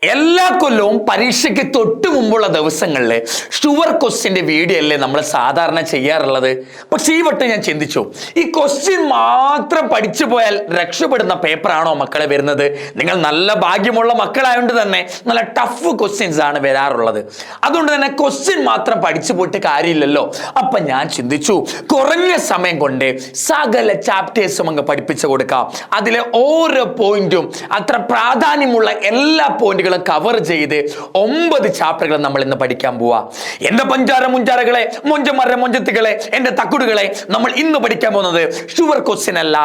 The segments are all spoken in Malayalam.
എല്ലാ കൊല്ലവും പരീക്ഷയ്ക്ക് തൊട്ട് മുമ്പുള്ള ദിവസങ്ങളിൽ ഷുവർ ക്വസ്റ്റ്യൻ്റെ വീഡിയോ അല്ലേ നമ്മൾ സാധാരണ ചെയ്യാറുള്ളത്. പക്ഷേ ഈ വട്ടം ഞാൻ ചിന്തിച്ചു, ഈ ക്വസ്റ്റ്യൻ മാത്രം പഠിച്ചു പോയാൽ രക്ഷപ്പെടുന്ന പേപ്പറാണോ മക്കളെ വരുന്നത്? നിങ്ങൾ നല്ല ഭാഗ്യമുള്ള മക്കളായതുകൊണ്ട് തന്നെ നല്ല ടഫ് ക്വസ്റ്റ്യൻസ് ആണ് വരാറുള്ളത്. അതുകൊണ്ട് തന്നെ ക്വസ്റ്റ്യൻ മാത്രം പഠിച്ചു പോയിട്ട് കാര്യമില്ലല്ലോ. അപ്പം ഞാൻ ചിന്തിച്ചു, കുറഞ്ഞ സമയം കൊണ്ട് സകല ചാപ്റ്റേഴ്സും അങ്ങ് പഠിപ്പിച്ചു കൊടുക്കാം. അതിലെ ഓരോ പോയിന്റും അത്ര പ്രാധാന്യമുള്ള എല്ലാ പോയിന്റുകളും കവർ ചെയ്ത് 9 ചാപ്റ്ററുകൾ നമ്മൾ ഇന്ന് പഠിക്കാൻ പോവാ. എന്റെ പഞ്ചാര മുഞ്ചാരകളെ, മൊഞ്ചന്മാരുടെ മൊഞ്ചത്തികളെ, എന്റെ തക്കുടുകളെ, നമ്മൾ ഇന്ന് പഠിക്കാൻ പോകുന്നത് ഷുവർ ക്വസ്റ്റ്യൻ അല്ല,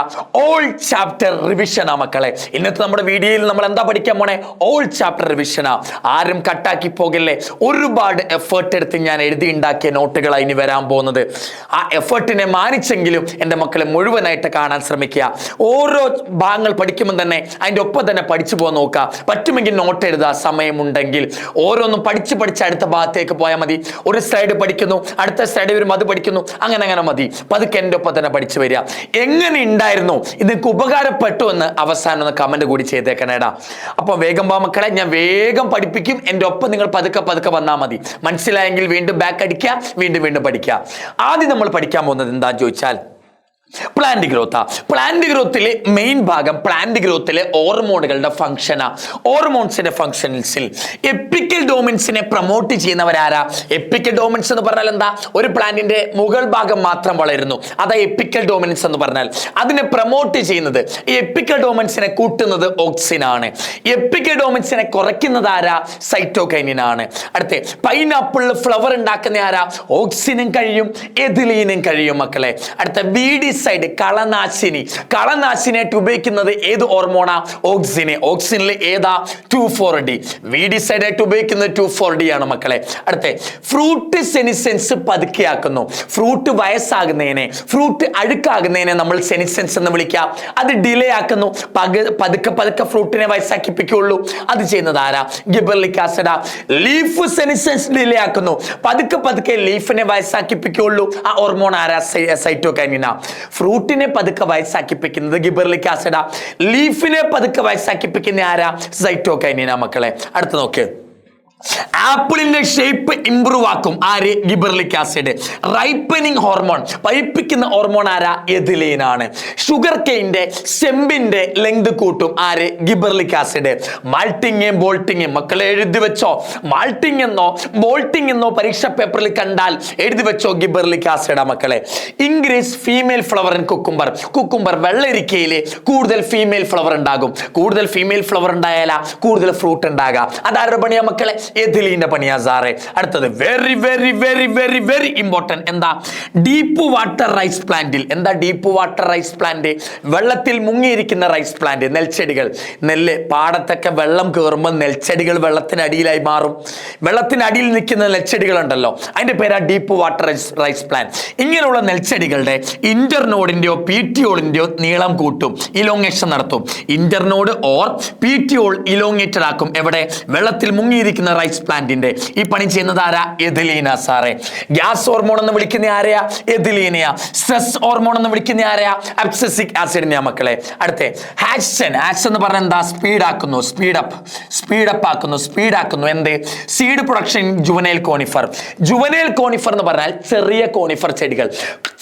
ഓൾ ചാപ്റ്റർ റിവിഷനാ മക്കളെ. ഇന്നത്തെ നമ്മുടെ വീഡിയോയിൽ നമ്മൾ എന്താ പഠിക്കാൻ പോണേ? ഓൾ ചാപ്റ്റർ റിവിഷനാ. ആരും കട്ടാക്കി പോകില്ലേ. ഒരുപാട് എഫേർട്ട് എടുത്ത് ഞാൻ എഴുതി ഉണ്ടാക്കിയ നോട്ടുകളാണ് ഇനി വരാൻ പോകുന്നത്. ആ എഫേർട്ടിനെ മാനിച്ചെങ്കിലും എൻ്റെ മക്കളെ മുഴുവനായിട്ട് കാണാൻ ശ്രമിക്കുക. ഓരോ ഭാഗങ്ങൾ പഠിക്കുമ്പോൾ തന്നെ അതിൻ്റെ ഒപ്പം തന്നെ പഠിച്ചു പോകാൻ നോക്കുക. പറ്റുമെങ്കിൽ നോട്ട് എഴുതുക, സമയമുണ്ടെങ്കിൽ. ഓരോന്നും പഠിച്ച് അടുത്ത ഭാഗത്തേക്ക് പോയാൽ മതി. ഒരു സ്ലൈഡ് പഠിക്കുന്നു, അടുത്ത സ്ലൈഡ് വരും, അത് പഠിക്കുന്നു, അങ്ങനെ മതി. പതുക്കെ എൻ്റെ ഒപ്പം തന്നെ പഠിച്ചു വരിക. എങ്ങനെ ഉണ്ടായിരുന്നു, ഇതൊക്കെ ഉപകാരപ്പെട്ടു എന്ന് അവസാനം ഒന്ന് കമന്റ് കൂടി ചെയ്തേക്കണേടാ. അപ്പോൾ വേഗം വാ മക്കളെ, ഞാൻ വേഗം പഠിപ്പിക്കും. എൻ്റെ ഒപ്പം നിങ്ങൾ പതുക്കെ വന്നാൽ മതി. മനസ്സിലായെങ്കിൽ വീണ്ടും ബാക്ക് അടിക്കുക, വീണ്ടും പഠിക്കുക. ആദ്യം നമ്മൾ പഠിക്കാൻ പോകുന്നത് എന്താന്ന് ചോദിച്ചാൽ പ്ലാന്റ് ഗ്രോത്താ. പ്ലാന്റ് ഗ്രോത്തിലെ മെയിൻ ഭാഗം പ്ലാന്റ് ഗ്രോത്തിലെ ഹോർമോണുകളുടെ ഫംഗ്ഷനാ. ഹോർമോൺസിന്റെ ഫംഗ്ഷൻസിൽ എപ്പിക്കൽ ഡോമിൻസിനെ പ്രൊമോട്ട് ചെയ്യുന്നവരാരാ? എപ്പിക്കൽ ഡോമിൻസ് എന്ന് പറഞ്ഞാൽ എന്താ? ഒരു പ്ലാന്റിന്റെ മുകൾ ഭാഗം മാത്രം വളരുന്നു, അതാ എപ്പിക്കൽ ഡോമിനൻസ് എന്ന് പറഞ്ഞാൽ. അതിനെ പ്രൊമോട്ട് ചെയ്യുന്നത്, ഈ എപ്പിക്കൽ ഡോമിൻസിനെ കൂട്ടുന്നത് ഓക്സിൻ ആണ്. എപ്പിക്കൽ ഡോമിൻസിനെ കുറയ്ക്കുന്നത് ആരാ? സൈറ്റോകൈനിൻ ആണ്. അടുത്ത പൈനാപ്പിളിൽ ഫ്ലവർ ഉണ്ടാക്കുന്ന ആരാ? ഓക്സിനും കഴിയും, എഥിലീനും കഴിയും മക്കളെ. അടുത്ത വീഡിസൈഡ്, കളനാശിനിയായിട്ട് ഉപയോഗിക്കുന്നത് ഏത് ഹോർമോണാ? ഓക്സിന്. ഓക്സിനിൽ ഏതാ? 2,4-D. വീഡിസൈഡ് ആയിട്ട് ഉപയോഗിക്കുന്നത് 2,4-D ആണ് മക്കളെ. അടുത്ത ഫ്രൂട്ട് സെനിസെൻസ് പതുക്കെയാക്കുന്നു. ഫ്രൂട്ട് വയസ്സാകുന്നതിനെ, ഫ്രൂട്ട് അഴുക്കാകുന്നതിനെ നമ്മൾ സെനിസെൻസ് എന്ന് വിളിക്കാം. അത് ഡിലേ ആക്കുന്നു. പതുക്കെ ഫ്രൂട്ടിനെ വയസ്സാക്കിപ്പിക്കുള്ളൂ. അത് ചെയ്യുന്നത് ആരാ? ഗിബർലിക് ആസിഡാ. ലീഫ് സെനിസെൻസ് ഡിലേ ആക്കുന്നു. പതുക്കെ ലീഫിനെ വയസ്സാക്കിപ്പിക്കുള്ളൂ. ആ ഹോർമോൺ ആരാ? സൈറ്റോകൈനിനാ. ഫ്രൂട്ടിനെ പതുക്കെ വയസ്സാക്കിപ്പിക്കുന്നത് ഗിബർലിക് ആസിഡാ. ലീഫിനെ പതുക്കെ വയസ്സാക്കിപ്പിക്കുന്ന ആരാ? സൈറ്റോകൈനിനാ മക്കളെ. അടുത്ത നോക്ക്, ആപ്പിളിന്റെ ഷേപ്പ് ഇംപ്രൂവ് ആക്കും ആര്? ഗിബർലിക് ആസിഡ്. റൈപ്പനിങ് ഹോർമോൺ, പഴുപ്പിക്കുന്ന ഹോർമോൺ ആരാ? എഥിലീൻ ആണ്. ഷുഗർ കെയിന്റെ സ്റ്റെമ്പിന്റെ ലെങ്ത് കൂട്ടും ആര്? ഗിബർലിക് ആസിഡ്. മാൾട്ടിങ് ബോൾട്ടിങ് മക്കളെ എഴുതി വെച്ചോ. മാൾട്ടിങ് എന്നോ ബോൾട്ടിങ് എന്നോ പരീക്ഷ പേപ്പറിൽ കണ്ടാൽ എഴുതി വെച്ചോ, ഗിബർലിക് ആസിഡാ മക്കളെ. Increase female flower in cucumber. വെള്ളരിക്കയില് കൂടുതൽ ഫീമെയിൽ ഫ്ലവർ ഉണ്ടാകും. കൂടുതൽ ഫീമെയിൽ ഫ്ലവർ ഉണ്ടായാലാ കൂടുതൽ ഫ്രൂട്ട് ഉണ്ടാകാം. അതാരുടെ പണിയാ മക്കളെ? എഥിലീന്റെ പണിയാ സാറേ. അടുത്തത് വെരി ഇമ്പോർട്ടന്റ്. എന്താ? ഡീപ്പ് വാട്ടർ റൈസ് പ്ലാന്റിൽ. എന്താ ഡീപ്പ് വാട്ടർ റൈസ് പ്ലാന്റ്? വെള്ളത്തിൽ മുങ്ങിയിരിക്കുന്ന റൈസ് പ്ലാന്റ്. നെൽച്ചെടികൾ, നെല്ല് പാടത്തൊക്കെ വെള്ളം കയറുമ്പോൾ നെൽച്ചെടികൾ വെള്ളത്തിനടിയിലായി മാറും. വെള്ളത്തിനടിയിൽ നിൽക്കുന്ന നെൽച്ചെടികൾ ഉണ്ടല്ലോ, അതിന്റെ പേരാ ഡീപ്പ് വാട്ടർ റൈസ് പ്ലാന്റ്. ഇങ്ങനെയുള്ള നെൽച്ചെടികളുടെ ഇന്റർനോഡിന്റെയോ പീറ്റിയോളിന്റെയോ നീളം കൂട്ടും, ഇലോങ്ങേഷൻ നടത്തും. ഇന്റർനോഡ് ഓർ പീറ്റിയോൾ ഇലോങ്ങേറ്റഡ് ആക്കും. എവിടെ? വെള്ളത്തിൽ മുങ്ങിയിരിക്കുന്ന റൈസ് പ്ലാന്റിന്റെ. ഈ പണി ചെയ്യുന്നത് ആരാ? എഥിലീന സാറേ. ഗ്യാസ് ഹോർമോൺ എന്ന് വിളിക്കുന്ന ആരെയാ? എഥിലീനയാ. സ്ട്രെസ് ഹോർമോൺ എന്ന് വിളിക്കുന്ന ആരെയാ? അബ്സസിക് ആസിഡിനെയാ മക്കളെ. അടുത്ത ഹാക്സൻ എന്ന് പറഞ്ഞാൽ എന്താ? സ്പീഡാക്കുന്നു, സ്പീഡാക്കുന്നു. എന്ത്? Seed production juvenile conifer. Juvenile conifer എന്ന് പറഞ്ഞാൽ ചെറിയ കോണിഫർ ചെടികൾ.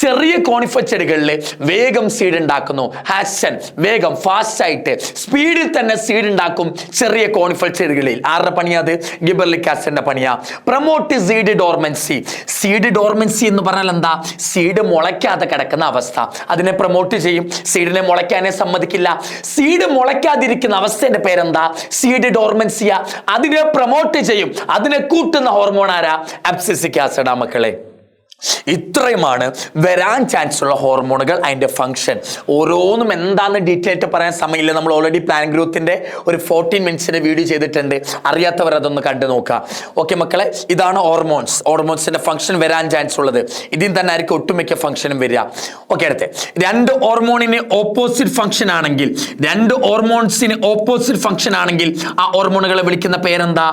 ചെറിയ കോണിഫർ ചെടികളിൽ വേഗം സീഡ് ഉണ്ടാക്കുന്നു. ഹാക്സൻ വേഗം, ഫാസ്റ്റ് ആയിട്ട്, സ്പീഡിൽ തന്നെ സീഡ് ഉണ്ടാക്കും ചെറിയ കോണിഫർ ചെടികളിൽ. ആരുടെ പണിയാ അത്? ഗിബർലിക് ആസിഡിന്റെ പണിയാ. Promote seed dormancy. Seed dormancy എന്ന് പറഞ്ഞാൽ എന്താ? സീഡ് മുളയ്ക്കാതെ കിടക്കുന്ന അവസ്ഥ. അതിനെ പ്രൊമോട്ട് ചെയ്യും. സീഡിനെ മുളയ്ക്കാനേ സമ്മതിക്കില്ല. സീഡ് മുളയ്ക്കാതിരിക്കുന്ന അവസ്ഥയുടെ പേരെന്താ? സീഡ് ഡോർമൻസിയ. അതിനെ പ്രൊമോട്ട് ചെയ്യും. അതിനെ കൂട്ടുന്ന ഹോർമോൺ ആരാ? അബ്സസിക് ആസിഡാ മക്കളെ. ഇത്രയുമാണ് വരാൻ ചാൻസ് ഉള്ള ഹോർമോണുകൾ, അതിൻ്റെ ഫംഗ്ഷൻ. ഓരോന്നും എന്താണെന്ന് ഡീറ്റെയിൽ ആയിട്ട് പറയാൻ സമയമില്ല. നമ്മൾ ഓൾറെഡി പ്ലാൻ ഗ്രോത്തിൻ്റെ ഒരു 14 മിനിറ്റ്സിൻ്റെ വീഡിയോ ചെയ്തിട്ടുണ്ട്. അറിയാത്തവർ അതൊന്ന് കണ്ടു നോക്കുക. ഓക്കെ മക്കളെ, ഇതാണ് ഹോർമോൺസിൻ്റെ ഫംഗ്ഷൻ വരാൻ ചാൻസ് ഉള്ളത്. ഇതിൽ തന്നെ ആയിരിക്കും ഒട്ടുമിക്ക ഫംഗ്ഷനും വരിക. ഓക്കെ, അടുത്ത് 2 ഹോർമോണിന് ഓപ്പോസിറ്റ് ഫംഗ്ഷൻ ആണെങ്കിൽ, 2 ഹോർമോൺസിന് ഓപ്പോസിറ്റ് ഫംഗ്ഷൻ ആണെങ്കിൽ ആ ഹോർമോണുകളെ വിളിക്കുന്ന പേരെന്താ?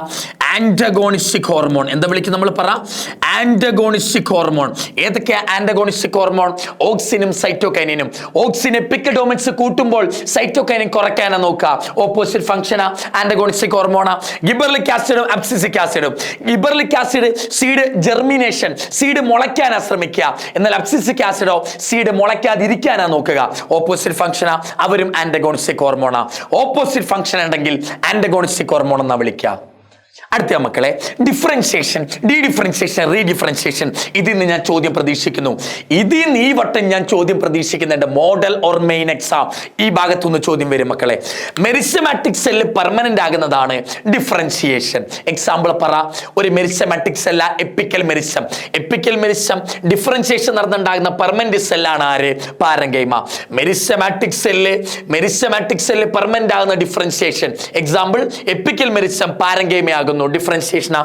Antagonistic hormone. എന്താ വിളിക്കുന്നത്? നമ്മൾ പറ, ആന്റഗോണിസ്റ്റിക് ഹോർമോൺ. ഹോർമോൺ. ഏതൊക്കെയാ ആന്റഗോണിസ്റ്റിക് ഹോർമോൺ? ഓക്സിനും സൈറ്റോകൈനിനും. ഓക്സിൻ എപ്പിക്കൽ കൂട്ടുമ്പോൾ സൈറ്റോകൈനിൻ കുറയ്ക്കാനാ നോക്കുക. ഓപ്പോസിറ്റ് ഫംഗ്ഷനാ, ആന്റഗോണിസ്റ്റിക് ഹോർമോണാ. ഗിബർലിക് ആസിഡും അബ്സിസിക് ആസിഡും. Gibberellic acid seed germination, seed മുളയ്ക്കാനാ ശ്രമിക്കുക. എന്നാൽ അബ്സിസിക് ആസിഡോ സീഡ് മുളയ്ക്കാതിരിക്കാനാ നോക്കുക. ഓപ്പോസിറ്റ് ഫംഗ്ഷനാ, അവരും ആന്റഗോണിസ്റ്റിക് ഹോർമോണാ. ഓപ്പോസിറ്റ് ഫംഗ്ഷൻ ഉണ്ടെങ്കിൽ ആന്റഗോണിസ്റ്റിക് ഹോർമോൺ എന്നാ വിളിക്കുക. അടുത്ത മക്കളെ, ഡിഫറൻഷിയേഷൻ, ഡീഡിഫറൻഷിയേഷൻ, റീഡിഫറൻഷിയേഷൻ. ഇതിൽ നിന്ന് ഞാൻ ചോദ്യം പ്രതീക്ഷിക്കുന്നു. ഇതിൽ നിന്ന് ഈ വട്ടം ഞാൻ ചോദ്യം പ്രതീക്ഷിക്കുന്നുണ്ട്. മോഡൽ ഓർ മെയിൻ എക്സാം ഈ ഭാഗത്തുനിന്ന് ചോദ്യം വരും മക്കളെ. മെരിസ്റ്റമാറ്റിക് സെല്ല് പെർമനന്റ് ആകുന്നതാണ് ഡിഫറൻഷിയേഷൻ. എക്സാമ്പിൾ പറ. ഒരു മെരിസ്റ്റമാറ്റിക് സെല്ല apical meristem. Apical meristem differentiation നടന്നുണ്ടാകുന്ന പെർമനന്റ് സെല്ലാണ് ആര്? പാരങ്കൈമ. മെരിസ്റ്റമാറ്റിക് സെല്ല് പെർമനന്റ് ആകുന്ന ഡിഫറൻഷിയേഷൻ. എക്സാമ്പിൾ എപ്പിക്കൽ മെരിസ്റ്റം, പാരങ്കൈമയാകുന്നു. ഡിഫറൻഷിയേഷനാ.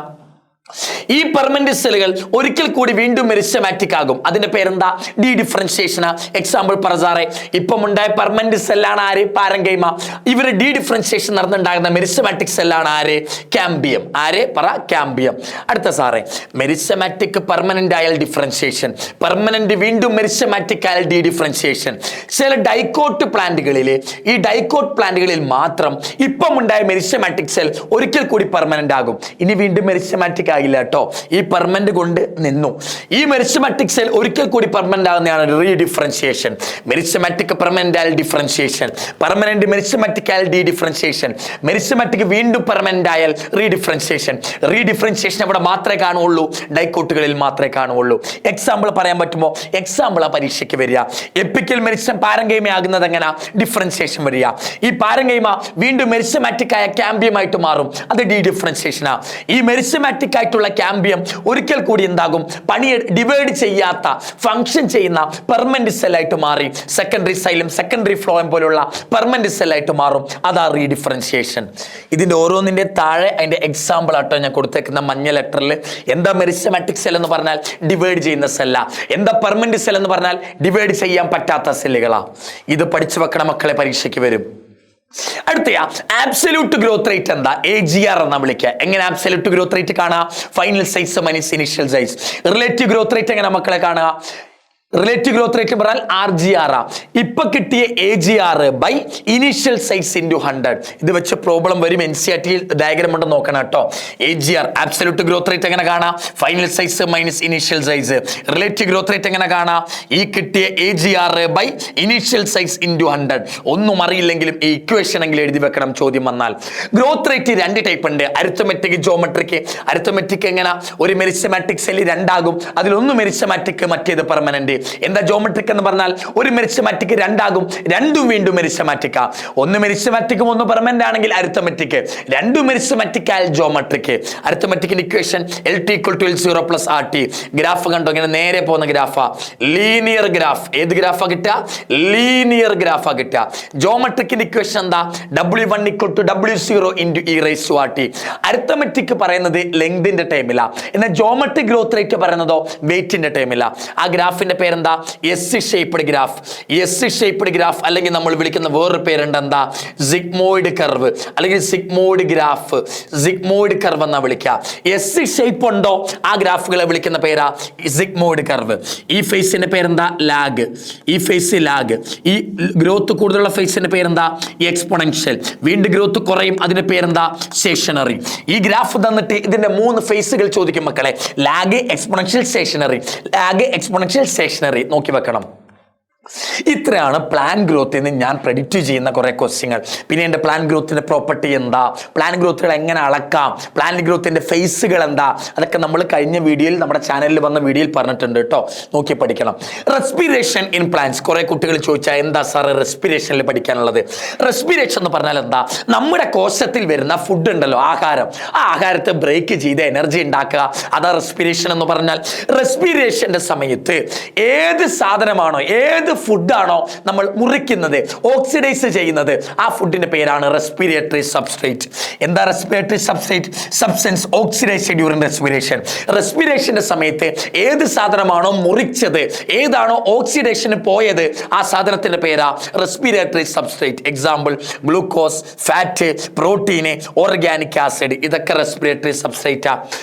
ഈ പെർമനന്റ് സെല്ലുകൾ ഒരിക്കൽ കൂടി വീണ്ടും മെരിസ്റ്റമാറ്റിക് ആകും. അതിന്റെ പേരെന്താ? D differentiation. എക്സാമ്പിൾ പറസാറെ. ഇപ്പം ഉണ്ടായ പെർമനന്റ് സെല്ലാണ് ആര്? പാരങ്കൈമ. ഇവര് ഡി ഡിഫറൻഷിയേഷൻ നടന്നുണ്ടാകുന്ന മെരിസ്റ്റമാറ്റിക് സെല്ലാണ് ആര്? കാംബിയം. ആര്? പറ. കാംബിയം. അടുത്ത സാറേ, മെരിസ്റ്റമാറ്റിക് പെർമനന്റ് ആയാൽ ഡിഫറൻഷിയേഷൻ, പെർമനന്റ് വീണ്ടും മെരിസ്റ്റമാറ്റിക് ആയാൽ ഡി ഡിഫറൻഷിയേഷൻ. ചില ഡൈക്കോട്ട് പ്ലാന്റുകളിൽ മാത്രം ഇപ്പം ഉണ്ടായ മെരിസ്റ്റമാറ്റിക് സെൽ ഒരിക്കൽ കൂടി പെർമനന്റ് ആകും. ഇനി വീണ്ടും മെരിസ്റ്റമാറ്റിക് ആകില്ല കേട്ടോ. ഈ പെർമനന്റ് കൊണ്ട് നിന്നു. ഈ മെരിസ്റ്റമാറ്റിക് സെൽ ഒരിക്കൽ കൂടി പെർമനന്റ് ആകുന്നതാണ് റീഡിഫറൻഷിയേഷൻ. മെരിസ്റ്റമാറ്റിക് പെർമനന്റ് ആയാൽ ഡിഫറൻഷിയേഷൻ, പെർമനന്റ് മെരിസ്റ്റമാറ്റിക് ആയാൽ ഡി ഡിഫറൻഷിയേഷൻ, മെരിസ്റ്റമാറ്റിക് വീണ്ടും പെർമനന്റ് ആയാൽ റീഡിഫറൻഷിയേഷൻ. റീഡിഫറൻഷിയേഷൻ അവിടെ മാത്രമേ കാണുള്ളൂ, ഡൈക്കോട്ടുകളിൽ മാത്രമേ കാണുള്ളൂ. എക്സാമ്പിൾ പറയാൻ പറ്റുമോ? എക്സാമ്പിൾ ആ പരീക്ഷയ്ക്ക് വരിക. എപ്പിക്കൽ മെരിസ്റ്റം പാരങ്കൈമ ആകുന്നത് എങ്ങനെ? ഡിഫറൻഷിയേഷൻ വരിക. ഈ പാരങ്കൈമ വീണ്ടും മെരിസ്റ്റമാറ്റിക് ആയ കാംബിയമായിട്ട് മാറും. അത് ഡി ഡിഫറൻഷിയേഷനാ. ഈ മെരിസ്റ്റമാറ്റിക് ആയിട്ടുള്ള കാംബിയം ഒരിക്കൽ കൂടി എന്താകും? ഡിവൈഡ് ചെയ്യാത്ത, ഫംഗ്ഷൻ ചെയ്യുന്ന പെർമനന്റ് സെല്ലായിട്ട് മാറി സെക്കൻഡറി സൈലം, സെക്കൻഡറി ഫ്ലോയം പോലുള്ള പെർമനന്റ് സെല്ലായിട്ട് മാറും. അതാ റീഡിഫറൻഷിയേഷൻ. ഇതിന്റെ ഓരോന്നിന്റെ താഴെ അതിന്റെ എക്സാമ്പിൾ ആട്ടോ ഞാൻ കൊടുത്തേക്കുന്ന മഞ്ഞ ലെറ്ററിൽ. എന്താ മെരിസ്റ്റമാറ്റിക് സെൽ എന്ന് പറഞ്ഞാൽ? ഡിവൈഡ് ചെയ്യുന്ന സെല്ല. എന്താ പെർമനന്റ് സെൽ എന്ന് പറഞ്ഞാൽ? ഡിവൈഡ് ചെയ്യാൻ പറ്റാത്ത സെല്ലുകളാ. ഇത് പഠിച്ചു വെക്കണം മക്കളെ, പരീക്ഷയ്ക്ക് വരും. അടുത്തയാ ആബ്സല്യൂട്ട് ഗ്രോത്ത് റേറ്റ് എന്താ? AGR എന്നാ വിളിക്കുക. എങ്ങനെ ആബ്സല്യൂട്ട് ഗ്രോത്ത് റേറ്റ് കാണുക? Final size minus initial size. Relative growth rate എങ്ങനെ മക്കളെ കാണുക? റിലേറ്റീവ് ഗ്രോത്ത് റേറ്റ് പറഞ്ഞാൽ RGR. ഇപ്പൊ കിട്ടിയ AGR by initial size into 100. ഇത് വെച്ച് പ്രോബ്ലം വരും. NCERT ഡയഗ്രാം കൊണ്ട് നോക്കണം കേട്ടോ. AGR ആബ്സല്യൂട്ട് ഗ്രോത്ത് റേറ്റ് എങ്ങനെ കാണാം? Final size minus initial size. Relative growth rate എങ്ങനെ കാണാം? ഈ കിട്ടിയ AGR by initial size into 100. ഒന്നും അറിയില്ലെങ്കിലും ഈ ഇക്വേഷൻ എങ്കിലും എഴുതി വെക്കണം ചോദ്യം വന്നാൽ. ഗ്രോത്ത് റേറ്റ് രണ്ട് ടൈപ്പ് ഉണ്ട്, അരിത്തമെറ്റിക്, ജോമെട്രിക്. അരിത്തമെറ്റിക് എങ്ങനെ? ഒരു മെരിസ്റ്റമാറ്റിക് സെല്ല് രണ്ടാകും, അതിലൊന്ന് മെരിസ്റ്റമാറ്റിക്, മറ്റേത് പെർമനന്റ്. എന്താ ജോമെട്രിക് എന്ന് പറഞ്ഞാൽ? ഒരു മെരിസ്റ്റമാറ്റിക് രണ്ടാകും, രണ്ടും വീണ്ടും മെരിസ്റ്റമാറ്റിക്. ഒന്ന് മെരിസ്റ്റമാറ്റിക്കും ഒന്ന് പെർമനന്റ് ആണെങ്കിൽ അരിത്തമെറ്റിക്, രണ്ടും മെരിസ്റ്റമാറ്റിക് ആയാൽ ജോമെട്രിക്. അരിത്തമെറ്റിക്കിന്റെ equation LT = L0 + RT. Graph കണ്ടോ? ഇങ്ങനെ നേരെ പോകുന്ന ഗ്രാഫാ, ലീനിയർ ഗ്രാഫ്. ഏത് ഗ്രാഫാ കിട്ടുക? ലീനിയർ ഗ്രാഫാ കിട്ടുക. ജോമെട്രിക്കിന്റെ ഇക്വേഷൻ എന്താ? W1 = W0 × e⁻⁻ t. Arithmetic പറയുന്നത് ലെങ്തിന്റെ ടൈമിലാ, എന്നാൽ ജോമെട്രിക് ഗ്രോത്ത് റേറ്റ് പറയുന്നതോ വെയിറ്റിന്റെ ടൈമിലാ. ആ ഗ്രാഫിന്റെ പേര് എന്താ? S shaped graph. S shaped graph അല്ലെങ്കിൽ നമ്മൾ വിളിക്കുന്ന വേറൊരു പേരുണ്ട്. എന്താ? സിഗ്മോയിഡ് കർവ് അല്ലെങ്കിൽ സിഗ്മോയിഡ് ഗ്രാഫ്. സിഗ്മോയിഡ് കർവ് എന്നാ വിളിക്കുക. എസ് ഷേപ്പ് ഉണ്ടോ ആ ഗ്രാഫുകളെ വിളിക്കുന്ന പേരാ സിഗ്മോയിഡ് കർവ്. ഈ ഫേസിന്റെ പേരെന്താ? ലാഗ്. ഈ ഫേസ് ലാഗ്. ഈ ഗ്രോത്ത് കൂടുതലുള്ള ഫേസിന്റെ പേരെന്താ? എക്സ്പോണൻഷ്യൽ. വീണ്ടും ഗ്രോത്ത് കുറയും, അതിന്റെ പേരെന്താ? സ്റ്റേഷനറി. ഈ ഗ്രാഫ് തന്നിട്ട് ഇതിന്റെ 3 ഫേസുകൾ ചോദിക്കും മക്കളെ. Lag, exponential, stationary. Lag, exponential, stationary. നോക്കി വെക്കണം. ഇത്രയാണ് പ്ലാൻ ഗ്രോത്തിൽ നിന്ന് ഞാൻ പ്രെഡിക്റ്റ് ചെയ്യുന്ന കുറെ ക്വസ്റ്റ്യങ്ങൾ. പിന്നെ എൻ്റെ പ്ലാൻ ഗ്രോത്തിന്റെ പ്രോപ്പർട്ടി എന്താ, പ്ലാൻ ഗ്രോത്തുകൾ എങ്ങനെ അളക്കാം, പ്ലാൻ ഗ്രോത്തിന്റെ ഫേസുകൾ എന്താ, അതൊക്കെ നമ്മൾ കഴിഞ്ഞ വീഡിയോയിൽ നമ്മുടെ ചാനലിൽ വന്ന വീഡിയോയിൽ പറഞ്ഞിട്ടുണ്ട് കേട്ടോ. നോക്കി പഠിക്കണം. Respiration in plants. കുറെ കുട്ടികൾ ചോദിച്ചാൽ എന്താ സാർ റെസ്പിറേഷനിൽ പഠിക്കാനുള്ളത്? റെസ്പിറേഷൻ എന്ന് പറഞ്ഞാൽ എന്താ? നമ്മുടെ കോശത്തിൽ വരുന്ന ഫുഡ് ഉണ്ടല്ലോ, ആഹാരം, ആ ആഹാരത്തെ ബ്രേക്ക് ചെയ്ത് എനർജി ഉണ്ടാക്കുക, അതാ റെസ്പിറേഷൻ എന്ന് പറഞ്ഞാൽ. റെസ്പിറേഷന്റെ സമയത്ത് ഏത് സാധനമാണോ, ഏത് ഫുഡാണോ നമ്മൾ മുറിക്കുന്നത്, ഓക്സിഡൈസ് ചെയ്യുന്നത്, ആ ഫുഡിന്റെ പേരാണ് റെസ്പിറേറ്ററി സബ്സ്ട്രേറ്റ്. എന്താ respiratory substrate? Substance oxidised during respiration. റെസ്പിറേഷന്റെ സമയത്ത് ഏത് സാധനമാണോ മുറിച്ചത്, ഏതാണോ ഓക്സിഡേഷന് പോയത്, ആ സാധനത്തിന്റെ പേരാ respiratory substrate. Example glucose, fat, protein, organic acid, ഇതൊക്കെ റെസ്പിറേറ്ററി സബ്സ്ട്രേറ്റാ.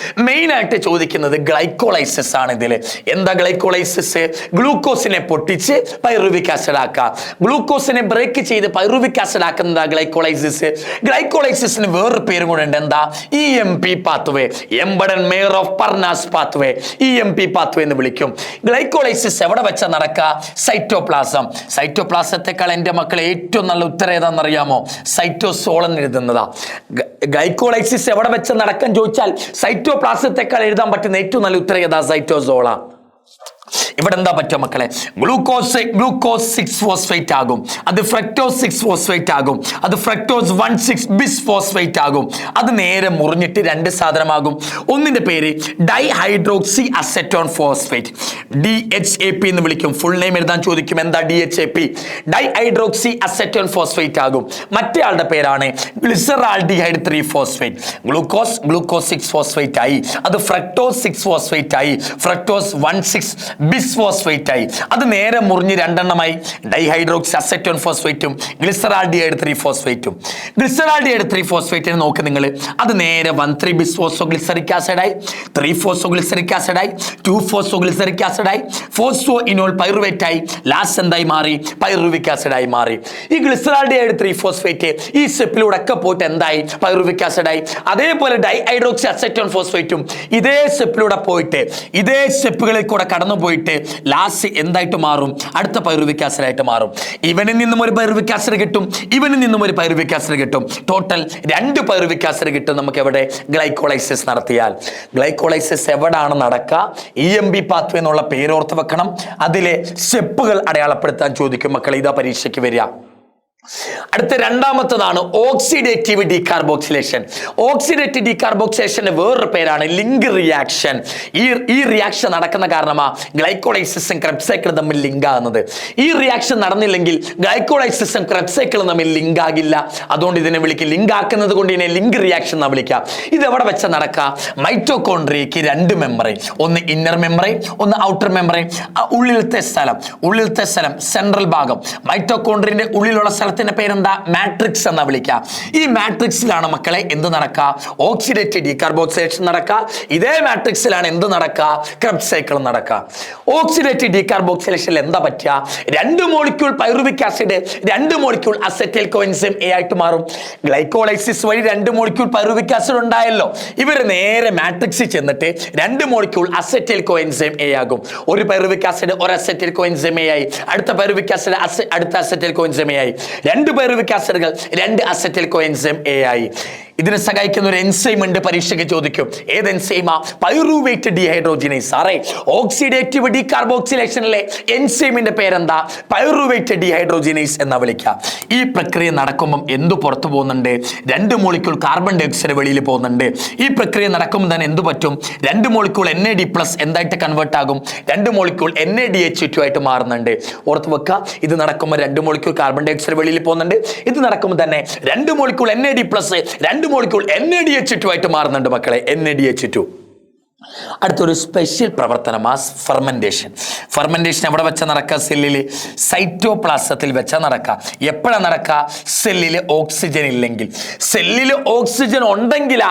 മെയിൻ ആയിട്ട് ചോദിക്കുന്നത് ഗ്ലൈക്കോളൈസിസ് ആണ്. ഇതിൽ എന്താ ഗ്ലൈക്കോളൈസിസ്? ഗ്ലൂക്കോസിനെ പൊട്ടിച്ച് പൈറുവിക് ആസിഡ് ആക്കുക. ഗ്ലൂക്കോസിനെ ബ്രേക്ക് ചെയ്ത് പൈറുവിക് ആസിഡ് ആക്കുന്നതാ ഗ്ലൈക്കോളൈസിസ്. ഗ്ലൈക്കോളൈസിന് വേറൊരു പേരും കൂടെ ഉണ്ട്. എന്താ? EMP pathway, Embden Meyer of Parnas pathway, EMP pathway എന്ന് വിളിക്കും. ഗ്ലൈക്കോളൈസിസ് എവിടെ വെച്ച നടക്കുക? സൈറ്റോപ്ലാസം. സൈറ്റോപ്ലാസത്തെക്കാൾ എൻ്റെ മക്കൾ ഏറ്റവും നല്ല ഉത്തരം ഏതാണെന്നറിയാമോ? സൈറ്റോസോൾ എന്ന് എഴുതുന്നതാ. ഗ്ലൈക്കോളൈസിസ് എവിടെ വെച്ച് നടക്കാൻ ചോദിച്ചാൽ സൈറ്റോപ്ലാസത്തെക്കാൾ എഴുതാൻ പറ്റുന്ന ഏറ്റവും നല്ല ഉത്തരം ഏതാ? സൈറ്റോസോളാ. ഇവിടെ എന്താ പറ്റുക മക്കളെ? ഗ്ലൂക്കോസ് 6 ഫോസ്ഫേറ്റ് ആകും, അത് ഫ്രക്ടോസ് 6 ഫോസ്ഫേറ്റ് ആകും, അത് ഫ്രക്ടോസ് 1,6 ബിസ് ഫോസ്ഫേറ്റ് ആകും. അത് നേരെ മുറിഞ്ഞിട്ട് രണ്ട് സാധനമാകും. ഒന്നിന്റെ പേര് ഡൈഹൈഡ്രോക്സി അസെറ്റോൺ ഫോസ്ഫേറ്റ്, DHAP എന്ന് വിളിക്കും. ഫുൾ നെയിം എഴുതാൻ ചോദിക്കും. എന്താ DHAP? ഡൈഹൈഡ്രോക്സി അസെറ്റോൺ ഫോസ്ഫേറ്റ് ആകും. മറ്റേ ആളുടെ പേരാണ് ഗ്ലിസറാൾഡിഹൈഡ് 3 ഫോസ്ഫേറ്റ്. ഗ്ലൂക്കോസ് 6 ഫോസ്ഫേറ്റ് ആയി, അത് ഫ്രക്ടോസ് 6 ഫോസ്ഫേറ്റ് ആയി, ഫ്രക്ടോസ് 1,6 ബിസ്ഫോസ്ഫേറ്റ് ആയി. അത് നേരെ മുറിഞ്ഞ് രണ്ടെണ്ണമായി ഡൈഹൈഡ്രോക്സി അസെറ്റോൺ ഫോസ്ഫേറ്റും ഗ്ലിസറാൾഡിഹൈഡ് 3 ഫോസ്ഫേറ്റും. ഗ്ലിസറാൾഡിഹൈഡ് 3 ഫോസ്ഫേറ്റിനെ നോക്ക് നിങ്ങൾ. അത് നേരെ 1,3 ബിസ്ഫോസ്ഫോഗ്ലിസറിക് ആസിഡായി, 3 ഫോസ്ഫോഗ്ലിസറിക് ആസിഡായി, 2 ഫോസ്ഫോഗ്ലിസറിക് ആസിഡായി, ഫോസ്ഫോ ഇനോൾ പൈറുവേറ്റ് ആയി, ലാസ്റ്റ് എന്തായി മാറി? പൈറുവിക് ആസിഡായി മാറി. ഈ ഗ്ലിസറാൾഡിഹൈഡ് 3 ഫോസ്ഫേറ്റ് ഈ സ്റ്റെപ്പിലൂടെ ഒക്കെ പോയിട്ട് എന്തായി? പൈറുവിക് ആസിഡായി. അതേപോലെ ഡൈഹൈഡ്രോക്സി അസെറ്റോൺ ഫോസ്ഫേറ്റും ഇതേ സ്റ്റെപ്പിലൂടെ പോയിട്ട്, ഇതേ സ്റ്റെപ്പുകളിൽ കൂടെ കടന്നു പോയിട്ട് ലാസ്റ്റ് എന്തായിട്ട് മാറും? അടുത്ത പൈറുവിക് ആസിഡ് ആയിട്ട് മാറും. ഇവനിൽ നിന്നും ഒരു പൈറുവിക് ആസിഡ് കിട്ടും, ഇവനിൽ നിന്നും ഒരു പൈറുവിക് ആസിഡ് കിട്ടും. ടോട്ടൽ 2 പൈറുവിക് ആസിഡ് കിട്ടും നമുക്ക് എവിടെ? ഗ്ലൈക്കോളൈസിസ് നടത്തിയാൽ. ഗ്ലൈക്കോളൈസിസ് എവിടാണ് നടക്കുക? EMP പാത്വേ എന്നുള്ള പേരോർത്ത് വെക്കണം. അതിലെ സ്റ്റെപ്പുകൾ അടയാളപ്പെടുത്താൻ ചോദിക്കും മക്കളെ. ഇതാ പരീക്ഷയ്ക്ക് വരിക. അടുത്ത രണ്ടാമത്തതാണ് ഓക്സിഡേറ്റീവ് ഡീകാർബോക്സിലേഷൻ. ഓക്സിഡേറ്റീവ് ഡീകാർബോക്സിലേഷന്റെ വേറൊരു പേരാണ് ലിങ്ക് റിയാക്ഷൻ. ഈ റിയാക്ഷൻ നടക്കുന്ന കാരണമാ ഗ്ലൈക്കോളൈസിസും ക്രെബ്സ് സൈക്കിളും തമ്മിൽ ലിങ്ക് ആകുന്നത്. ഈ റിയാക്ഷൻ നടന്നില്ലെങ്കിൽ ഗ്ലൈക്കോളൈസിസും ക്രെബ്സ് സൈക്കിളും തമ്മിൽ ലിങ്ക് ആകില്ല. അതുകൊണ്ട് ഇതിനെ വിളിക്കും, ലിങ്ക് ആക്കുന്നത് കൊണ്ട് ഇതിനെ ലിങ്ക് റിയാക്ഷൻ എന്നാ വിളിക്കാം. ഇത് എവിടെ വെച്ച നടക്കുക? മൈറ്റോകോൺട്രിയക്ക് 2 മെമ്പറൈൻ, ഒന്ന് ഇന്നർ മെമ്പറൈൻ, ഒന്ന് ഔട്ടർ മെമ്പറൈൻ. ഉള്ളിലത്തെ സ്ഥലം സെൻട്രൽ ഭാഗം. മൈറ്റോകോൺട്രിയന്റെ ഉള്ളിലുള്ള സ്ഥലത്തിന്റെ പേരെന്താ? മാട്രിക്സ് എന്നാ വിളിക്കുക. ഈ മാട്രിക്സിലാണ് മക്കളെ എന്ത് നടക്കുക? ഓക്സിഡേറ്റീവ് ഡീകാർബോക്സിലേഷൻ നടക്കുക. ഇതേ മാട്രിക്സിലാണ് എന്ത് നടക്കുക? ക്രെബ്സ് സൈക്കിൾ നടക്കുക. ഓക്സിഡേറ്റീവ് ഡീകാർബോക്സിലേഷനിൽ എന്താ പറ്റുക? 2 molecule pyruvic acid 2 molecule acetyl coenzyme A ആയിട്ട് മാറും. ഗ്ലൈക്കോളൈസിസ് വഴി 2 മോളിക്യൂൾ പൈറുവിക് ആസിഡ് ഉണ്ടായല്ലോ. ഇവർ നേരെ മാട്രിക്സിൽ ചെന്നിട്ട് 2 മോളിക്യൂൾ അസെറ്റൈൽ കോഎൻസൈം A ആകും. ഒരു പൈറുവിക് ആസിഡ് ഒരു അസെറ്റൈൽ കോഎൻസൈം A ആയി, അടുത്ത പൈറുവിക് ആസിഡ് അടുത്ത അസെറ്റൈൽ കോഎൻസൈം A ആയി. 2 പൈറുവിക് ആസിഡുകൾ 2 അസെറ്റൈൽ കോഎൻസൈം A ആയി. ഇതിനെ സഹായിക്കുന്ന ഒരു എൻസൈം ഉണ്ട്, പരീക്ഷയ്ക്ക് ചോദിക്കും. ഏത് എൻസൈമാ? Pyruvate dehydrogenase. സാറേ, ഓക്സിഡേറ്റീവ് ഡീകാർബോക്സിലേഷനിലെ എൻസൈമിന്റെ പേരെന്താ? പൈറുവേറ്റ് ഡീഹൈഡ്രോജിനേസ് എന്നാ വിളിക്കുക. ഈ പ്രക്രിയ നടക്കുമ്പോൾ എന്ത് പുറത്തു പോകുന്നുണ്ട്? 2 മോളിക്യൂൾ കാർബൺ ഡൈ ഓക്സൈഡ് വെളിയിൽ പോകുന്നുണ്ട്. ഈ പ്രക്രിയ നടക്കുമ്പോൾ തന്നെ എന്ത് പറ്റും? 2 മോളിക്യൂൾ NAD+ എന്തായിട്ട് കൺവേർട്ട് ആകും? 2 മോളിക്യൂൾ NADH2 ആയിട്ട് മാറുന്നുണ്ട്. ഓർത്ത് വെക്കുക, ഇത് നടക്കുമ്പോൾ 2 മോളിക്യൂൾ കാർബൺ ഡൈ ഓക്സൈഡ് വെളിയിൽ പോകുന്നുണ്ട്. ഇത് നടക്കുമ്പോൾ തന്നെ 2 മോളിക്യൂൾ NAD+, 2 മോളിക്യൂൾ NADH2 ആയിട്ട് മാറുന്നുണ്ട് മക്കളെ. NADH2. അടുത്തൊരു സ്പെഷ്യൽ പ്രവർത്തനമാ ഫെർമെന്റേഷൻ. ഫെർമെന്റേഷൻ എവിടെ വെച്ച നടക്കുക? സെല്ലിൽ സൈറ്റോപ്ലാസത്തിൽ വെച്ച നടക്കുക. എപ്പോഴാണ് നടക്കുക? സെല്ലിൽ ഓക്സിജൻ ഇല്ലെങ്കിൽ. സെല്ലിൽ ഓക്സിജൻ ഉണ്ടെങ്കിലാ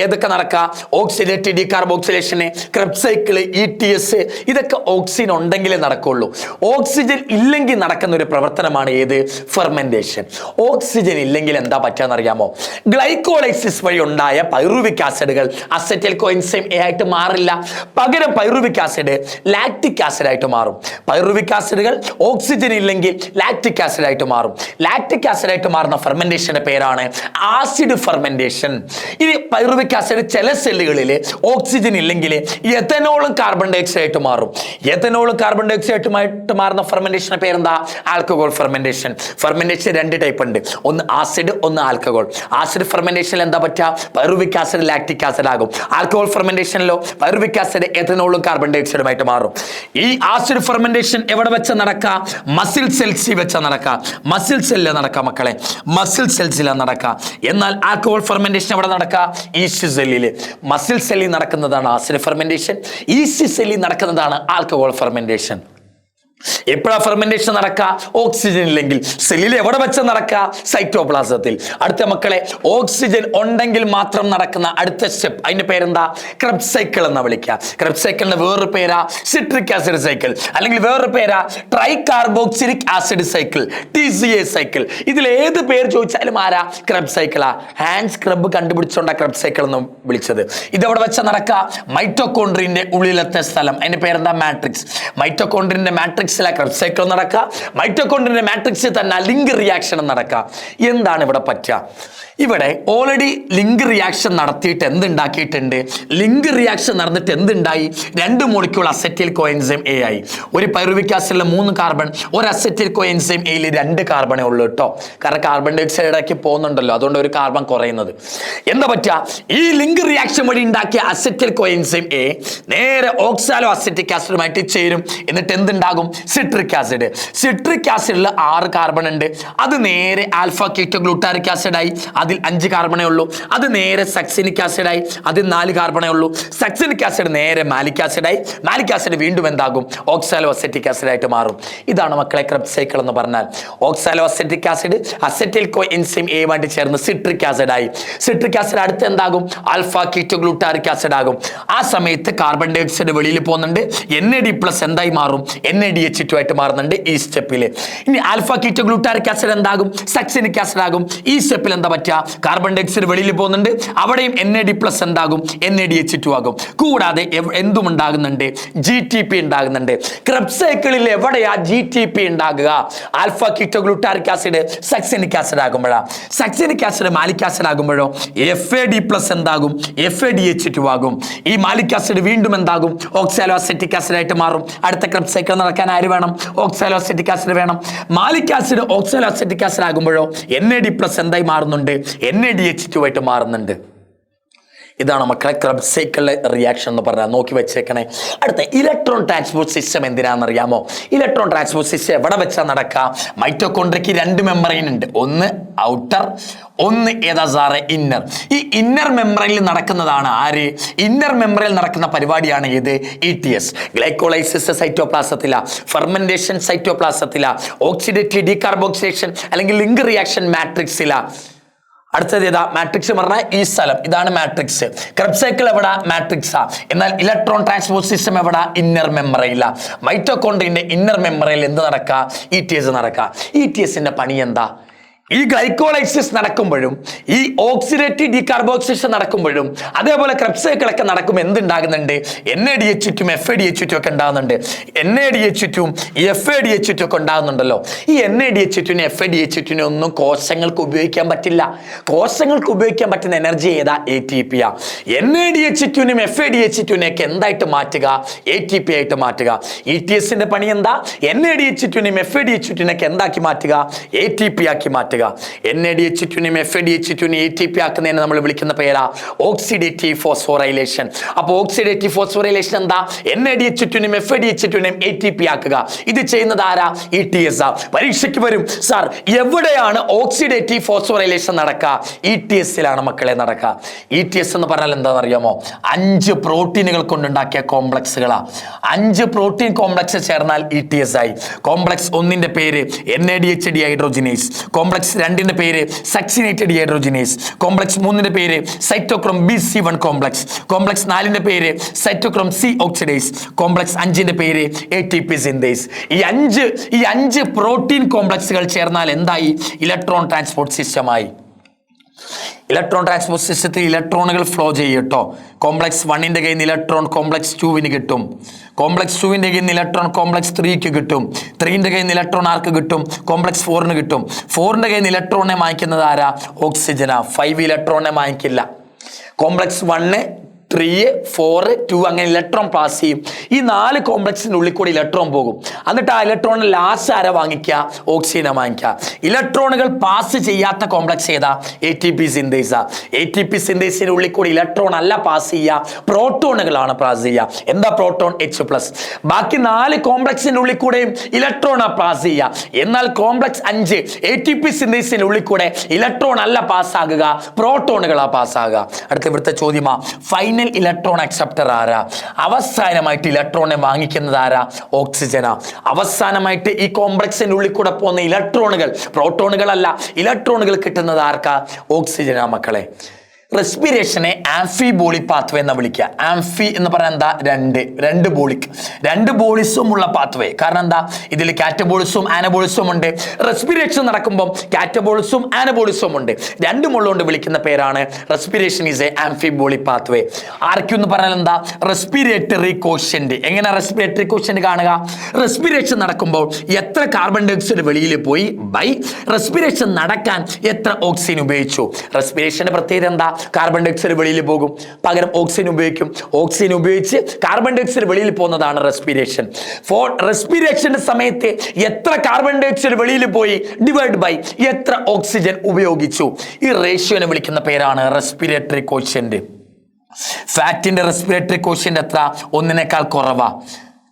ഏതൊക്കെ നടക്കുക? ഓക്സിഡേറ്റീവ് ഡീകാർബോക്സിലേഷന്, ക്രെബ്സ് സൈക്കിൾ, ETS, ഇതൊക്കെ ഓക്സിജൻ ഉണ്ടെങ്കിലേ നടക്കുള്ളൂ. ഓക്സിജൻ ഇല്ലെങ്കിൽ നടക്കുന്ന ഒരു പ്രവർത്തനമാണ് ഏത്? ഫെർമെന്റേഷൻ. ഓക്സിജൻ ഇല്ലെങ്കിൽ എന്താ പറ്റാന്നറിയാമോ? ഗ്ലൈക്കോളൈസിസ് വഴി ഉണ്ടായ പൈറുവിക് ആസിഡുകൾ അസെറ്റൈൽ കോഎൻസൈം A ആയിട്ട് മാറില്ല. പകരം പൈറുവിക് ആസിഡ് ലാക്റ്റിക് ആസിഡ് ആയിട്ട് മാറും. പൈറുവിക് ആസിഡുകൾ ഓക്സിജൻ ഇല്ലെങ്കിൽ ലാക്റ്റിക് ആസിഡ് ആയിട്ട് മാറും. ലാക്റ്റിക് ആസിഡ് ആയിട്ട് മാറുന്ന ഫെർമെന്റേഷന്റെ പേരാണ് ആസിഡ് ഫെർമെന്റേഷൻ. ഇനി പൈറുവിക് ആസിഡ് ചില സെല്ലുകളിൽ ഓക്സിജൻ ഇല്ലെങ്കിൽ എഥനോളും കാർബൺ ഡൈ ഓക്സൈഡ് ആയിട്ട് മാറും. എഥനോളും കാർബൺ ഡൈ ഓക്സൈഡ് ആയിട്ട് മാറുന്ന ഫെർമെന്റേഷന്റെ പേരെന്താ? Alcohol fermentation. ഫെർമെന്റേഷൻ 2 ടൈപ്പ് ഉണ്ട്, ഒന്ന് ആസിഡ്, ഒന്ന് ആൽക്കഹോൾ. ആസിഡ് ഫെർമെന്റേഷനിൽ എന്താ പറ്റുക? പൈറുവിക് ആസിഡ് ലാക്റ്റിക് ആസിഡ് ആകും. ആൽക്കഹോൾ ഫെർമെന്റേഷനിലോ പൈറുവിക് ആസിഡ് എഥനോളും കാർബൺ ഡൈ ഓക്സൈഡുമായിട്ട് മാറും. ഈ ആസിഡ് ഫെർമെന്റേഷൻ എവിടെ വെച്ച് നടക്കാം? മസിൽ സെൽസിൽ വെച്ച് നടക്കാം. മസിൽ സെല്ലിൽ നടക്കാം മക്കളെ, മസിൽ സെൽസിലാണ് നടക്കുക. എന്നാൽ ആൽക്കഹോൾ ഫെർമെന്റേഷൻ എവിടെ നടക്കുക? ഈസ്റ്റ് സെല്ലിൽ. മസിൽ സെല്ലിൽ നടക്കുന്നതാണ് ആസിഡ് ഫെർമെന്റേഷൻ, ഈസ്റ്റ് സെല്ലിൽ നടക്കുന്നതാണ് ആൽക്കഹോൾ ഫെർമെന്റേഷൻ. എപ്പോഴാ ഫെർമെന്റേഷൻ നടക്കുക? ഓക്സിജൻ ഇല്ലെങ്കിൽ. സെല്ലിൽ എവിടെ വെച്ച് നടക്കുക? സൈറ്റോപ്ലാസത്തിൽ. അടുത്ത മക്കളെ, ഓക്സിജൻ ഉണ്ടെങ്കിൽ മാത്രം നടക്കുന്ന അടുത്ത സ്റ്റെപ്പ്, അതിന്റെ പേരെന്താ? ക്രെബ്സ് സൈക്കിൾ എന്ന് വിളിക്കുക. ക്രെബ്സ് സൈക്കിളിന്റെ വേറൊരു പേരാ സിട്രിക് ആസിഡ് സൈക്കിൾ, അല്ലെങ്കിൽ വേറൊരു പേരാ tri carboxylic acid cycle, TCA cycle. ഇതിൽ ഏത് പേര് ചോദിച്ചാലും ആരാ? ക്രെബ്സ് സൈക്കിളാ. ഹാൻസ് ക്രെബ് കണ്ടുപിടിച്ചോണ്ടാ ക്രെബ്സ് സൈക്കിൾ എന്ന് വിളിച്ചത്. ഇതെവിടെ വെച്ച നടക്കുക? മൈറ്റോകോൺട്രിയന്റെ ഉള്ളിലത്തെ സ്ഥലം, അതിന്റെ പേരെന്താ? മാട്രിക്സ്. മൈറ്റോകോൺട്രിയന്റെ മാട്രിക്സ് ക്രെബ്സ് സൈക്കിൾ നടക്കുക. മൈറ്റോകോൺട്രിയന്റെ മാട്രിക്സിൽ തന്നെ ലിങ്ക് റിയാക്ഷൻ നടക്കുക. എന്താണ് ഇവിടെ പറ്റുക? ഇവിടെ ഓൾറെഡി ലിങ്ക് റിയാക്ഷൻ നടത്തിയിട്ട് എന്തുണ്ടാക്കിയിട്ടുണ്ട്? ലിങ്ക് റിയാക്ഷൻ നടന്നിട്ട് എന്തുണ്ടായി? 2 മോളിക്യൂൾ അസെറ്റൈൽ കോഎൻസൈം A ആയി. ഒരു പൈറുവിക് ആസിഡിലെ 3 കാർബൺ, ഒരു അസെറ്റൈൽ കോഎൻസൈം Aയിൽ 2 കാർബണേ ഉള്ളൂ കേട്ടോ. കാരണം കാർബൺ ഡൈ ഓക്സൈഡ് ഇടയ്ക്ക് പോകുന്നുണ്ടല്ലോ, അതുകൊണ്ട് ഒരു കാർബൺ കുറയുന്നത്. എന്താ പറ്റുക? ഈ ലിങ്ക് റിയാക്ഷൻ വഴി ഉണ്ടാക്കിയ അസെറ്റൈൽ കോഎൻസൈം A നേരെ ഓക്സാലോ അസെറ്റിക് ആസിഡുമായിട്ട് ചേരും. എന്നിട്ട് എന്തുണ്ടാകും? Citric acid. സിട്രിക് ആസിഡിൽ 6 കാർബൺ ഉണ്ട്. അത് നേരെ ആൽഫ കീറ്റോ ഗ്ലൂട്ടാരിക് ആസിഡായി. അതിൽ 5 കാർബണേ ഉള്ളൂ. അത് നേരെ സക്സിനിക് ആസിഡായി. അതിൽ 4 കാർബണേ ഉള്ളൂ. സക്സിനിക് ആസിഡ് നേരെ മാലിക് ആസിഡായി. മാലിക് ആസിഡ് വീണ്ടും എന്താകും? ഓക്സാലോ അസെറ്റിക് ആസിഡായിട്ട് മാറും. ഇതാണ് മക്കളെ ക്രെബ്സ് സൈക്കിൾ എന്ന് പറഞ്ഞാൽ. Oxalo acetic acid acetyl coenzyme എയുമായിട്ട് ചേർന്ന് സിട്രിക് ആസിഡായി. സിട്രിക് ആസിഡ് അടുത്ത് എന്താകും? ആൽഫ കീറ്റോ ഗ്ലൂട്ടാരിക് ആസിഡ് ആകും. ആ സമയത്ത് കാർബൺ ഡൈ ഓക്സൈഡ് വെളിയിൽ പോകുന്നുണ്ട്. NAD+ എന്തായി മാറും? NADH2 ആയിട്ട് മാറുന്നുണ്ട് ഈ സ്റ്റെപ്പിൽ. ഇനി ആൽഫ കീറ്റോ ഗ്ലൂട്ടാരിക് ആസിഡ് എന്താകും? സക്സിനിക് ആസിഡ് ആകും. ഈ സ്റ്റെപ്പിൽ എന്താ പറ്റുക? കാർബൺ ഡൈ ഓക്സൈഡ് വെളിയിൽ പോകുന്നുണ്ട്. അവിടെയും NAD+ എന്താകും? NADH2 ആകും. കൂടാതെ എന്തും ഉണ്ടാകുന്നുണ്ട്? GTP ഉണ്ടാകുന്നുണ്ട്. ക്രെബ്സ് സൈക്കിളിൽ എവിടെയാ GTP ഉണ്ടാകുക? Alpha keto glutaric acid succinic acid ആകുമ്പോഴാ. സക്സിനിക് ആസിഡ് മാലിക് ആസിഡ് ആകുമ്പോഴോ FAD+ എന്താകും? FADH2 ആകും. ഈ മാലിക് ആസിഡ് വീണ്ടും എന്താകും? ഓക്സാലോ അസെറ്റിക് ആസിഡ് ആയിട്ട് മാറും. അടുത്ത ക്രെബ്സ് സൈക്കിൾ നടക്കാൻ ആര് വേണം? ഓക്സാലോ അസെറ്റിക് ആസിഡ് വേണം. Malic acid oxalo acetic acid ആകുമ്പോഴോ NAD+ എന്തായി മാറുന്നുണ്ട്? NADH2 ആയിട്ട് മാറുന്നുണ്ട്. ഇതാണ് മക്കളെ ക്രെബ്സ് സൈക്കിളിലെ റിയാക്ഷൻ എന്ന് പറഞ്ഞാൽ. നോക്കി വെച്ചേക്കണേ. അടുത്ത ഇലക്ട്രോൺ ട്രാൻസ്പോർട്ട് സിസ്റ്റം എന്തിനാണെന്നറിയാമോ? ഇലക്ട്രോൺ ട്രാൻസ്പോർട്ട് സിസ്റ്റം എവിടെ വെച്ചാൽ നടക്കുക? മൈറ്റോകോൺട്രിയയ്ക്ക് 2 മെമ്പറൈൻ ഉണ്ട്. ഒന്ന് ഔട്ടർ, ഒന്ന് ഏതാ സാറേ? ഇന്നർ. ഈ ഇന്നർ മെമ്പറൈനിൽ നടക്കുന്നതാണ് ആര്? ഇന്നർ മെമ്പറൈനിൽ നടക്കുന്ന പരിപാടിയാണ് ഇത് ETS. ഗ്ലൈക്കോളൈസിസ് സൈറ്റോപ്ലാസത്തില, ഫെർമെന്റേഷൻ സൈറ്റോപ്ലാസത്തില, ഓക്സിഡേറ്റീവ് ഡീകാർബോക്സിലേഷൻ അല്ലെങ്കിൽ ലിങ്ക് റിയാക്ഷൻ മാട്രിക്സില. അടുത്തത് ഏതാ? മാട്രിക്സ് പറഞ്ഞാൽ ഈ സ്ഥലം, ഇതാണ് മാട്രിക്സ്. ക്രെബ്സ് സൈക്കിൾ എവിടെ? മാട്രിക്സാ. എന്നാൽ ഇലക്ട്രോൺ ട്രാൻസ്പോർട്ട് സിസ്റ്റം എവിടെ? ഇന്നർ മെമ്പറൈനില. മൈറ്റോകോൺട്രിയന്റെ ഇന്നർ മെമ്പറൈനിൽ എന്ത് നടക്കുക? ETS നടക്കുക. ETSന്റെ പണി എന്താ? ഈ ഗ്ലൈക്കോളൈസിസ് നടക്കുമ്പോഴും ഈ ഓക്സിഡേറ്റീവ് ഡീകാർബോക്സിലേഷൻ നടക്കുമ്പോഴും അതേപോലെ ക്രെബ്സ് സൈക്കിളൊക്കെ നടക്കുമ്പോൾ എന്തുണ്ടാകുന്നുണ്ട്? NADH2 FADH2 ഒക്കെ ഉണ്ടാകുന്നുണ്ട്. NADH2 FADH2 ഒക്കെ ഉണ്ടാകുന്നുണ്ടല്ലോ. ഈ NADH2 FADH2 ഒന്നും കോശങ്ങൾക്ക് ഉപയോഗിക്കാൻ പറ്റില്ല. കോശങ്ങൾക്ക് ഉപയോഗിക്കാൻ പറ്റുന്ന എനർജി ഏതാ? ATP ആ. NADH2 FADH2 ഒക്കെ എന്തായിട്ട് മാറ്റുക? ATP ആയിട്ട് മാറ്റുക. ETSന്റെ പണി എന്താ? NADH2 FADH2 ഒക്കെ എന്താക്കി മാറ്റുക? ATP ആക്കി മാറ്റുക. NADH2 FADH2 ATP ആക്കുന്നതിനെ നമ്മൾ വിളിക്കുന്ന പേരാ ഓക്സിഡേറ്റീവ് ഫോസ്ഫോറൈലേഷൻ. അപ്പോൾ ഓക്സിഡേറ്റീവ് ഫോസ്ഫോറൈലേഷൻ എന്താ? NADH2 FADH2 ATP ആക്കുക. ഇത് ചെയ്യുന്നത് ആരാ? ETS ആ. പരീക്ഷയ്ക്ക് വരും, സാർ എവിടെയാണ് ഓക്സിഡേറ്റീവ് ഫോസ്ഫോറൈലേഷൻ നടക്കുക? ETSലാണ് മക്കളെ നടക്കുക. ETS എന്ന് പറഞ്ഞാൽ എന്താണെന്ന് അറിയാമോ? 5 പ്രോട്ടീനുകൾ കൊണ്ടുണ്ടാക്കിയ കോംപ്ലക്സുകളാ. 5 പ്രോട്ടീൻ കോംപ്ലക്സ് ചേർന്നാൽ ETS ആയി. കോംപ്ലക്സ് 1ന്റെ പേര് NADH ഡീഹൈഡ്രോജിനേസ്. കോംപ്ലക്സ് 2ന്റെ പേര് സക്സിനേറ്റഡ് ഡീഹൈഡ്രോജിനേസ്. കോംപ്ലക്സ് 3ന്റെ പേര് സൈറ്റോക്രോം BC1 കോംപ്ലക്സ്. കോംപ്ലക്സ് 4ന്റെ പേര് സൈറ്റോക്രോം C ഓക്സിഡേസ്. കോംപ്ലക്സ് 5ന്റെ പേര് ATP സിന്തേസ്. ഈ 5 പ്രോട്ടീൻ കോംപ്ലക്സുകൾ ചേർന്നാൽ എന്തായി? ഇലക്ട്രോൺ ട്രാൻസ്പോർട്ട് സിസ്റ്റമായി. ഇലക്ട്രോൺ ട്രാൻസ്പോർട്ട് സിസ്റ്റത്തിൽ ഇലക്ട്രോണുകൾ ഫ്ലോ ചെയ്യും കേട്ടോ. കോംപ്ലക്സ് 1ന്റെ കയ്യിൽ നിന്ന് ഇലക്ട്രോൺ കോംപ്ലക്സ് 2 കിട്ടും. കോംപ്ലക്സ് 2ന്റെ കയ്യിൽ നിന്ന് ഇലക്ട്രോൺ കോംപ്ലക്സ് 3 കിട്ടും. 3ന്റെ കയ്യിൽ നിന്ന് ഇലക്ട്രോൺ ആർക്ക് കിട്ടും? കോംപ്ലക്സ് 4 കിട്ടും. 4ന്റെ കയ്യിൽ നിന്ന് ഇലക്ട്രോണിനെ വാങ്ങിക്കുന്നത് ആരാ? ഓക്സിജനാ. 5 ഇലക്ട്രോണിനെ വാങ്ങിക്കില്ല. കോംപ്ലക്സ് 1 3 4 2 അങ്ങനെ ഇലക്ട്രോൺ പാസ് ചെയ്യും. ഈ 4 കോംപ്ലക്സിന്റെ ഉള്ളിൽ കൂടി ഇലക്ട്രോൺ പോകും. എന്നിട്ട് ആ ഇലക്ട്രോണിന് ലാസ്റ്റ് ആരെ വാങ്ങിക്കുക? ഓക്സിജനെ വാങ്ങിക്കുക. ഇലക്ട്രോണുകൾ പാസ് ചെയ്യാത്ത കോംപ്ലക്സ് ഏതാ? ATP synthase. ATP സിന്തേസിന്റെ ഉള്ളിൽ കൂടി ഇലക്ട്രോൺ അല്ല പാസ് ചെയ്യുക, പ്രോട്ടോണുകളാണ് പാസ് ചെയ്യുക. എന്താ പ്രോട്ടോൺ? H+. ബാക്കി 4 കോംപ്ലക്സിന്റെ ഉള്ളിൽ കൂടെയും ഇലക്ട്രോൺ പാസ് ചെയ്യുക. എന്നാൽ കോംപ്ലക്സ് 5 ATP സിന്തേസിന്റെ ഉള്ളിൽ കൂടെ ഇലക്ട്രോൺ അല്ല പാസ്സാകുക, പ്രോട്ടോണുകളാ പാസ്സാകുക. അടുത്ത ഇവിടുത്തെ ചോദ്യമാ, ഫൈനൽ ഇലക്ട്രോൺ അക്സെപ്റ്റർ ആരാ? അവസാനമായിട്ട് ഇലക്ട്രോണിനെ വാങ്ങിക്കുന്നത് ആരാ? ഓക്സിജനാ. അവസാനമായിട്ട് ഈ കോംപ്ലക്സിന്റെ ഉള്ളിൽ കൂടെ പോകുന്ന ഇലക്ട്രോണുകൾ, പ്രോട്ടോണുകളല്ല, ഇലക്ട്രോണുകൾ കിട്ടുന്നത് ആർക്കാ? ഓക്സിജനാ മക്കളെ. റെസ്പിറേഷനെ ആംഫിബോളിക് പാത്വേ എന്ന് വിളിക്കുക. ആംഫി എന്ന് പറഞ്ഞാൽ എന്താ? രണ്ട് ബോളിക്, 2 ബോളിസും ഉള്ള പാത്വേ. കാരണം എന്താ? ഇതിൽ കാറ്റബോളിസും ആനബോളിസും ഉണ്ട്. റെസ്പിറേഷൻ നടക്കുമ്പോൾ കാറ്റബോളിസും ആനബോളിസും ഉണ്ട്. രണ്ടും ഉള്ളതുകൊണ്ട് വിളിക്കുന്ന പേരാണ് respiration is A amphibolic pathway. ആർക്കും എന്ന് പറഞ്ഞാൽ എന്താ? Respiratory quotient. എങ്ങനെ റെസ്പിറേറ്ററി കോഷ്യന്റ് കാണുക? റെസ്പിറേഷൻ നടക്കുമ്പോൾ എത്ര കാർബൺ ഡൈ ഓക്സൈഡ് വെളിയിൽ പോയി ബൈ റെസ്പിറേഷൻ നടക്കാൻ എത്ര ഓക്സിജൻ ഉപയോഗിച്ചു. റെസ്പിറേഷന്റെ പ്രത്യേകത എന്താ? കാർബൺ ഡൈ ഓക്സൈഡ് വെളിയിൽ പോകും, പകരം ഓക്സിജൻ ഉപയോഗിക്കും. ഓക്സിജൻ ഉപയോഗിച്ച് കാർബൺ ഡൈ ഓക്സൈഡ് വെളിയിൽ പോകുന്നതാണ് റെസ്പിറേഷൻ. റെസ്പിറേഷന്റെ സമയത്ത് എത്ര കാർബൺ ഡൈ ഓക്സൈഡ് വെളിയിൽ പോയി ഡിവൈഡ് ബൈ എത്ര ഓക്സിജൻ ഉപയോഗിച്ചു. ഈ റേഷ്യോനെ വിളിക്കുന്ന പേരാണ് റെസ്പിറേറ്ററി കോഷ്യന്റ്. ഫാറ്റിന്റെ റെസ്പിറേറ്ററി കോഷ്യന്റ് എത്ര? 1നേക്കാൾ കുറവാ.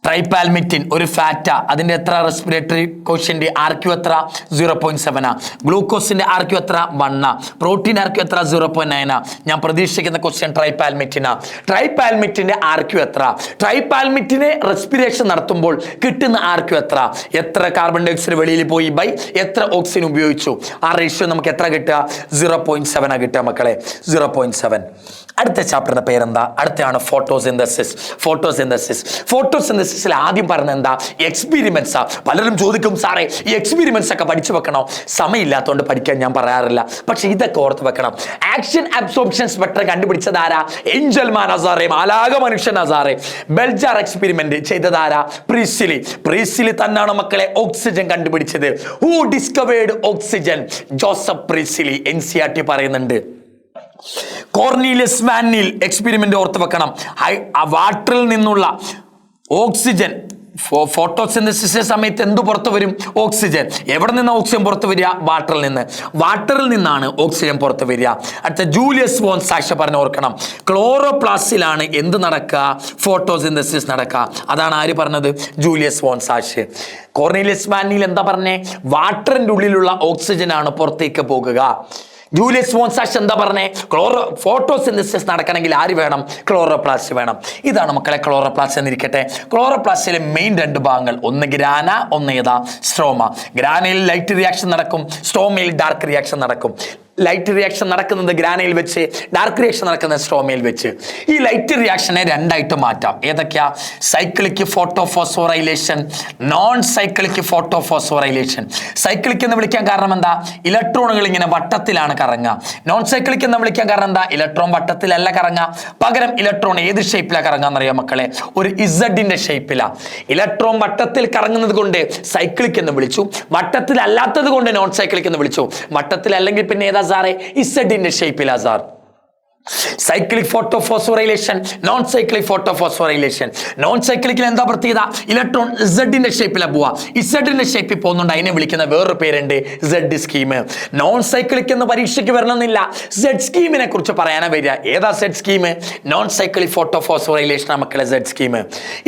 ട്രൈപാൽമിറ്റിൻ ഒരു ഫാറ്റാ, അതിന്റെ എത്ര റെസ്പിറേറ്ററി കോഷ്യന്റ്? RQ എത്ര? 0.7. ഗ്ലൂക്കോസിന്റെ RQ എത്ര? 1. പ്രോട്ടീൻ RQ എത്ര? 0.9. ഞാൻ പ്രതീക്ഷിക്കുന്ന ക്വസ്റ്റ്യൻ ട്രൈപാൽമിറ്റിനാ. ട്രൈപാൽമിറ്റിന്റെ RQ എത്ര? ട്രൈപാൽമിറ്റിനെ റെസ്പിറേഷൻ നടത്തുമ്പോൾ കിട്ടുന്ന RQ എത്ര? എത്ര കാർബൺ ഡൈ ഓക്സൈഡ് വെളിയിൽ പോയി ബൈ എത്ര ഓക്സിജൻ ഉപയോഗിച്ചു. ആ റേഷ്യോ നമുക്ക് എത്ര കിട്ടുക? 0.7 കിട്ടുക മക്കളെ, 0.7. അടുത്ത ചാപ്റ്ററിന്റെ പേരെന്താ? അടുത്താണ് ഫോട്ടോസിന്തസിസ്. ഫോട്ടോസിന്തസിസിൽ ആദ്യം പറഞ്ഞ എന്താ? എക്സ്പീരിമെന്റ്സാ. പലരും ചോദിക്കും, സാറേ ഈ എക്സ്പീരിമെന്റ്സ് ഒക്കെ പഠിച്ചു വെക്കണോ? സമയമില്ലാത്തതുകൊണ്ട് പഠിക്കാൻ ഞാൻ പറയാറില്ല, പക്ഷെ ഇതൊക്കെ ഓർത്ത് വെക്കണം. ആക്ഷൻ അബ്സോർപ്ഷൻ സ്പെക്ട്രം കണ്ടുപിടിച്ചത് ആരാ? എഞ്ചൽമാൻ അസാറെ, മാലാക മനുഷ്യൻ അസാറെ. Bell Jar experiment ചെയ്തതാരാ? പ്രീസിലി തന്നെയാണ് മക്കളെ ഓക്സിജൻ കണ്ടുപിടിച്ചത്. Who discovered oxygen? Joseph Priestley. NCERT പറയുന്നുണ്ട്. കോർണീലിയസ് വാൻ നീൽ എക്സ്പെരിമെന്റ് ഓർത്ത് വെക്കണം. വാട്ടറിൽ നിന്നുള്ള ഓക്സിജൻ ഫോട്ടോസിന്തസിസ് സമയത്ത് എന്ത് പുറത്തു വരും? ഓക്സിജൻ. എവിടെ നിന്ന് ഓക്സിജൻ പുറത്തു വരിക? വാട്ടറിൽ നിന്നാണ് ഓക്സിജൻ പുറത്തു വരിക. അടുത്ത ജൂലിയസ് വോൺ സാഷ പറഞ്ഞ് ഓർക്കണം. ക്ലോറോപ്ലാസ്റ്റിലാണ് എന്ത് നടക്കുക? ഫോട്ടോസിന്തസിസ് നടക്കുക. അതാണ് ആര് പറഞ്ഞത്? Julius von Sachs. Cornelius van Niel എന്താ പറഞ്ഞേ? വാട്ടറിന്റെ ഉള്ളിലുള്ള ഓക്സിജൻ ആണ് പുറത്തേക്ക് പോകുക. ജൂലിയസ് വോൺ സാഷ് എന്താ പറഞ്ഞേ? ഫോട്ടോസിന്തസിസ് നടക്കണമെങ്കിൽ ആര് വേണം? ക്ലോറോപ്ലാസ്റ്റ് വേണം. ഇതാണ് മക്കളെ ക്ലോറോപ്ലാസ്റ്റ് എന്നിരിക്കട്ടെ. ക്ലോറോപ്ലാസ്റ്റിലെ മെയിൻ 2 ഭാഗങ്ങൾ, ഒന്ന് ഗ്രാന, ഒന്ന് ഏതാ? സ്ട്രോമ. ഗ്രാനയിൽ ലൈറ്റ് റിയാക്ഷൻ നടക്കും, സ്ട്രോമയിൽ ഡാർക്ക് റിയാക്ഷൻ നടക്കും. ലൈറ്റ് റിയാക്ഷൻ നടക്കുന്നത് ഗ്രാനയിൽ വെച്ച്, ഡാർക്ക് റിയാക്ഷൻ നടക്കുന്നത് സ്ട്രോമയിൽ വെച്ച്. ഈ ലൈറ്റ് റിയാക്ഷനെ 2ആയിട്ട് മാറ്റാം. ഏതൊക്കെയാ? Cyclic photophosphorylation, non cyclic photophosphorylation. Cyclic എന്ന് വിളിക്കാൻ കാരണം എന്താ? ഇലക്ട്രോണുകൾ ഇങ്ങനെ വട്ടത്തിലാണ് കറങ്ങുക. നോൺ സൈക്ലിക് എന്ന് വിളിക്കാൻ കാരണം എന്താ? ഇലക്ട്രോൺ വട്ടത്തിലല്ല കറങ്ങുക, പകരം ഇലക്ട്രോൺ ഏത് ഷേപ്പിലാണ് കറങ്ങാന്നറിയാം മക്കളെ? ഒരു ഇസഡിന്റെ ഷേപ്പിലാണ്. ഇലക്ട്രോൺ വട്ടത്തിൽ കറങ്ങുന്നത് കൊണ്ട് സൈക്ലിക് എന്ന് വിളിച്ചു, വട്ടത്തിലല്ലാത്തത് കൊണ്ട് നോൺ സൈക്ലിക് എന്ന് വിളിച്ചു. വട്ടത്തിലല്ലെങ്കിൽ പിന്നെ ഏതാ സാറേ? ഇസഡിന്റെ ഷേപ്പിലാ sir. Cyclic photophosphorylation, non cyclic photophosphorylation. Non സൈക്ലിക്കിൽ എന്താ പ്രത്യേകത? ഇലക്ട്രോൺ ഇസഡിന്റെ ഷേപ്പിലാണ് പോവാ. ഇസഡിന്റെ ഷേപ്പിൽ പോകുന്നുണ്ട്, അതിനെ വിളിക്കുന്ന വേറൊരു പേരുണ്ട് സെഡ് സ്കീം. നോൺ സൈക്ലിക് എന്ന് പരീക്ഷയ്ക്ക് വരണമെന്നില്ല, സെഡ് സ്കീമിനെ കുറിച്ച് പറയാനാ വരിക. ഏതാ സെഡ് സ്കീം? നോൺ സൈക്ലിക് ഫോട്ടോഫോസ്ഫോറൈലേഷൻ മക്കളെ സെഡ് സ്കീം.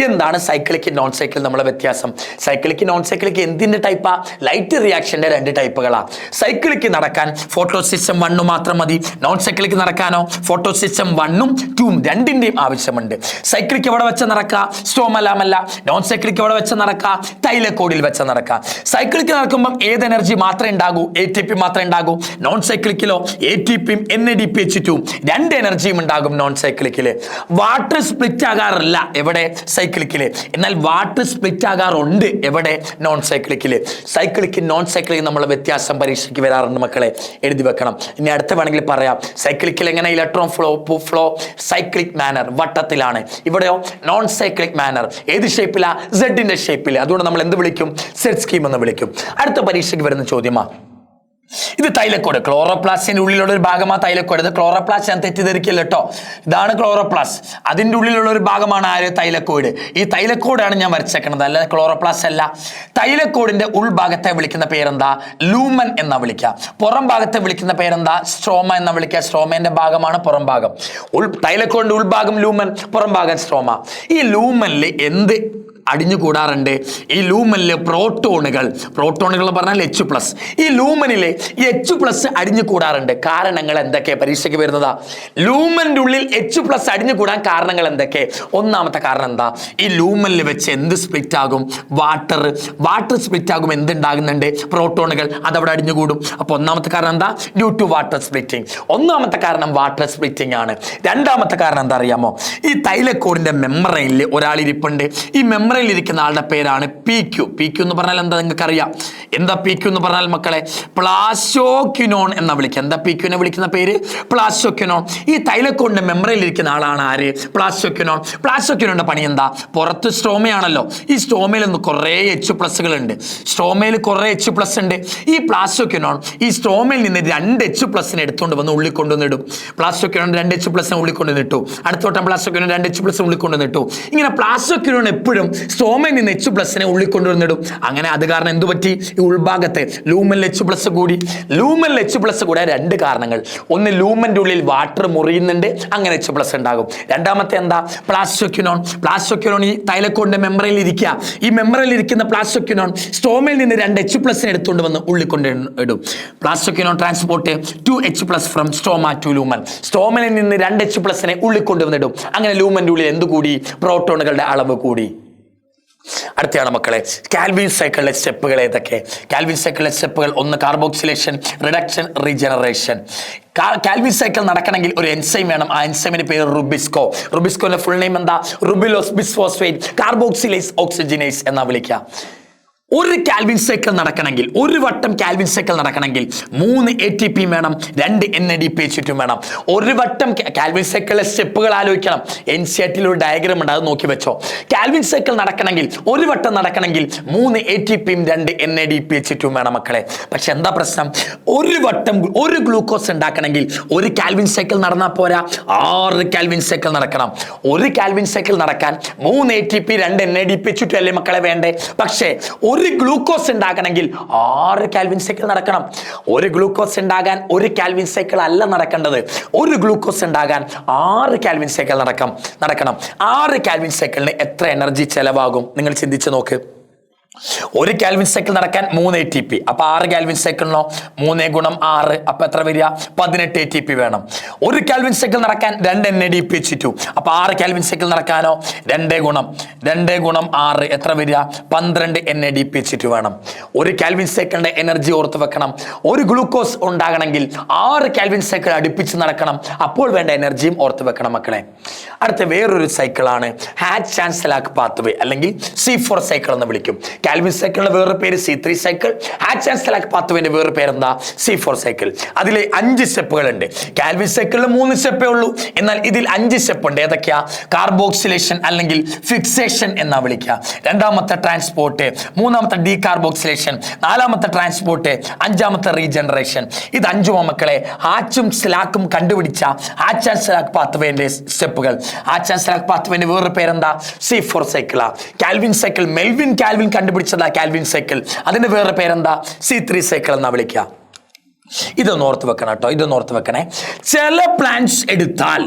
എന്താണ് സൈക്ലിക് നോൺ സൈക്ലിക് നമ്മളെ വ്യത്യാസം? സൈക്ലിക് നോൺ സൈക്ലിക് എന്തിന്റെ ടൈപ്പാ? ലൈറ്റ് റിയാക്ഷന്റെ 2 ടൈപ്പുകളാ. സൈക്ലിക് നടക്കാൻ ഫോട്ടോ സിസ്റ്റം 1 മാത്രം മതി. നോൺ സൈക്ലിക് നടക്കാനോ ഫോട്ടോ സിസ്റ്റം 1ഉം 2ഉം 2ന്റെയും ആവശ്യമുണ്ട്. സൈക്ലിക് എവിടെ വെച്ച് നടക്കുക? സ്ട്രോമലാമല്ല. നോൺ സൈക്ലിക് എവിടെ വെച്ച് നടക്കുക? തൈലക്കോഡിൽ വെച്ച് നടക്കുക. സൈക്ലിക് നടക്കുമ്പോൾ ഏത് എനർജി മാത്രമേ ഉണ്ടാകൂ? ATP മാത്രമേ ഉണ്ടാകൂ. നോൺ സൈക്ലിക്കിലോ ATPയും NADPH2ഉം 2 എനർജിയും ഉണ്ടാകും നോൺ സൈക്ലിക്കില്. വാട്ടർ സ്പ്ലിറ്റ് ആകാറില്ല എവിടെ? സൈക്ലിക്കില്. എന്നാൽ വാട്ടർ സ്പ്ലിറ്റ് ആകാറുണ്ട് എവിടെ? നോൺ സൈക്ലിക്കില്. സൈക്ലിക്ക് നോൺ സൈക്ലിക് നമ്മളെ വ്യത്യാസം പരീക്ഷയ്ക്ക് വരാറുണ്ട് മക്കളെ, എഴുതി വെക്കണം. ഇനി അടുത്ത വേണമെങ്കിൽ പറയാം. സൈക്ലിക്കിൽ എങ്ങനെ ഇലക്ട്രോൺ ഫ്ലോ സൈക്ലിക് മാനർ, വട്ടത്തിലാണ്. ഇവിടെയോ നോൺ സൈക്ലിക് മാനർ. ഏത് ഷേപ്പിലാ? സെഡിന്റെ ഷേപ്പിൽ. അതുകൊണ്ട് നമ്മൾ എന്ത് വിളിക്കും? സെഡ് സ്കീം എന്ന് വിളിക്കും. അടുത്ത പരീക്ഷയ്ക്ക് വരുന്ന ചോദ്യമാ, ഇത് തൈലക്കോഡ്. ക്ലോറോപ്ലാസ്റ്റിന്റെ ഉള്ളിലുള്ള ഒരു ഭാഗമാണ് തൈലക്കോഡ്. ഇത് ക്ലോറോപ്ലാസ്റ്റ് ഞാൻ തെറ്റിദ്ധരിക്കില്ല കേട്ടോ. ഇതാണ് ക്ലോറോപ്ലാസ്റ്റ്. അതിന്റെ ഉള്ളിലുള്ള ഒരു ഭാഗമാണ് ആര്? തൈലക്കോഡ്. ഈ തൈലക്കോഡാണ് ഞാൻ വരച്ചേക്കുന്നത്, അല്ല ക്ലോറോപ്ലാസ്റ്റ് അല്ല. തൈലക്കോഡിന്റെ ഉൾഭാഗത്തെ വിളിക്കുന്ന പേരെന്താ? ലൂമൻ എന്നാ വിളിക്കുക. പുറം ഭാഗത്തെ വിളിക്കുന്ന പേരെന്താ? സ്ട്രോമ എന്നാ വിളിക്കുക. സ്ട്രോമേന്റെ ഭാഗമാണ് പുറം ഭാഗം. തൈലക്കോഡിന്റെ ഉൾഭാഗം ലൂമൻ, പുറം ഭാഗം സ്ട്രോമ. ഈ ലൂമനിൽ എന്ത് അടിഞ്ഞുകൂടാറുണ്ട്? ഈ ലൂമനിലെ പ്രോട്ടോണുകൾ പറഞ്ഞാൽ H+. ഈ ലൂമനിലെ H+ അടിഞ്ഞുകൂടാറുണ്ട്. കാരണങ്ങൾ എന്തൊക്കെ? പരീക്ഷയ്ക്ക് വരുന്നതാ. ലൂമന്റെ ഉള്ളിൽ H+ അടിഞ്ഞുകൂടാൻ കാരണങ്ങൾ എന്തൊക്കെ? ഒന്നാമത്തെ കാരണം എന്താ? ഈ ലൂമനിൽ വെച്ച് എന്ത് സ്പ്ലിറ്റ് ആകും? വാട്ടർ സ്പ്ലിറ്റ് ആകും. എന്തുണ്ടാകുന്നുണ്ട്? പ്രോട്ടോണുകൾ. അതവിടെ അടിഞ്ഞുകൂടും. അപ്പൊ ഒന്നാമത്തെ കാരണം എന്താ? Due to water splitting. ഒന്നാമത്തെ കാരണം വാട്ടർ സ്പ്ലിറ്റിംഗ് ആണ്. രണ്ടാമത്തെ കാരണം എന്താ അറിയാമോ? ഈ തൈലക്കോഡിന്റെ മെമ്മറൈനിൽ ഒരാളിരിപ്പുണ്ട്. ഈ മെമ്മറൈനിൽ ഇരിക്കുന്ന ആളുടെ പേരാണ് PQ. PQ എന്ന് പറഞ്ഞാൽ എന്താ? നിങ്ങൾക്ക് അറിയാം. എന്താ PQ എന്ന് പറഞ്ഞാൽ മക്കളെ? പ്ലാസ്റ്റോക്വിനോൺ എന്നാ വിളിക്കുക. എന്താ PQ നെ വിളിക്കുന്ന പേര്? പ്ലാസ്റ്റോക്വിനോൺ. ഈ തൈലക്കോഡിന്റെ മെമ്മറയിൽ ഇരിക്കുന്ന ആളാണ് ആര്? പ്ലാസ്റ്റോക്വിനോൺ. പ്ലാസ്റ്റോക്വിനോന്റെ പണി എന്താ? പുറത്ത് സ്ട്രോമയാണല്ലോ. ഈ സ്ട്രോമയിൽ കുറേ H+ ഉണ്ട്. സ്ട്രോമയിൽ കുറേ H+ ഉണ്ട്. ഈ പ്ലാസ്റ്റോക്വിനോൺ ഈ സ്ട്രോമയിൽ നിന്ന് 2 H+ എടുത്തുകൊണ്ട് വന്ന് ഉള്ളിൽ കൊണ്ടുവന്നിടും. പ്ലാസ്റ്റോക്വിനോൺ 2 H+ ഉള്ളിൽ കൊണ്ടുവന്നിട്ടു. അടുത്തോട്ടം പ്ലാസ്റ്റോക്വിനോൺ 2 H+ ഉള്ളിൽ കൊണ്ടുവന്നിട്ടു. ഇങ്ങനെ പ്ലാസ്റ്റോക്വിനോൺ എപ്പോഴും സ്ട്രോമയിൽ നിന്ന് H+ ഉള്ളിൽ കൊണ്ടുവന്നിടും. അങ്ങനെ അത് കാരണം എന്തു പറ്റി? ഈ ഉൾഭാഗത്തെ ലൂമനിൽ H+ കൂടി. ലൂമനിൽ H+ കൂടെ 2 കാരണങ്ങൾ. ഒന്ന്, ലൂമന്റെ ഉള്ളിൽ വാട്ടർ മുറിയുന്നുണ്ട്, അങ്ങനെ H+ ഉണ്ടാകും. രണ്ടാമത്തെ എന്താ? പ്ലാസ്റ്റോക്വിനോൺ. പ്ലാസ്റ്റോക്വിനോൺ ഈ തൈലക്കോഡിന്റെ മെമ്മറയിൽ ഇരിക്കുക. ഈ മെമ്മറയിൽ ഇരിക്കുന്ന പ്ലാസ്റ്റോക്വിനോൺ സ്ട്രോമയിൽ നിന്ന് 2 H+ എടുത്തുകൊണ്ട് വന്ന് ഉള്ളിൽ കൊണ്ടിടും. Plastoquinone transport 2 H+ from stroma to lumen. സ്ട്രോമയിൽ നിന്ന് 2 H+ ഉള്ളിൽ കൊണ്ടുവന്നിടും. അങ്ങനെ ലൂമന്റെ ഉള്ളിൽ എന്ത് കൂടി? പ്രോട്ടോണുകളുടെ അളവ് കൂടി. അടുത്തയാണ് മക്കളെ കാൽവിൻ സൈക്കിളിലെ സ്റ്റെപ്പുകൾ ഏതൊക്കെ? കാൽവിൻ സൈക്കിളിലെ സ്റ്റെപ്പുകൾ: ഒന്ന്, carboxylation, reduction, regeneration. Calvin cycle നടക്കണമെങ്കിൽ ഒരു എൻസൈം വേണം. ആ എൻസൈമിന്റെ പേര് റുബിസ്കോ. റുബിസ്കോന്റെ ഫുൾ നെയിം എന്താ? റുബിലോസ് ബിസ്ഫോസ്ഫേറ്റ് കാർബോക്സിലേസ് ഓക്സിജനേസ് എന്നാ വിളിക്കുക. ഒരു കാൽവിൻ സൈക്കിൾ നടക്കണമെങ്കിൽ, ഒരു വട്ടം കാൽവിൻ സൈക്കിൾ നടക്കണമെങ്കിൽ 3 ATP വേണം, 2 NADPH വേണം. ഒരു വട്ടം കാൽവിൻ സൈക്കിളിലെ സ്റ്റെപ്പുകൾ ആലോചിക്കണം. NCERT ഒരു ഡയഗ്രാം ഉണ്ട്, അത് നോക്കി വെച്ചോ. കാൽവിൻ സൈക്കിൾ നടക്കണമെങ്കിൽ, ഒരു വട്ടം നടക്കണമെങ്കിൽ 3 ATP 2 NADPH വേണം മക്കളെ. പക്ഷെ എന്താ പ്രശ്നം? ഒരു വട്ടം ഒരു ഗ്ലൂക്കോസ് ഉണ്ടാക്കണമെങ്കിൽ ഒരു കാൽവിൻ സൈക്കിൾ നടന്നാൽ പോരാ, 6 കാൽവിൻ സൈക്കിൾ നടക്കണം. ഒരു കാൽവിൻ സൈക്കിൾ നടക്കാൻ 3 ATP 2 NADPH അല്ലേ മക്കളെ വേണ്ടേ? പക്ഷേ ഒരു ഗ്ലൂക്കോസ് ഉണ്ടാക്കണമെങ്കിൽ 6 കാൽവിൻ സൈക്കിൾ നടക്കണം. ഒരു ഗ്ലൂക്കോസ് ഉണ്ടാകാൻ ഒരു കാൽവിൻ സൈക്കിൾ അല്ല നടക്കേണ്ടത്. ഒരു ഗ്ലൂക്കോസ് ഉണ്ടാകാൻ 6 കാൽവിൻ സൈക്കിൾ നടക്കണം. 6 കാൽവിൻ സൈക്കിളിന് എത്ര എനർജി ചെലവാകും? നിങ്ങൾ ചിന്തിച്ച് നോക്ക്. ഒരു കാൽവിൻ സൈക്കിൾ നടക്കാൻ 3 ATP. അപ്പൊ 6 കാൽവിൻ സൈക്കിളിനോ 3 × 6 അപ്പൊ എത്ര വരിക? 18 ATP വേണം. ഒരു കാൽവിൻ സൈക്കിൾ നടക്കാൻ 2 NADPH. അപ്പൊ 6 കാൽവിൻ സൈക്കിൾ നടക്കാനോ 2 × 6 എത്ര വരിക? 12 NADPH വേണം. ഒരു കാൽവിൻ സൈക്കിളിന്റെ എനർജി ഓർത്ത് വെക്കണം. ഒരു ഗ്ലൂക്കോസ് ഉണ്ടാകണമെങ്കിൽ 6 കാൽവിൻ സൈക്കിൾ അടുപ്പിച്ച് നടക്കണം. അപ്പോൾ വേണ്ട എനർജിയും ഓർത്ത് വെക്കണം മക്കളെ. അടുത്ത വേറൊരു സൈക്കിളാണ് ഹാച്ച്-ചാൻസലാക്ക് പാത്വേ അല്ലെങ്കിൽ C4 സൈക്കിൾ എന്ന് വിളിക്കും. കാൽവിൻ സൈക്കിളിന്റെ വേറൊരു പേര് C3 സൈക്കിൾ. ഹാച്ച്-ചാൻസലാക്ക് പാത്വേന്റെ വേറൊരു പേരെന്താ? C4 cycle. അതിൽ 5 സ്റ്റെപ്പുകൾ ഉണ്ട്. കാൽവിൻ സൈക്കിളിൽ 3 സ്റ്റെപ്പേ ഉള്ളൂ, എന്നാൽ ഇതിൽ 5 സ്റ്റെപ്പ് ഉണ്ട്. ഏതൊക്കെയാ? കാർബോക്സിലേഷൻ അല്ലെങ്കിൽ ഫിക്സേഷൻ എന്നാ വിളിക്കുക. രണ്ടാമത്തെ ട്രാൻസ്പോർട്ട്, മൂന്നാമത്തെ ഡീകാർബോക്സിലേഷൻ, നാലാമത്തെ ട്രാൻസ്പോർട്ട്, അഞ്ചാമത്തെ റീജനറേഷൻ. ഇത് 5 മക്കളെ ഹാച്ചും സ്ലാക്കും കണ്ടുപിടിച്ച ഹാച്ച്-ചാൻസലാക്ക് പാത്വേന്റെ സ്റ്റെപ്പുകൾ. ഹാച്ച്-ചാൻസലാക്ക് പാത്വേന്റെ വേറൊരു പേരെന്താ? C4 സൈക്കിളാ. കാൽവിൻ സൈക്കിൾ മെൽവിൻ കാൽവിൻ കണ്ടുപിടിച്ചതാ കാൽവിൻ സൈക്കിൾ. അതിന്റെ വേറെ പേരെന്താ? C3 സൈക്കിൾ എന്നാ വിളിക്കുക. ഇതൊന്ന് ഓർത്ത് വെക്കണം കേട്ടോ, ഇതൊന്ന് ഓർത്ത് വെക്കണേ. ചില പ്ലാന്റ്സ് എടുത്താൽ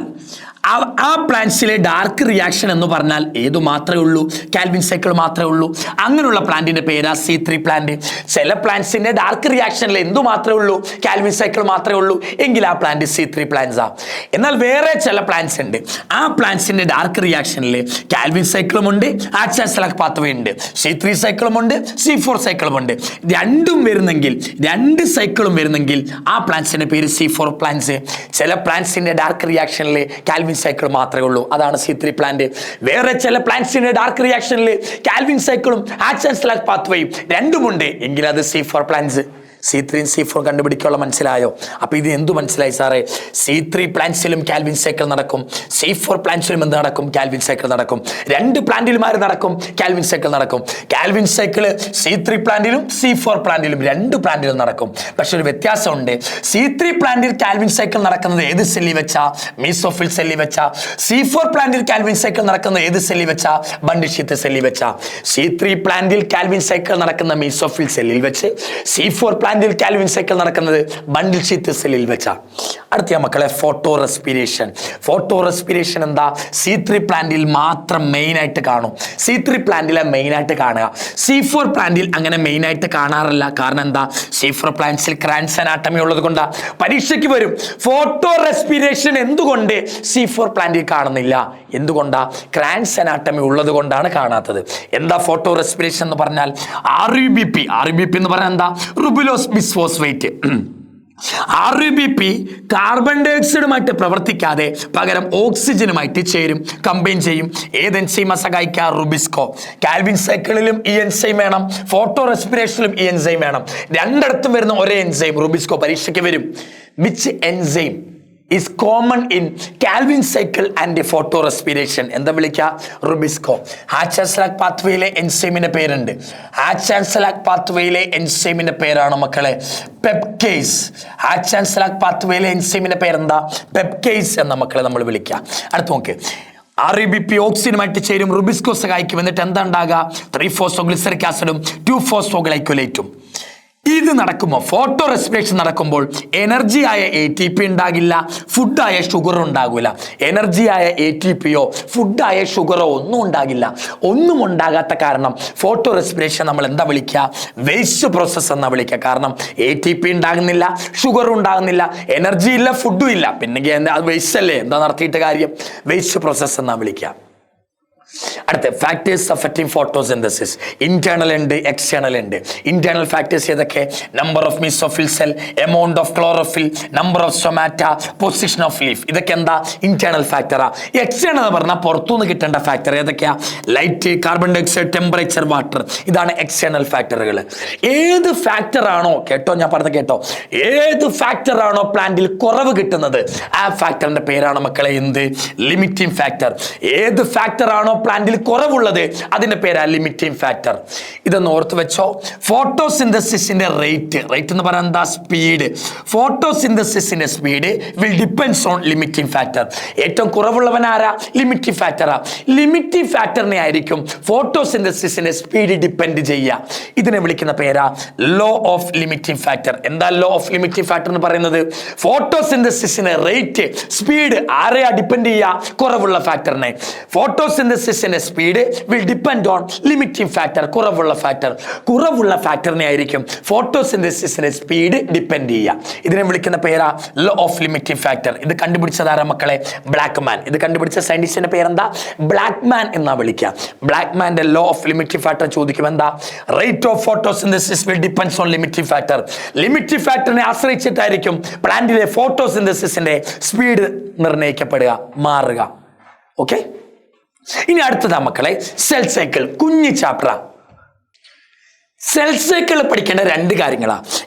ആ പ്ലാന്റ്സിലെ ഡാർക്ക് റിയാക്ഷൻ എന്ന് പറഞ്ഞാൽ ഏതു മാത്രമേ ഉള്ളൂ? കാൽവിൻ സൈക്കിൾ മാത്രമേ ഉള്ളൂ. അങ്ങനെയുള്ള പ്ലാന്റിന്റെ പേരാ C3 പ്ലാന്റ്. ചില പ്ലാന്റ്സിന്റെ ഡാർക്ക് റിയാക്ഷനിൽ എന്തു മാത്രമേ ഉള്ളൂ? കാൽവിൻ സൈക്കിൾ മാത്രമേ ഉള്ളൂ. എങ്കിൽ ആ പ്ലാന്റ് C3 പ്ലാന്റ്സാ. എന്നാൽ വേറെ ചില പ്ലാന്റ്സ് ഉണ്ട്, ആ പ്ലാന്റ്സിന്റെ ഡാർക്ക് റിയാക്ഷനിൽ കാൽവിൻ സൈക്കിളും ഉണ്ട്, ഹാച്ച്-ചാൻസലാക്ക് പാത്വേ ഉണ്ട്, C3 സൈക്കിളും ഉണ്ട്, C4 സൈക്കിളും ഉണ്ട്. രണ്ടും വരുന്നെങ്കിൽ, 2 സൈക്കിളും വരുന്നെങ്കിൽ ആ പ്ലാന്റ്സിന്റെ പേര് C4 പ്ലാന്റ്സ്. ചില പ്ലാന്റ്സിന്റെ ഡാർക്ക് റിയാക്ഷനിൽ കാൽവിൻ സൈക്കിൾ മാത്രമേ ഉള്ളൂ, അതാണ് C3 പ്ലാന്റ്. വേറെ ചില പ്ലാന്റ്സിന്റെ ഡാർക്ക് റിയാക്ഷനിൽ കാൽവിൻ സൈക്കിളും ഹാച്ച്-ചാൻസലാക്ക് പാത്വേയും രണ്ടുമുണ്ട്, എങ്കിൽ അത് C4 പ്ലാന്റ്സ്. C3 C4 കണ്ടുപിടിക്കാനുള്ള മനസ്സിലായോ? അപ്പൊ ഇത് എന്തു മനസ്സിലായി സാറേ? C3 പ്ലാന്റ്സിലും കാൽവിൻ സൈക്കിൾ നടക്കും, C4 പ്ലാന്റ്സിലും എന്ത് നടക്കും? കാൽവിൻ സൈക്കിൾ നടക്കും. രണ്ട് പ്ലാന്റിലും ആര് നടക്കും? കാൽവിൻ സൈക്കിൾ നടക്കും. കാൽവിൻ സൈക്കിള് C3 പ്ലാന്റിലും C4 പ്ലാന്റിലും രണ്ട് പ്ലാന്റിലും നടക്കും. പക്ഷെ ഒരു വ്യത്യാസമുണ്ട്. C3 പ്ലാന്റിൽ കാൽവിൻ സൈക്കിൾ നടക്കുന്നത് ഏത് സെല്ലിൽ വെച്ചാ? മീസോഫിൽ സെല്ലിൽ വെച്ചാ. C4 പ്ലാന്റിൽ കാൽവിൻ സൈക്കിൾ നടക്കുന്നത് ഏത് സെല്ലിൽ വെച്ചാ? ബണ്ടിൽ ഷീത്ത് സെല്ലിൽ വെച്ചാ. C3 പ്ലാന്റിൽ കാൽവിൻ സൈക്കിൾ നടക്കുന്ന മീസോഫിൽ സെല്ലിൽ വെച്ച്, C4 പ്ലാന്റിൽ കാൽവിൻ സൈക്കിൾ നടക്കുന്നത് ബണ്ടിൽ ഷീത്ത് സെല്ലിൽ വെച്ചാ. അടുത്ത മക്കളെ ഫോട്ടോ റെസ്പിറേഷൻ. ഫോട്ടോ റെസ്പിറേഷൻ എന്താ? C3 പ്ലാന്റിൽ മാത്രം മെയിൻ ആയിട്ട് കാണും. C3 പ്ലാന്റിലെ മെയിൻ ആയിട്ട് കാണുക. C4 പ്ലാന്റിൽ അങ്ങനെ മെയിൻ ആയിട്ട് കാണാറില്ല. കാരണം എന്താ? C4 പ്ലാന്റ്സിൽ ക്രാൻസ് അനാട്ടമി ഉള്ളത് കൊണ്ടാ. പരീക്ഷയ്ക്ക് വരും ഫോട്ടോ റെസ്പിറേഷൻ എന്തുകൊണ്ട് C4 പ്ലാന്റിൽ കാണുന്നില്ല? എന്തുകൊണ്ടാ? ക്രാൻസ് അനാട്ടമി ഉള്ളത് കൊണ്ടാണ് കാണാത്തത്. എന്താ ഫോട്ടോ റെസ്പിറേഷൻ എന്ന് പറഞ്ഞാൽ? RUBP എന്ന് പറഞ്ഞാൽ എന്താ? റുബുലോസ് ബിസ്ഫോസ്ഫേറ്റ്. RUBP കാർബൺ ഡൈ ഓക്സൈഡുമായിട്ട് പ്രവർത്തിക്കാതെ പകരം ഓക്സിജനുമായിട്ട് ചേരും, കമ്പൈൻ ചെയ്യും. ഏത് എൻസൈമാ സഹായിക്കുക? റുബിസ്കോ. കാൽവിൻ സൈക്കിളിലും ഈ എൻസൈം വേണം, ഫോട്ടോ റെസ്പിറേഷനിലും ഈ എൻസൈം വേണം. രണ്ടിടത്തും വരുന്ന ഒരേ എൻസൈം റുബിസ്കോ. പരീക്ഷയ്ക്ക് വരും. Which enzyme is common in Calvin cycle and photo respiration? എന്താ വിളിക്കുക? റുബിസ്കോ. ഹാച്ച്-ഹാൻസ്-ലാക്ക് പാത്വേയിലെ എൻസൈമിന്റെ പേരുണ്ട്. ഹാച്ച്-ഹാൻസ്-ലാക്ക് പാത്വേയിലെ എൻസൈമിന്റെ പേരാണ് മക്കളെ പെപ്കേസ്. ഹാച്ച്-ഹാൻസ്-ലാക്ക് പാത്വേയിലെ എൻസൈമിന്റെ പേരെന്താ? പെപ്കേസ് എന്ന മക്കളെ നമ്മൾ വിളിക്കുക. അടുത്ത് നോക്ക്. RUBP ഓക്സിജനുമായിട്ട് ചേരും, റുബിസ്കോ സഹായിക്കും. എന്നിട്ട് എന്താ ഉണ്ടാകുക? 3-ഫോസ്ഫോഗ്ലിസറിക് ആസിഡും 2-ഫോസ്ഫോഗ്ലൈക്കോലേറ്റും. ഇത് നടക്കുമ്പോൾ, ഫോട്ടോ റെസ്പിറേഷൻ നടക്കുമ്പോൾ എനർജി ആയ ATP ഉണ്ടാകില്ല, ഫുഡായ ഷുഗർ ഉണ്ടാകില്ല. എനർജി ആയ ATPയോ ഫുഡായ ഷുഗറോ ഒന്നും ഉണ്ടാകില്ല. ഒന്നും ഉണ്ടാകാത്ത കാരണം ഫോട്ടോ റെസ്പിറേഷൻ നമ്മൾ എന്താ വിളിക്കുക? വേസ്റ്റ് പ്രോസസ് എന്നാ വിളിക്കുക. കാരണം ATP ഉണ്ടാകുന്നില്ല, ഷുഗർ ഉണ്ടാകുന്നില്ല, എനർജി ഇല്ല, ഫുഡും ഇല്ല. പിന്നെ എന്താ? അത് വേസ്റ്റ് അല്ലേ? എന്താ നടത്തിയിട്ട് കാര്യം? വേസ്റ്റ് പ്രോസസ് എന്നാ വിളിക്കുക. അടുത്ത ഫാക്ടേഴ്സ് അഫക്റ്റിംഗ് ഫോട്ടോസിന്തസിസ്. ഇന്റേണൽ ഉണ്ട്, എക്സ്റ്റേണൽ ഉണ്ട്. ഇന്റേണൽ ഫാക്ടേഴ്സ് ഏതൊക്കെ? Number of mesophyll cell, amount of chlorophyll, number of stomata, position of leaf. ഇതൊക്കെ എന്താ? ഇന്റേണൽ ഫാക്ടറാ. എക്സ്റ്റേണൽ എന്ന് പറഞ്ഞാൽ പുറത്തുനിന്ന് കിട്ടേണ്ട ഫാക്ടർ ഏതൊക്കെയാ? Light, carbon dioxide, temperature, water. ഇതാണ് എക്സ്റ്റേണൽ ഫാക്ടറുകൾ. ഏത് ഫാക്ടർ ആണോ, കേട്ടോ ഞാൻ പറഞ്ഞത് കേട്ടോ, ഏത് ഫാക്ടർ ആണോ പ്ലാന്റിൽ കുറവ് കിട്ടുന്നത് ആ ഫാക്ടറിന്റെ പേരാണ് മക്കളെ എന്ത്? Limiting factor. ഏത് ഫാക്ടർ ആണോ പ്ലാന്റിൽ കുറവുള്ളത് അതിന്റെ പേരാ ലിമിറ്റിംഗ് ഫാക്ടർ. ഇതൊന്ന് ഓർത്ത് വെച്ചോ. ഫോട്ടോസിന്തസിന്റെ റേറ്റ് എന്ന് പറയുന്നത് എന്താ? സ്പീഡ്. ഫോട്ടോസിന്തസിന്റെ speed will depends on limiting factor. ഏറ്റവും കുറവുള്ളവൻ ആരാ? ലിമിറ്റിംഗ് ഫാക്ടറാ. ലിമിറ്റിംഗ് ഫാക്ടറിനെ ആയിരിക്കും ഫോട്ടോസിന്തസിന്റെ സ്പീഡ് ഡിപ്പെൻഡ് ചെയ്യുക. ഇതിനെ വിളിക്കുന്ന പേരാ ലോ ഓഫ് ലിമിറ്റിംഗ് ഫാക്ടർ. എന്താ ലോ ഓഫ് ലിമിറ്റിംഗ് ഫാക്ടർ എന്ന് പറയുന്നത്? ഫോട്ടോസിന്തസിന്റെ റേറ്റ്, സ്പീഡ് ആരെയാ ഡിപ്പെൻഡ് ചെയ്യുക? കുറവുള്ള ഫാക്ടറിനെ. ഫോട്ടോസിന്തസിന്റെ speed will depend on limiting factor. കുറവുള്ള ഫാക്ടറിനെ ആയിരിക്കും ഫോട്ടോസിന്തസിന്റെ സ്പീഡ് ഡിപ്പെൻഡ് ചെയ്യുക. ഇതിനെ വിളിക്കുന്ന പേരാ ലോ ഓഫ് ലിമിറ്റിംഗ് ഫാക്ടർ. ഇത് കണ്ടുപിടിച്ചതാരാ മക്കളെ? ബ്ലാക്ക്മാൻ. ഇത് കണ്ടുപിടിച്ച സയന്റിസ്റ്റിന്റെ പേരെന്താ? ബ്ലാക്ക്മാൻ എന്നാ വിളിക്കുക. ബ്ലാക്ക്മാന്റെ ലോ ഓഫ് ലിമിറ്റിംഗ് ഫാക്ടർ ചോദിക്കും. എന്താ? Rate of photosynthesis will depends on limiting factor. Limiting ഫാക്ടറിനെ ആശ്രയിച്ചിട്ടായിരിക്കും പ്ലാന്റിലെ ഫോട്ടോസിന്തസിന്റെ സ്പീഡ് നിർണ്ണയിക്കപ്പെടുക, മാറുക. ഓക്കെ. ഇനി അടുത്തതാ മക്കളെ സെൽ സൈക്കിൾ. കുഞ്ഞു ചാപ്റ്ററാ. സെൽ സൈക്കിൾ പഠിക്കേണ്ട രണ്ട് കാര്യങ്ങളാ.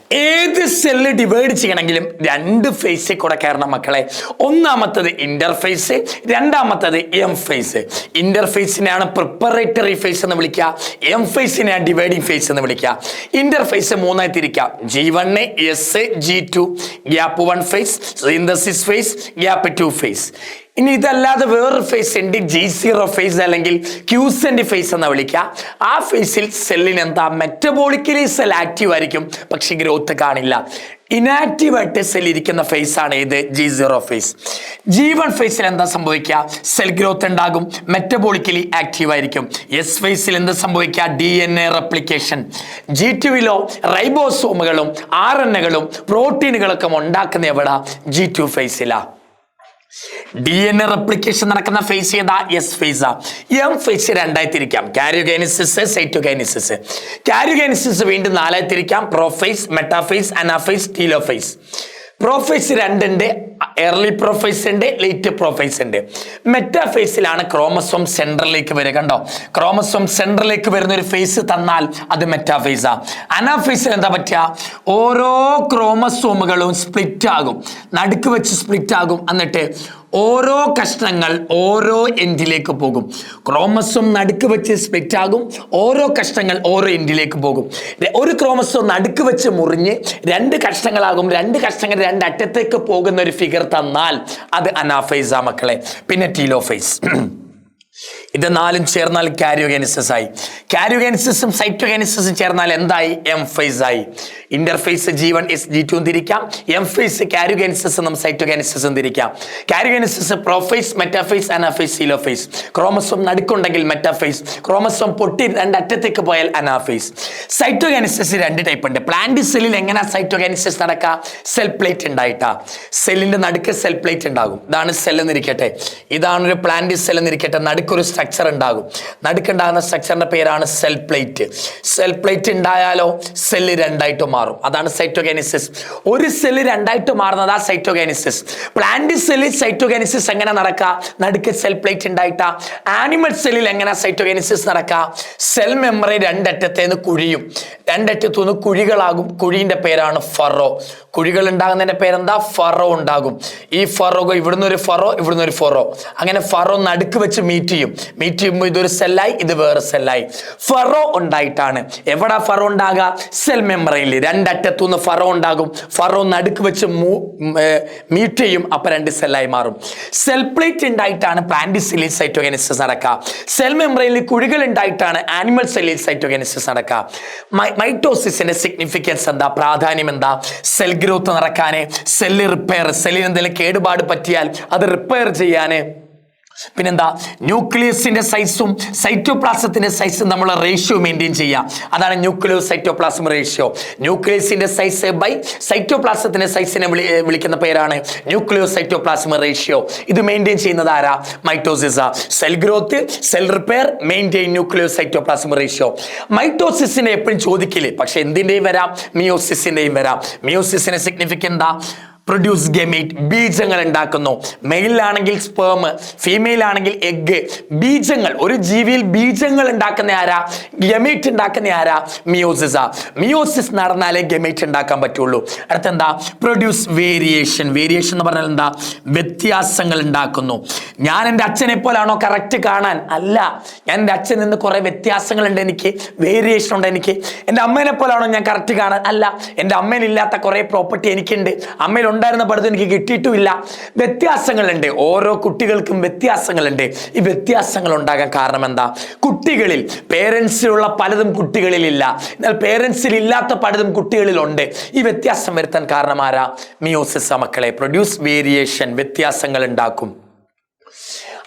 ഏത് സെല്ല് ഡിവൈഡ് ചെയ്യണമെങ്കിലും രണ്ട് ഫേസിൽ കൂടെ കയറണം മക്കളെ. ഒന്നാമത്തത് ഇന്റർഫേസ്, രണ്ടാമത്തത് എം ഫേസ്. ഇന്റർഫേസിനെയാണ് പ്രിപ്പറേറ്ററി ഫേസ് എന്ന് വിളിക്കുക, എം ഫേസിനെയാണ് ഡിവൈഡിങ് ഫേസ് എന്ന് വിളിക്കുക. ഇന്റർഫേസ് മൂന്നായി തിരിക്കാം. G1, S, G2. Gap 1 phase, synthesis phase, gap 2 phase. ഇനി ഇതല്ലാതെ വേറൊരു ഫേസ് ഉണ്ട്, G0 ഫേസ് അല്ലെങ്കിൽ ക്യൂസെന്റ് ഫേസ് എന്ന് വിളിക്കുക. ആ ഫേസിൽ സെല്ലിന് എന്താ? മെറ്റബോളിക്കലി സെൽ ആക്റ്റീവ് ആയിരിക്കും, പക്ഷെ ഗ്രോത്ത് കാണില്ല. ഇനാക്റ്റീവ് ആയിട്ട് സെൽ ഇരിക്കുന്ന ഫേസ് ആണ് ഇത് G0 ഫേസ്. G1 ഫേസിൽ എന്താ സംഭവിക്കുക? സെൽ ഗ്രോത്ത് ഉണ്ടാകും, മെറ്റബോളിക്കലി ആക്റ്റീവ് ആയിരിക്കും. എസ് ഫേസിൽ എന്താ സംഭവിക്കുക? DNA replication. G2 റൈബോസോമുകളും RNAകളും പ്രോട്ടീനുകളൊക്കെ ഉണ്ടാക്കുന്ന എവിടാ? G2 ഫേസിലാ. DNA റെപ്ലിക്കേഷൻ നടക്കുന്ന ഫേസ് ഏതാ? എസ് ഫേസാ. എം ഫേസ് രണ്ടായി തിരിക്കാം. Karyokinesis, cytokinesis. കാരിയോഗൈനസിസ് വീണ്ടും നാലായി തിരിക്കാം. Prophase, metaphase, anaphase, telophase. Prophase രണ്ടുണ്ട്, എർലി പ്രോഫേസ് ഉണ്ട്, ലേറ്റ് പ്രോഫേസ് ഉണ്ട്. മെറ്റാഫേസിലാണ് ക്രോമസോം സെൻട്രലിലേക്ക് വരിക. കണ്ടോ, ക്രോമസോം സെൻട്രലിലേക്ക് വരുന്ന ഒരു ഫേസ് തന്നാൽ അത് മെറ്റാഫേസാ. അനാഫേസിൽ എന്താ പറ്റുക? ഓരോ ക്രോമസോമുകളും സ്പ്ലിറ്റ് ആകും, നടുക്ക് വെച്ച് സ്പ്ലിറ്റ് ആകും, എന്നിട്ട് ഓരോ കഷ്ണങ്ങൾ ഓരോ എൻഡിലേക്ക് പോകും. ക്രോമസോം നടുക്ക് വെച്ച് സ്പ്ലിറ്റ് ആകും, ഓരോ കഷ്ണങ്ങൾ ഓരോ എൻഡിലേക്ക് പോകും. ഒരു ക്രോമസോം നടുക്ക് വെച്ച് മുറിഞ്ഞ് രണ്ട് കഷ്ണങ്ങളാകും, രണ്ട് കഷ്ണങ്ങൾ രണ്ട് അറ്റത്തേക്ക് പോകുന്ന ഒരു ഫിഗർ തന്നാൽ അത് അനാഫേസാ മക്കളെ. പിന്നെ ടീലോഫേസ്. ഇത് നാലും ചേർന്നാൽ കാരിയോഗെനിസിസ് ആയി. കാരിയോഗെനിസിസും സൈറ്റോഗെനിസിസും ചേർന്നാൽ എന്തായി? എംഫേസ് ആയി. ഇന്റർഫേസ് G1 G2 തിരിക്കാം, എംഫേസ് കാരിയോഗെനിസിസ് എന്നും സൈറ്റോഗെനിസിസും തിരിക്കാം. Karyokinesis prophase, metaphase, anaphase, telophase. Chromosome നടുക്കുണ്ടെങ്കിൽ മെറ്റാഫേസ്, ക്രോമസോം പൊട്ടി രണ്ടറ്റത്തേക്ക് പോയാൽ അനാഫേസ്. സൈറ്റോഗെനിസിസ് രണ്ട് ടൈപ്പ് ഉണ്ട്. പ്ലാന്റ് സെല്ലിൽ എങ്ങനെ സൈറ്റോഗെനിസിസ് നടക്കുക? സെൽ പ്ലേറ്റ് ഉണ്ടായിട്ടാ. സെല്ലിന്റെ നടുക്ക് സെൽ പ്ലേറ്റ് ഉണ്ടാകും. ഇതാണ് സെൽ എന്നിരിക്കട്ടെ, ഇതാണ് ഒരു പ്ലാന്റ് സെൽ എന്നിരിക്കട്ടെ. നടുക്കൊരു സ്ട്രക്ചർ ഉണ്ടാകും, നടുക്കുണ്ടാകുന്ന സ്ട്രക്ചറിന്റെ പേരാണ് സെൽ പ്ലേറ്റ്. സെൽ പ്ലേറ്റ് ഉണ്ടായാലോ സെല്ല് രണ്ടായിട്ട് മാറും, അതാണ് സൈറ്റോഗെനിസിസ്. ഒരു സെല്ല് രണ്ടായിട്ട് മാറുന്നതാ സൈറ്റോഗെനിസിസ്. പ്ലാന്റ് സെല്ലിൽ സൈറ്റോഗെനിസിസ് എങ്ങനെ നടക്കുക? നടുക്ക് സെൽ പ്ലേറ്റ് ഉണ്ടായിട്ടാ. ആനിമൽ സെല്ലിൽ എങ്ങനെ സൈറ്റോഗെനിസിസ് നടക്കുക? സെൽ മെമ്പറൈൻ രണ്ടറ്റത്തേന്ന് കുഴിയും, രണ്ടറ്റത്തുനിന്ന് കുഴികളാകും. കുഴിന്റെ പേരാണ് ഫറോ. കുഴികൾ ഉണ്ടാകുന്നതിന്റെ പേരെന്താ? ഫറോ ഉണ്ടാകും. ഈ ഫറോ ഇവിടുന്ന് ഒരു ഫറോ, ഇവിടുന്ന് ഒരു ഫറോ, അങ്ങനെ ഫറോ നടുക്ക് വെച്ച് മീറ്റ് ചെയ്യും. മീറ്റ് ചെയ്യുമ്പോൾ ഇതൊരു സെല്ലായി, ഇത് വേറെ സെല്ലായി. ഫറോ ഉണ്ടായിട്ടാണ്. എവിടെ ഫറോ ഉണ്ടാകുക? സെൽ മെമ്പറൈനിൽ രണ്ടറ്റത്തുനിന്ന് ഫറോ ഉണ്ടാകും. ഫറോ നടുക്ക് വെച്ച് മീറ്റ് ചെയ്യും, അപ്പൊ രണ്ട് സെല്ലായി മാറും. സെൽ പ്ലേറ്റ് ഉണ്ടായിട്ടാണ് പ്ലാന്റ് സെല്ലിൽ സൈറ്റോഗെനിസിസ് നടക്കുക. സെൽ മെമ്പറൈനിൽ കുഴികൾ ഉണ്ടായിട്ടാണ് ആനിമൽ സെല്ലിൽ സൈറ്റോഗെനിസിസ് നടക്കുക. മൈറ്റോസിസിന്റെ സിഗ്നിഫിക്കൻസ് എന്താ? പ്രാധാന്യം എന്താ? സെൽ ഗ്രോത്ത് നടക്കാന്, സെല്ല് റിപ്പയർ, സെല്ലിന് എന്തെങ്കിലും കേടുപാട് പറ്റിയാൽ അത് റിപ്പയർ ചെയ്യാന്. പിന്നെന്താ? ന്യൂക്ലിയസിന്റെ സൈസും സൈറ്റോപ്ലാസത്തിന്റെ സൈസും നമ്മൾ റേഷ്യോ മെയിൻറ്റെയിൻ ചെയ്യാം. അതാണ് ന്യൂക്ലിയോ സൈറ്റോപ്ലാസം റേഷ്യോ. ന്യൂക്ലിയസിന്റെ സൈസ് ബൈ സൈറ്റോപ്ലാസത്തിന്റെ സൈസിനെ വിളിക്കുന്ന പേരാണ് ന്യൂക്ലിയോ സൈറ്റോപ്ലാസം റേഷ്യോ. ഇത് മെയിൻറ്റെയിൻ ചെയ്യുന്നത് ആരാ? Mitosis. Cell growth, cell repair, maintain nucleo cytoplasm ratio. മൈറ്റോസിസിനെ എപ്പോഴും ചോദിക്കില്ലേ, പക്ഷെ എന്തിന്റെയും വരാം, മിയോസിസിന്റെയും വരാം. മിയോസിസിന്റെ സിഗ്നിഫിക്കൻസ് എന്താ? പ്രൊഡ്യൂസ് ഗമേറ്റ്, ബീജങ്ങൾ ഉണ്ടാക്കുന്നു. മെയിലാണെങ്കിൽ സ്പേം, ഫീമെയിൽ ആണെങ്കിൽ എഗ്. ബീജങ്ങൾ, ഒരു ജീവിയിൽ ബീജങ്ങൾ ഉണ്ടാക്കുന്ന ആരാ? ഗമേറ്റ് ഉണ്ടാക്കുന്ന ആരാ? മിയോസിസ്. മിയോസിസ് നടന്നാലേ ഗമേറ്റ് ഉണ്ടാക്കാൻ പറ്റുള്ളൂ. അടുത്തെന്താ? Produce variation. വേരിയേഷൻ എന്ന് പറഞ്ഞാൽ എന്താ? വ്യത്യാസങ്ങൾ ഉണ്ടാക്കുന്നു. ഞാൻ എൻ്റെ അച്ഛനെ പോലാണോ കറക്റ്റ് കാണാൻ? അല്ല, ഞാൻ എൻ്റെ അച്ഛൻ നിന്ന് കുറെ വ്യത്യാസങ്ങളുണ്ട്, എനിക്ക് വേരിയേഷൻ ഉണ്ട്. എനിക്ക് എൻ്റെ അമ്മേനെ പോലാണോ ഞാൻ കറക്റ്റ് കാണാൻ? അല്ല, എൻ്റെ അമ്മയിലില്ലാത്ത കുറെ പ്രോപ്പർട്ടി എനിക്കുണ്ട്, അമ്മയിൽ ഉണ്ടായിരുന്ന പഠിത്തം എനിക്ക് കിട്ടിയിട്ടുമില്ല. വ്യത്യാസങ്ങളുണ്ട്, ഓരോ കുട്ടികൾക്കും വ്യത്യാസങ്ങളുണ്ട്. ഈ വ്യത്യാസങ്ങൾ ഉണ്ടാകാൻ കാരണം എന്താ? കുട്ടികളിൽ പേരൻസിലുള്ള പലതും കുട്ടികളിലില്ല, എന്നാൽ പേരൻസിൽ ഇല്ലാത്ത പലതും കുട്ടികളിലുണ്ട്. ഈ വ്യത്യാസം വരുത്താൻ കാരണം ആരാ? മിയോസിസ് മക്കളെ. പ്രൊഡ്യൂസ് വേരിയേഷൻ, വ്യത്യാസങ്ങൾ ഉണ്ടാക്കും.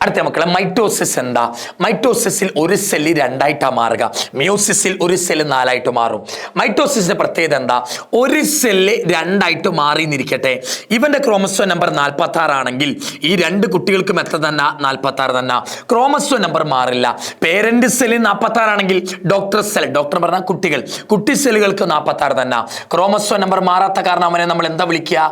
അടുത്ത മക്കളെ, മൈറ്റോസിസ് എന്താ? മൈറ്റോസിസിൽ ഒരു സെല്ല് രണ്ടായിട്ടാ മാറുക, മിയോസിസിൽ ഒരു സെല്ല് നാലായിട്ട് മാറും. മൈറ്റോസിസിന്റെ പ്രത്യേകത എന്താ? ഒരു സെല്ല് രണ്ടായിട്ട് മാറി എന്നിരിക്കട്ടെ, ഇവന്റെ ക്രോമസോം നമ്പർ 46 ആണെങ്കിൽ ഈ രണ്ട് കുട്ടികൾക്കും എത്ര തന്നെ? 46 തന്നെ. ക്രോമസോം നമ്പർ മാറില്ല. പേരന്റ് സെല്ല് 46 ആണെങ്കിൽ ഡോക്ടർ സെൽ, ഡോക്ടർ പറഞ്ഞ കുട്ടികൾ, കുട്ടി സെല്ലുകൾക്ക് 46 തന്നെ. ക്രോമസോം നമ്പർ മാറാത്ത കാരണം അവനെ നമ്മൾ എന്താ വിളിക്കുക?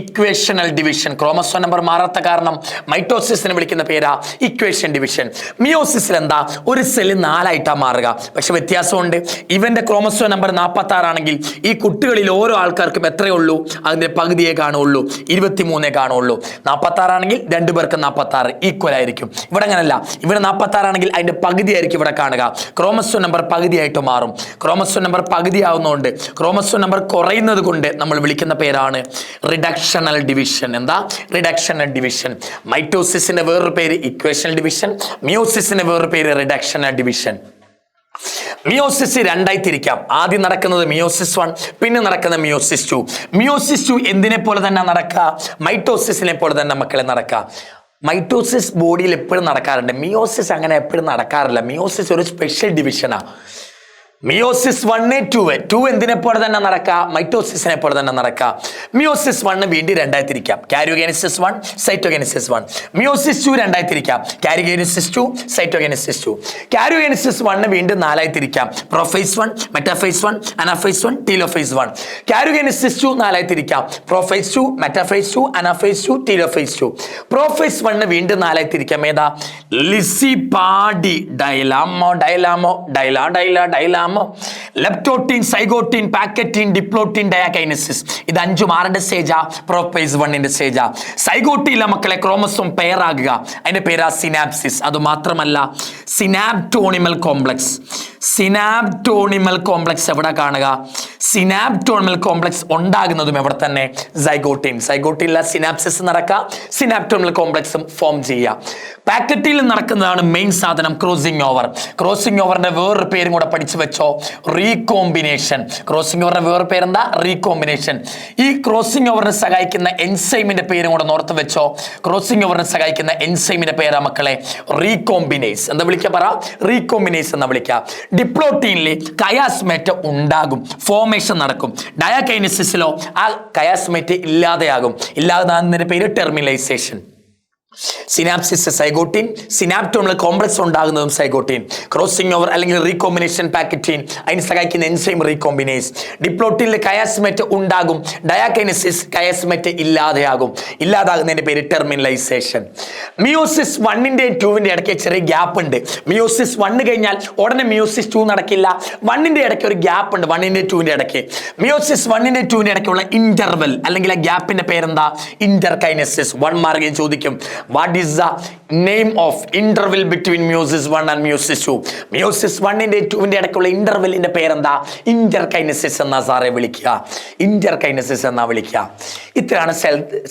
Equational division. ക്രോമസോം നമ്പർ മാറാത്ത കാരണം മൈറ്റോസിസിനെ വിളിക്കുന്ന പേരാ ഇക്വേഷൻ ഡിവിഷൻ. മിയോസിസിൽ എന്താ? ഒരു സെല്ല് നാലായിട്ടാ മാറുക, പക്ഷെ വ്യത്യാസമുണ്ട്. ഇവന്റെ ക്രോമസോം നമ്പർ 46 ആണെങ്കിൽ ഈ കുട്ടികളിൽ ഓരോ ആൾക്കാർക്കും എത്രയേ ഉള്ളൂ? അതിന്റെ പകുതിയെ കാണുള്ളൂ, 23 കാണുള്ളൂ. 46 ആണെങ്കിൽ രണ്ടുപേർക്ക് 46 ഈക്വൽ ആയിരിക്കും. ഇവിടെ അങ്ങനല്ല, ഇവിടെ 46 ആണെങ്കിൽ അതിന്റെ പകുതി ആയിരിക്കും ഇവിടെ കാണുക. ക്രോമസോം നമ്പർ പകുതിയായിട്ട് മാറും. ക്രോമസോം നമ്പർ പകുതി ആവുന്നതുകൊണ്ട്, ക്രോമസോം നമ്പർ കുറയുന്നത് കൊണ്ട് നമ്മൾ വിളിക്കുന്ന പേരാണ് റിഡക്ഷണൽ ഡിവിഷൻ. എന്താ? Reductional division. മൈറ്റോസിസിന്റെ വേറൊരു പേര് ഇക്വേഷണൽ ഡിവിഷൻ, മിയോസിസിന്റെ വേറൊരു പേര് റിഡക്ഷണൽ ഡിവിഷൻ. മിയോസിസ് രണ്ടായി തിരിക്കാം. ആദ്യം നടക്കുന്നത് മിയോസിസ് 1, പിന്നെ നടക്കുന്നത് മിയോസിസ് 2. മിയോസിസ് 2 എന്തിനെ പോലെ തന്നെ നടക്കുക? മൈറ്റോസിസിനെ പോലെ തന്നെ മക്കളെ നടക്കുക. മൈറ്റോസിസ് ബോഡിയിൽ എപ്പോഴും നടക്കാറുണ്ട്, മിയോസിസ് അങ്ങനെ എപ്പോഴും നടക്കാറില്ല. മിയോസിസ് ഒരു സ്പെഷ്യൽ ഡിവിഷനാണ്. മിയോസിസ് 1 2 എന്തിനെ പോലെ തന്നെ നടക്കാം, മൈറ്റോസിസിനെ പോലെ തന്നെ നടക്കാം. മിയോസിസ് 1 വീണ്ടും രണ്ടായി തിരിക്കാം, കാരിയോഗെനസിസ് 1 സൈറ്റോഗെനസിസ് 1. മിയോസിസ് 2 രണ്ടായി തിരിക്കാം, കാരിയോഗെനസിസ് 2 സൈറ്റോഗെനസിസ് 2. കാരിയോഗെനസിസ് 1 വീണ്ടും നാലായി തിരിക്കാം, പ്രോഫേസ് 1 മെറ്റാഫേസ് 1 അനാഫേസ് 1 ടീലോഫേസ് 1. കാരിയോഗെനസിസ് 2 നാലായി തിരിക്കാം, prophase 2 metaphase 2 anaphase 2 telophase 2. Prophase 1 വീണ്ടും നാലായി തിരിക്കാം, ഏതാ, ലിസിപാഡി ഡൈലാമോ ഡൈലാമോ ഡൈലാ ഡൈലാ ഡൈലാമോ, ലെപ്റ്റോട്ടീൻ സൈഗോട്ടീൻ പാക്കറ്റീൻ ഡിപ്ലോട്ടീൻ ഡയാകൈനസിസ്. ഇത് 5 ആറിന്റെ സ്റ്റേജാ, പ്രോഫേസ് 1ന്റെ സ്റ്റേജാ. സൈഗോട്ടിയിലെ മക്കളെ ക്രോമസോം പെയർ ആകുക, അതിന്റെ പേരാ സിനാപ്സിസ്. അത് മാത്രമല്ല സിനാപ്റ്റോണിമൽ കോംപ്ലക്സ്, സിനാപ്റ്റോണിമൽ കോംപ്ലക്സ് എവിടെ കാണുക, സിനാപ്റ്റോണിമൽ കോംപ്ലക്സ് ഉണ്ടാകുന്നതും എവിടെ തന്നെ, സൈഗോട്ടീൻ. സൈഗോട്ടീനിലെ സിനാപ്സിസ് നടക്കുക, സിനാപ്റ്റോണിമൽ കോംപ്ലക്സും ഫോം ചെയ്യുക. പാക്കറ്റിൽ നടക്കുന്നതാണ് മെയിൻ സാധനം, ക്രോസിംഗ് ഓവർ. ക്രോസിംഗ് ഓവറിന്റെ വേറൊരു പേരും കൂടെ പഠിച്ചു വെച്ചോ, റീകോമ്പിനേഷൻ. ക്രോസിംഗ് ഓവറിന്റെ വേറൊരു പേരെന്താ, റീകോമ്പിനേഷൻ. ഈ ക്രോസിംഗ് ഓവറിനെ സഹായിക്കുന്ന എൻസൈമിന്റെ പേരും കൂടെ ഓർത്ത് വെച്ചോ. ക്രോസിംഗ് ഓവറിനെ സഹായിക്കുന്ന എൻസൈമിന്റെ പേരാ മക്കളെ റീകോമ്പിനേസ്. എന്താ വിളിക്കുക, പറ, റീകോമ്പിനേസ് എന്ന് വിളിക്കുക. ഡിപ്ലോട്ടീനിൽ കയാസ്മേറ്റ് ഉണ്ടാകും, ഫോർമേഷൻ നടക്കും. ഡയാകൈനസിസിലോ ആ കയാസ്മേറ്റ് ഇല്ലാതെയാകും. ഇല്ലാതാകുന്നതിന്റെ പേര് terminalisation. Synapsis zygotene, synaptonemal complex ഉണ്ടാകുന്നതും സൈഗോട്ടീൻ. ക്രോസിംഗ് ഓവർ അല്ലെങ്കിൽ റീകോമ്പിനേഷൻ പാക്കറ്റീൻ, അതിന് സഹായിക്കുന്ന എൻസൈം റീകോമ്പിനേസ്. ഡിപ്ലോട്ടീനിൽ കയാസ്മേറ്റ് ഉണ്ടാകും, ഡയാകൈനസിസ് കയാസ്മേറ്റ് ഇല്ലാതെയാകും. ഇല്ലാതാകുന്നതിന്റെ പേര് ടെർമിനലൈസേഷൻ. മിയോസിസ് 1ന്റെയും 2ന്റെയും ഇടയ്ക്ക് ചെറിയ ഗ്യാപ്പ് ഉണ്ട്. മിയോസിസ് 1 കഴിഞ്ഞാൽ ഉടനെ മിയോസിസ് 2 നടക്കില്ല. 1ന്റെ ഇടയ്ക്ക് ഒരു ഗ്യാപ്പ് ഉണ്ട്, 1ന്റെയും 2ന്റെയും ഇടയ്ക്ക്. മിയോസിസ് 1ന്റെയും 2ന്റെയും ഇടയ്ക്കുള്ള ഇന്റർവെൽ അല്ലെങ്കിൽ ആ ഗ്യാപ്പിന്റെ പേരെന്താ, ഇന്റർകൈനസിസ്. 1 മാർക്കിന് ചോദിക്കും, what is the name of interval between meiosis 1 and meiosis 2? meiosis 1ന്റെയും 2ന്റെയും ഇടയ്ക്കുള്ള ഇന്റർവെല്ലിന്റെ പേരെന്താ, ഇന്റർകൈനസിസ് എന്നാ സാറെ വിളിക്കുക, ഇന്റർകൈനസിസ് എന്നാ വിളിക്കുക. ഇത്രയാണ്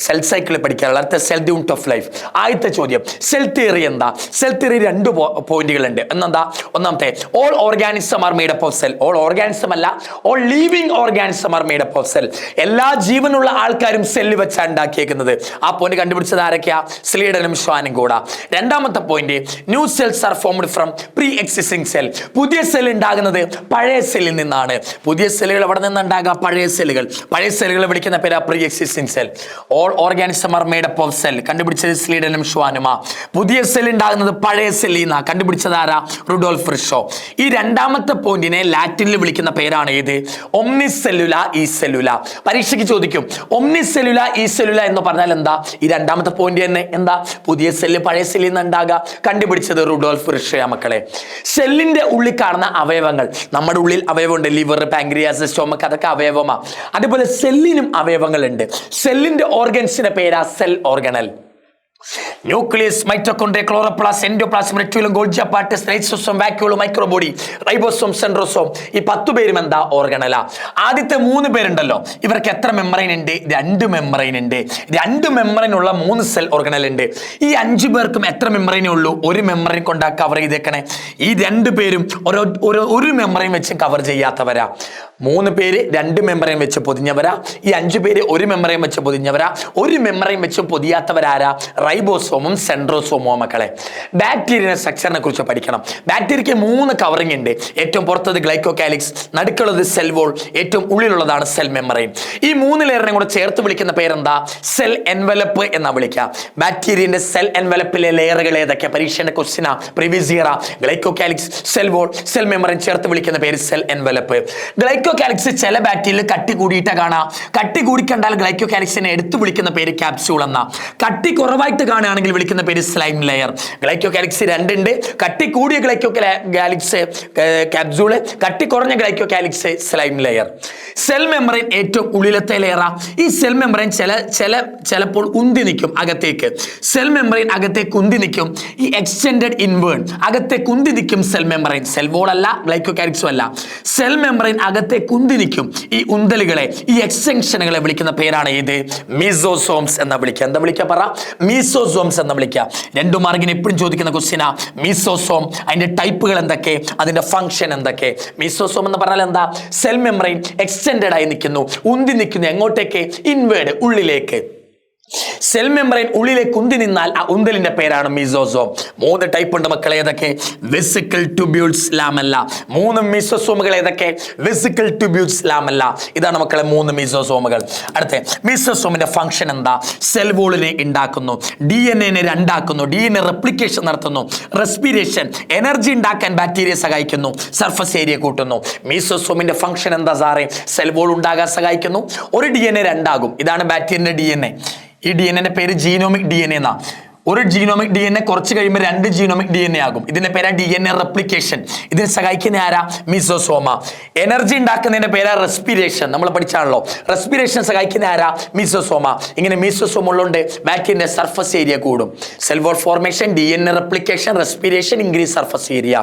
സെൽ സൈക്കിൾ പഠിക്കാനുള്ള. അടുത്ത സെൽ യൂണിറ്റ് ഓഫ് ലൈഫ്. ആദ്യത്തെ ചോദ്യം, സെൽ തിയറി എന്താ? സെൽ തിയറി 2 പോയിന്റുകളുണ്ട്. എന്നെന്താ, ഒന്നാമത്തെ, all organism are made up of cell. All organism അല്ല, all living organism are made up of cell. എല്ലാ ജീവനുള്ള ആൾക്കാരും സെല്ല് വെച്ചാണ് ഉണ്ടാക്കിയേക്കുന്നത്. ആ പോയിന്റ് കണ്ടുപിടിച്ചത് ആരൊക്കെയാ, സ്ലീഡനും ഷ്വാനും കൂടാ. രണ്ടാമത്തെ point, new cells are formed from pre existing cell. പുതിയ സെൽ ഉണ്ടാകുന്നത് പഴയ സെല്ലിൽ നിന്നാണ്. പുതിയ സെല്ലുകൾ എവിടെ നിന്നുണ്ടാകുക, പഴയ സെല്ലുകൾ. പഴയ സെല്ലുകൾ വിളിക്കുന്ന പേരാ pre existing cell. All organism are made up of cell, കണ്ടുപിടിച്ചത് സ്ലീഡനും ഷ്വാനുമാ. പുതിയ സെൽ ഉണ്ടാകുന്നത് പഴയ സെല്ലിൽ നിന്നാ, കണ്ടുപിടിച്ചത് ആരാ, റുഡോൾഫ് റിഷോ. ഈ രണ്ടാമത്തെ പോയിന്റിനെ ലാറ്റിനിൽ വിളിക്കുന്ന പേരാണ് ഏത്, ഒമ്നിസെല്ലുല ഈ സെല്ലുല. പരീക്ഷയ്ക്ക് ചോദിക്കും, ഒമ്നിസെല്ലുല ഈ സെല്ലുല എന്ന് പറഞ്ഞാൽ എന്താ, ഈ രണ്ടാമത്തെ പോയിന്റ് തന്നെ എന്താ, പുതിയ സെല്ല് പഴയ സെല്ലിൽ നിന്ന് ഉണ്ടാകുക, കണ്ടുപിടിച്ചത് റുഡോൾഫ് റിഷോയാ മക്കളെ. സെല്ലിന്റെ ഉള്ളിൽ കാണുന്ന അവയവങ്ങൾ, നമ്മുടെ ഉള്ളിൽ അവയവമുണ്ട്, ലിവർ, പാങ്ക്രിയാസ്, സ്റ്റൊമക്ക്, അതൊക്കെ അവയവമാണ്. അതുപോലെ സെല്ലിനും അവയവങ്ങളുണ്ട്. സെല്ലിന്റെ ഓർഗൻസിന്റെ പേരാ cell organelle. Nucleus, mitochondria, chloroplast, endoplasmic, reticulum, Golgi apparatus, lysosome, vacuole, microbody, ribosome, centrosome. ഈ 10 പേരും എന്താ, ഓർഗണലാ. ആദ്യത്തെ 3 പേരുണ്ടല്ലോ, ഇവർക്ക് എത്ര മെമ്പറൈൻ ഉണ്ട്, 2 മെമ്പറൈൻ ഉണ്ട്. 2 മെമ്പറൈൻ ഉള്ള 3 സെൽ ഓർഗണൽ ഉണ്ട്. ഈ 5 പേർക്കും എത്ര മെമ്പറൈനേ ഉള്ളൂ, 1 മെമ്പറൈൻ കൊണ്ടാ കവർ ചെയ്തേക്കണേ. ഈ 2 പേരും ഒരു മെമ്പറൈൻ വെച്ച് കവർ ചെയ്യാത്തവരാ. 3 പേര് 2 മെമ്പറൈൻ വെച്ച് പൊതിഞ്ഞവരാ. ഈ 5 പേര് 1 മെമ്പറൈൻ വെച്ച് പൊതിഞ്ഞവരാ. 1 മെമ്പറൈൻ വെച്ച് പൊതിയാത്തവരാരാ, റൈബോസോമും സെൻട്രോസോമോ മക്കളെ. ബാക്ടീരിയയുടെ സ്ട്രക്ചറിനെ കുറിച്ച് പഠിക്കണം. ബാക്ടീരിയക്ക് 3 കവറിംഗ് ഉണ്ട്. ഏറ്റവും പുറത്തത് ഗ്ലൈക്കോകാലിക്സ്, നടുക്കുള്ളത് സെൽ വോൾ, ഏറ്റവും ഉള്ളിലുള്ളതാണ് സെൽ മെമ്പറൈൻ. ഈ 3 ലെയറിനെ കൂടെ ചേർത്ത് വിളിക്കുന്ന പേരെന്താ, സെൽ എൻവലപ്പ് എന്നാ വിളിക്കുക. ബാക്ടീരിയന്റെ സെൽ എൻവലപ്പിലെ ലെയറുകൾ ഏതൊക്കെ, പരീക്ഷയുടെ ക്വസ്റ്റ്യനാ, previous year. Glycocalyx, cell wall, cell membrane ചേർത്ത് വിളിക്കുന്ന പേര് സെൽ എൻവലപ്പ്. ഗ്ലൈക്കോകാലിക്സ് ചില ബാക്ടീരിയയിൽ കട്ടി കൂടിയിട്ട് കാണാം. കട്ടി കൂടി കണ്ടാൽ ഗ്ലൈക്കോകാലിക്സിനെ എടുത്തു വിളിക്കുന്ന പേര് ക്യാപ്സ്യൂൾ എന്നാ. കട്ടി കുറവായിട്ട് കാണുകയാണെങ്കിൽ വിളിക്കുന്ന പേര് സ്ലൈം ലെയർ. ഗ്ലൈക്കോകാലിക്സ് 2 ഉണ്ട്. കട്ടി കൂടിയ ഗ്ലൈക്കോകാലിക്സ് ക്യാപ്സ്യൂള്, കട്ടി കുറഞ്ഞ ഗ്ലൈക്കോകാലിക്സ് സ്ലൈം ലെയർ. സെൽ മെമ്പറൈൻ ഏറ്റവും ഉള്ളിലത്തെ ലെയറാ. ഈ സെൽ മെമ്പറൈൻ ചിലപ്പോൾ ഉന്തി നിൽക്കും അകത്തേക്ക്. സെൽ മെമ്പറൈൻ അകത്തേക്ക് ഉന്തി നിൽക്കും. ഈ എക്സ്റ്റെൻഡഡ് ഇൻവേർഡ് അകത്തേക്ക് ഉന്തി നിൽക്കും സെൽ മെമ്പറൈൻ. സെൽ വോൾ അല്ല, ഗ്ലൈക്കോകാലിക്സും അല്ല. സെൽ മെമ്പറൈൻ അകത്തേക്ക് ഉന്തി നിൽക്കും. ഈ ഉന്തലുകളെ, ഈ എക്സ്റ്റൻഷനുകളെ വിളിക്കുന്ന പേരാണ് ഇത്, മീസോസോംസ് എന്ന് വിളിക്കുക. എന്താ വിളിക്കുക, പറ, മീസോസോംസ് എന്ന് വിളിക്കുക. 2 മാർക്കിന് എപ്പോഴും ചോദിക്കുന്ന ക്വസ്റ്റ്യനാ മീസോസോം. അതിന്റെ ടൈപ്പുകൾ എന്തൊക്കെ, അതിന്റെ ഫംഗ്ഷൻ എന്തൊക്കെ. മീസോസോം എന്ന് പറഞ്ഞാൽ എന്താ, സെൽ മെമ്പറൈൻ എക്സ്റ്റെൻഡഡ് ആയി നിൽക്കുന്നു, ഉന്തി നിൽക്കുന്നു. എങ്ങോട്ടേക്ക്, ഇൻവേർഡ്, ഉള്ളിലേക്ക്. സെൽ മെമ്പറൈൻ ഉള്ളിലേക്ക് ഉന്തി നിന്നാൽ ആ ഉന്തലിന്റെ പേരാണ് മീസോസോം. 3 ടൈപ്പ് ഉണ്ട് മക്കളെ. ഏതൊക്കെ? Vesicle tubules ലാമല്ല. 3 മീസോസോമുകൾ ഏതൊക്കെ? Vesicle tubules lamella. ഇതാണ് മക്കളെ 3 മീസോസോമുകൾ. അടുത്ത മീസോസോമിന്റെ ഫംഗ്ഷൻ എന്താ? സെൽ വോളിനെ ഉണ്ടാക്കുന്നു, DNA രണ്ടാക്കുന്നു, DNA റെപ്ലിക്കേഷൻ നടത്തുന്നു, റെസ്പിറേഷൻ, എനർജി ഉണ്ടാക്കാൻ ബാക്ടീരിയ സഹായിക്കുന്നു, സർഫസ് ഏരിയ കൂട്ടുന്നു. മീസോസോമിന്റെ ഫംഗ്ഷൻ എന്താ സാറേ? സെൽ വോൾ ഉണ്ടാകാൻ സഹായിക്കുന്നു, ഒരു DNA രണ്ടാകും. ഇതാണ് ബാക്ടീരിയന്റെ DNA. ഈ DNA പേര് ജീനോമിക് DNA എന്നാ. ഒരു ജീനോമിക് DNA കുറച്ച് കഴിയുമ്പോൾ 2 ജീനോമിക് DNA ആകും. ഇതിന്റെ പേരാ DNA റെപ്ലിക്കേഷൻ. ഇതിനെ സഹായിക്കുന്ന ആരാ? മീസോസോമ. എനർജി ഉണ്ടാക്കുന്നതിന്റെ പേരാ റെസ്പിറേഷൻ. നമ്മൾ പഠിച്ചാണല്ലോ. റെസ്പിറേഷൻ സഹായിക്കുന്ന ആരാ? മീസോസോമ. ഇങ്ങനെ മീസോസോം ഉള്ളതുകൊണ്ട് ബാക്ടീരിയന്റെ സർഫസ് ഏരിയ കൂടും. Cell wall formation, DNA replication, respiration, increase surface area.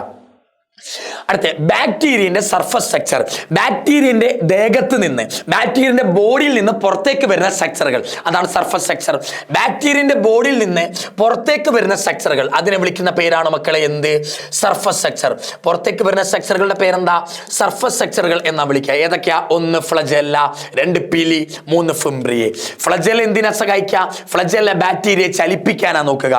അടുത്ത ബാക്ടീരിയന്റെ സർഫസ് സ്ട്രക്ചർ. ബാക്ടീരിയന്റെ ദേഹത്ത് നിന്ന്, ബാക്ടീരിയന്റെ ബോഡിയിൽ നിന്ന് പുറത്തേക്ക് വരുന്ന സ്ട്രക്ചറുകൾ, അതാണ് സർഫസ് സ്ട്രക്ചർ. ബാക്ടീരിയന്റെ ബോഡിയിൽ നിന്ന് പുറത്തേക്ക് വരുന്ന സ്ട്രക്ചറുകൾ, അതിനെ വിളിക്കുന്ന പേരാണ് മക്കളെ എന്ത്? Surface structure. പുറത്തേക്ക് വരുന്ന സ്ട്രക്ചറുകളുടെ പേരെന്താ? സർഫസ് സ്ട്രക്ചറുകൾ എന്നാ വിളിക്കുക. ഏതൊക്കെയാ? 1 ഫ്ലജെല്ല, 2 പിലി, 3 ഫിംബ്രിയെ. ഫ്ലജെല്ല എന്തിനാ സഹായിക്കുക? ഫ്ലജെല്ല ബാക്ടീരിയയെ ചലിപ്പിക്കാനാ നോക്കുക.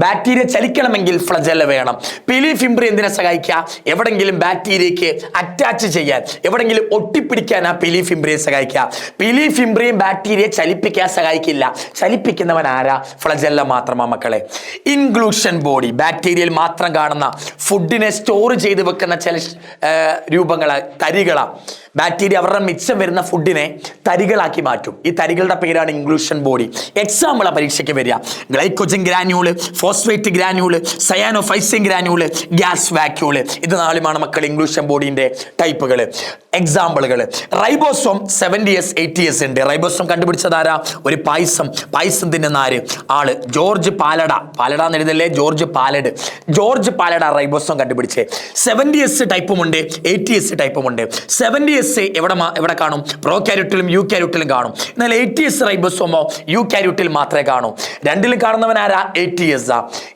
ബാക്ടീരിയ ചലിക്കണമെങ്കിൽ ഫ്ലജെല്ല വേണം. പിലി ഫിംബ്രി എന്തിനെ സഹായിക്കുക? എവിടെങ്കിലും ബാക്ടീരിയക്ക് അറ്റാച്ച് ചെയ്യാൻ, എവിടെങ്കിലും ഒട്ടിപ്പിടിക്കാനാ പിലി ഫിംബ്രിയെ സഹായിക്കുക. പിലി ഫിംബ്രിയും ബാക്ടീരിയയെ ചലിപ്പിക്കാൻ സഹായിക്കില്ല. ചലിപ്പിക്കുന്നവൻ ആരാ? ഫ്ലജെല്ല മാത്രമാ മക്കളെ. ഇൻക്ലൂഷൻ ബോഡി, ബാക്ടീരിയയിൽ മാത്രം കാണുന്ന ഫുഡിനെ സ്റ്റോർ ചെയ്ത് വെക്കുന്ന ചില രൂപങ്ങളാ, തരികളാ. ബാക്ടീരിയ അവരുടെ മിച്ചം വരുന്ന ഫുഡിനെ തരികളാക്കി മാറ്റും. ഈ തരികളുടെ പേരാണ് ഇൻക്ലൂഷൻ ബോഡി. എക്സാമ്പിളാ പരീക്ഷയ്ക്ക് വരിക. Glycogen granule, phosphate granule, cyanophycin granule, gas vacuole. ഇത് 4 മക്കൾ ഇൻക്ലൂഷൻ ബോഡിന്റെ ടൈപ്പുകൾ. എക്സാമ്പിളുകൾ: റൈബോസോം 70s 80s ഉണ്ട്. റൈബോസോം കണ്ടുപിടിച്ചതാരാ? ഒരു പായസത്തിന്റെ നാര് ആള് ജോർജ് പാലഡ. പാലഡ എന്ന് എഴുതല്ലേ, George Palade. George Palade ribosome കണ്ടുപിടിച്ചേ. 70s ടൈപ്പുമുണ്ട്, 80s ടൈപ്പുമുണ്ട്. 70s എവിടെ കാണും? പ്രോകാരിയോട്ടിലും യൂകാരിയോട്ടിലും കാണും. എന്നാൽ 80s റൈബോസോമോ യൂകാരിയോട്ടിൽ മാത്രമേ കാണൂ. രണ്ടിലും കാണുന്നവൻ ആരാ? 80s.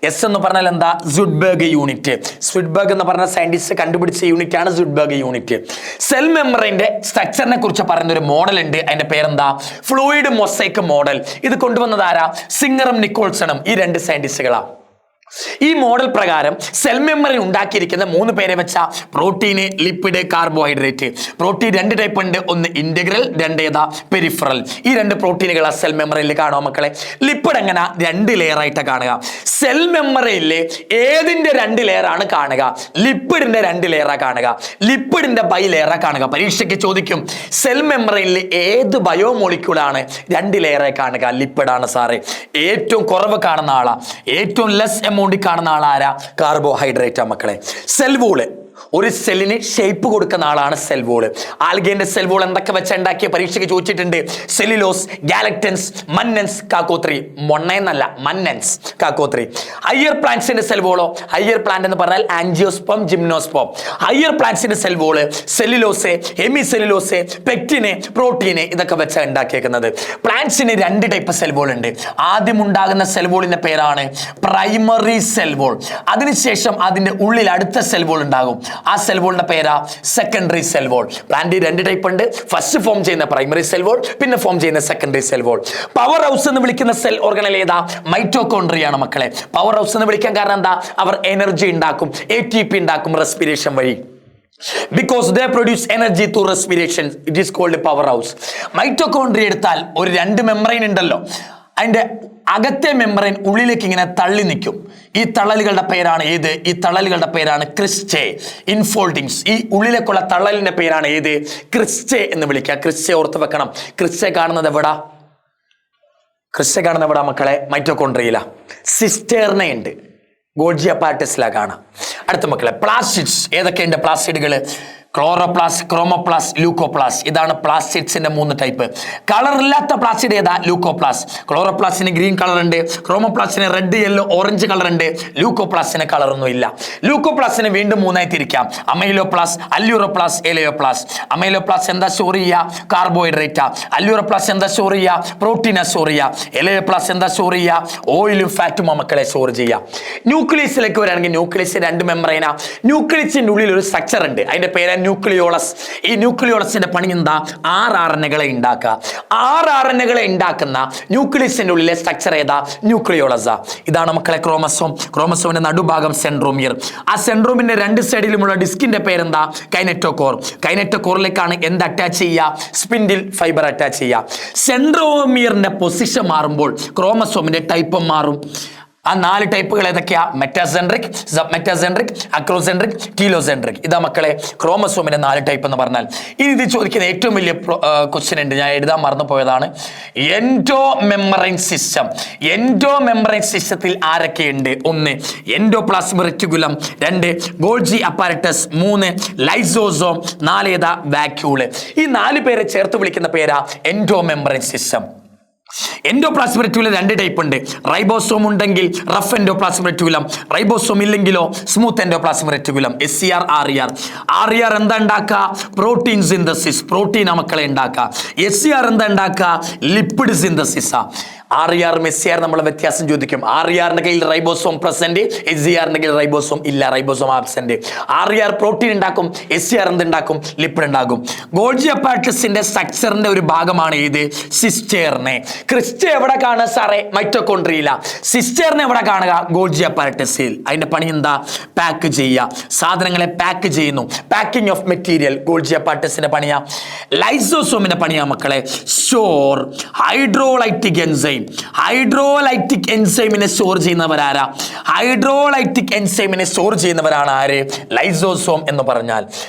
എസ് എന്ന് പറഞ്ഞാൽ എന്താ? സുഡ്ബർഗ് യൂണിറ്റ്. സുഡ്ബർഗ് എന്ന് പറഞ്ഞ സയന്റിസ്റ്റ് കണ്ടുപിടിച്ച യൂണിറ്റ് ആണ് സുഡ്ബർഗ് യൂണിറ്റ്. സെൽ മെമ്പറിന്റെ സ്ട്രക്ചറിനെ കുറിച്ച് പറയുന്ന ഒരു മോഡൽ ഉണ്ട്. അതിന്റെ പേരെന്താ? Fluid mosaic model. ഇത് കൊണ്ടുവന്നത് ആരാ? സിംഗറും നിക്കോൾസണും. ഈ 2 സയന്റിസ്റ്റുകളാ. ഈ മോഡൽ പ്രകാരം സെൽ മെമ്പറിൽ ഉണ്ടാക്കിയിരിക്കുന്ന 3 പേരെ വെച്ച protein, lipid, carbohydrate. Protein 2 type ഉണ്ട്. ഒന്ന് ഇന്റഗ്രൽ, 2 ഏതാ? പെരിഫറൽ. ഈ 2 പ്രോട്ടീനുകളാ സെൽ മെമ്പറിൽ കാണുക മക്കളെ. ലിപ്പിഡ് എങ്ങനെ? 2 ലെയർ ആയിട്ട് കാണുക. സെൽ മെമ്പറിൽ ഏതിന്റെ 2 ലെയർ ആണ് കാണുക? ലിപ്പിഡിന്റെ 2 ലെയറാ കാണുക. ലിപ്പിഡിന്റെ ബൈ ലെയറാ കാണുക. പരീക്ഷയ്ക്ക് ചോദിക്കും, സെൽ മെമ്പറിൽ ഏത് ബയോമോളിക്യൂളാണ് 2 ലെയറായി കാണുക? ലിപ്പിഡാണ് സാറേ. ഏറ്റവും കുറവ് കാണുന്ന ആളാ, ഏറ്റവും ലെസ് കാണുന്ന ആളാരാ? കാർബോഹൈഡ്രേറ്റാ മക്കളെ. സെൽ വോള്, ഒരു സെല്ലിന് ഷേപ്പ് കൊടുക്കുന്ന ആളാണ് സെൽ വോള്. ആൽഗേന്റെ സെൽ വോൾ എന്തൊക്കെ വെച്ച് ഉണ്ടാക്കിയ പരീക്ഷയ്ക്ക് ചോദിച്ചിട്ടുണ്ട്. സെല്ലുലോസ്, ഗാലക്ടൻസ്, മന്നൻസ്, കാക്കോത്രി. മൊണ്ണയെന്നല്ല, മന്നൻസ്, കാക്കോത്രി. ഹയർ പ്ലാന്റ്സിന്റെ സെൽ വോളോ? ഹയർ പ്ലാന്റ് എന്ന് പറഞ്ഞാൽ ആൻജിയോസ്പോം, ജിംനോസ്പോം. ഹയർ പ്ലാന്റ്സിന്റെ cell wall cellulose, hemi cellulose, pectin, protein, ഇതൊക്കെ വെച്ച് ഉണ്ടാക്കിയേക്കുന്നത്. പ്ലാന്റ്സിന് 2 ടൈപ്പ് സെൽ വോൾ ഉണ്ട്. ആദ്യം ഉണ്ടാകുന്ന സെൽ വോളിന്റെ പേരാണ് പ്രൈമറി സെൽ വോൾ. അതിനുശേഷം അതിന്റെ ഉള്ളിൽ അടുത്ത സെൽ വോൾ ഉണ്ടാകും. ആ സെൽ വോളിന്റെ പേരാ secondary cell wall. Plant 2 type ഉണ്ട്. ഫസ്റ്റ് ഫോം ചെയ്യുന്ന പ്രൈമറി സെൽ വോൾ, പിന്നെ ഫോം ചെയ്യുന്ന secondary cell wall. Powerhouse എന്ന് വിളിക്കുന്ന സെൽ ഓർഗനൽ ഏതാ? മൈറ്റോകോൺട്രിയാണ് മക്കളെ. പവർ ഹൗസ് എന്ന് വിളിക്കാൻ കാരണം എന്താ? അവർ എനർജി ഉണ്ടാക്കും, ATP ഉണ്ടാക്കും റെസ്പിറേഷൻ വഴി. Because they produce energy through respiration, it is called power house. Mitochondria എടുത്താൽ ഒരു 2 മെംബ്രെയിൻ ഉണ്ടല്ലോ, അതിന്റെ അകത്തെ മെംബ്രെയിൻ ഉള്ളിലേക്ക് ഇങ്ങനെ തള്ളി നിൽക്കും. ഈ തള്ളലുകളുടെ പേരാണ് ഏത്? ഈ തള്ളലുകളുടെ പേരാണ് ക്രിസ്റ്റേ, ഇൻഫോൾഡിങ്സ്. ഈ ഉള്ളിലേക്കുള്ള തള്ളലിന്റെ പേരാണ് ഏത്? ക്രിസ്റ്റേ എന്ന് വിളിക്കുക. ക്രിസ്റ്റേ ഓർത്ത് വെക്കണം. ക്രിസ്റ്റേ കാണുന്നത് എവിടാ? ക്രിസ്റ്റേ കാണുന്നത് എവിടാ മക്കളെ? മൈറ്റോകോൺട്രിയയില. സിസ്റ്റേർന ഉണ്ട്, ഗോൾജി അപ്പാർട്ടസിലാ കാണാം. അടുത്ത മക്കളെ പ്ലാസ്റ്റിഡ്സ്. ഏതൊക്കെയുണ്ട് പ്ലാസ്റ്റിഡുകൾ? Chloroplast, chromoplast, leucoplast. ഇതാണ് പ്ലാസ്റ്റിഡ്സിന്റെ 3 ടൈപ്പ്. കളർ ഇല്ലാത്ത പ്ലാസ്റ്റിഡ് ഏതാ? ലൂക്കോപ്ലാസ്റ്റ്. ക്ലോറോപ്ലാസ്റ്റിന് ഗ്രീൻ കളർ ഉണ്ട്, ക്രോമോപ്ലാസ്റ്റിന് റെഡ്, യെല്ലോ, ഓറഞ്ച് കളർ ഉണ്ട്. ലൂക്കോപ്ലാസ്റ്റിന് കളറൊന്നും ഇല്ല. ലൂക്കോപ്ലാസ്റ്റിനെ വീണ്ടും 3ആയി തിരിക്കാം. അമൈലോപ്ലാസ്റ്റ്, അല്യൂറോപ്ലാസ്റ്റ്, എലയോപ്ലാസ്റ്റ്. അമൈലോപ്ലാസ്റ്റ് എന്താ സ്റ്റോർ ചെയ്യുക? കാർബോഹൈഡ്രേറ്റാ. അല്യൂറോപ്ലാസ്റ്റ് എന്താ സ്റ്റോർ ചെയ്യുക? പ്രോട്ടീനാ സ്റ്റോർ ചെയ്യുക. എലയോപ്ലാസ്റ്റ് എന്താ സ്റ്റോർ ചെയ്യുക? ഓയിലും ഫാറ്റും മക്കളെ സ്റ്റോർ ചെയ്യുക. ന്യൂക്ലിയസിലേക്ക് വരികയാണെങ്കിൽ ന്യൂക്ലിയസ് 2 മെംബ്രെയിനാ. ന്യൂക്ലിയസിന്റെ ഉള്ളിൽ ഒരു സ്ട്രക്ചർ ഉണ്ട്, അതിന്റെ പേര് ന്യൂക്ലിയോളസ്. ഈ ന്യൂക്ലിയോളസിന്റെ പണി എന്താ? 6 RNAകളെ ഉണ്ടാക്കുക. 6 RNAകളെ ഉണ്ടാക്കുന്ന ന്യൂക്ലിയസിന്റെ ഉള്ളിലെ സ്ട്രക്ചർ ഏതാ? ന്യൂക്ലിയോളസാ. ഇതാണ് മക്കളെ ക്രോമസോം. ക്രോമസോമിന്റെ നടുഭാഗം സെൻട്രോമിയർ. ആ സെൻട്രോമിന്റെ 2 സൈഡിലുമുള്ള ഡിസ്കിന്റെ പേരെന്താ? കൈനറ്റോകോർ. കൈനറ്റോകോറിലേക്കാണ് എന്ത് അറ്റാച്ച് ചെയ്യുക? സ്പിൻഡിൽ ഫൈബർ അറ്റാച്ച് ചെയ്യുക. സെൻട്രോമിയറിന്റെ പൊസിഷൻ മാറുമ്പോൾ ക്രോമസോമിന്റെ ടൈപ്പ് മാറും. ആ 4 ടൈപ്പുകൾ ഏതൊക്കെയാ? Metacentric, sub metacentric, acrocentric, telocentric. ഇതാ മക്കളെ ക്രോമസോമിന്റെ 4 ടൈപ്പ് എന്ന് പറഞ്ഞാൽ. ഇനി ഇത് ചോദിക്കുന്ന ഏറ്റവും വലിയ ക്വസ്റ്റ്യൻ ഉണ്ട്, ഞാൻ എഴുതാൻ മറന്നു പോയതാണ്. Endo membrane system. Endo membrane സിസ്റ്റത്തിൽ ആരൊക്കെയുണ്ട്? 1 endoplasmic reticulum, 2 Golgi apparatus, 3 lysosome, 4 ഏതാ? വാക്യൂള്. ഈ 4 പേരെ ചേർത്ത് വിളിക്കുന്ന പേരാ endo membrane system. Endoplasmic reticulum 2 type ഉണ്ട്. റൈബോസോം ഉണ്ടെങ്കിൽ റഫ് എൻഡോപ്ലാസ്മിക് റെറ്റിക്കുലം, റൈബോസോം ഇല്ലെങ്കിലോ smooth endoplasmic reticulum. SCR, RER. RER എന്താ ഉണ്ടാക്കുക? പ്രോട്ടീൻ സിന്തസിസ്, പ്രോട്ടീൻ മക്കളെ ഉണ്ടാക്കുക. SCR എന്താ ഉണ്ടാക്കുക? ലിപ്പിഡ് സിന്തസിസാ. RER SCR നമ്മൾ വ്യത്യാസം ചോദിക്കും. RERന്റെ കയ്യിൽ റൈബോസോം പ്രസന്റ്, SCRന്റെ കയ്യിൽ റൈബോസോം ഇല്ല, റൈബോസോം ആബ്സെന്റ്. RER പ്രോട്ടീൻ ഉണ്ടാക്കും, SCR എന്തുണ്ടാക്കും? ലിപ്പിഡ് ഉണ്ടാക്കും. ഗോൾജി അപ്പാരറ്റസിന്റെ സ്ട്രക്ചറിന്റെ ഒരു ഭാഗമാണ് ഇത് സിസ്റ്റേറിനെ. ക്രിസ്റ്റ എവിടെ കാണുക സാറേ? മൈറ്റോകോൺട്രിയയില. സിസ്റ്റേറിനെ എവിടെ കാണുക? ഗോൾജി അപ്പാരറ്റസിൽ. അതിന്റെ പണി എന്താ? പാക്ക് ചെയ്യുക. സാധനങ്ങളെ പാക്ക് ചെയ്യുന്നു. പാക്കിംഗ് ഓഫ് മെറ്റീരിയൽ ഗോൾജി അപ്പാരറ്റസിന്റെ പണിയാ. ലൈസോസോമിന്റെ പണിയാ മക്കളെ സ്റ്റോർ ഹൈഡ്രോലൈറ്റിക് എൻസൈം. ഹൈഡ്രോലൈറ്റിക് എൻസൈമിനെ സ്റ്റോർ ചെയ്യുന്നവരാരാ? ഹൈഡ്രോലൈറ്റിക് എൻസൈമിനെ സ്റ്റോർ ചെയ്യുന്നവരാണ് ആര്? ലൈസോസോം എന്ന് പറഞ്ഞാൽ.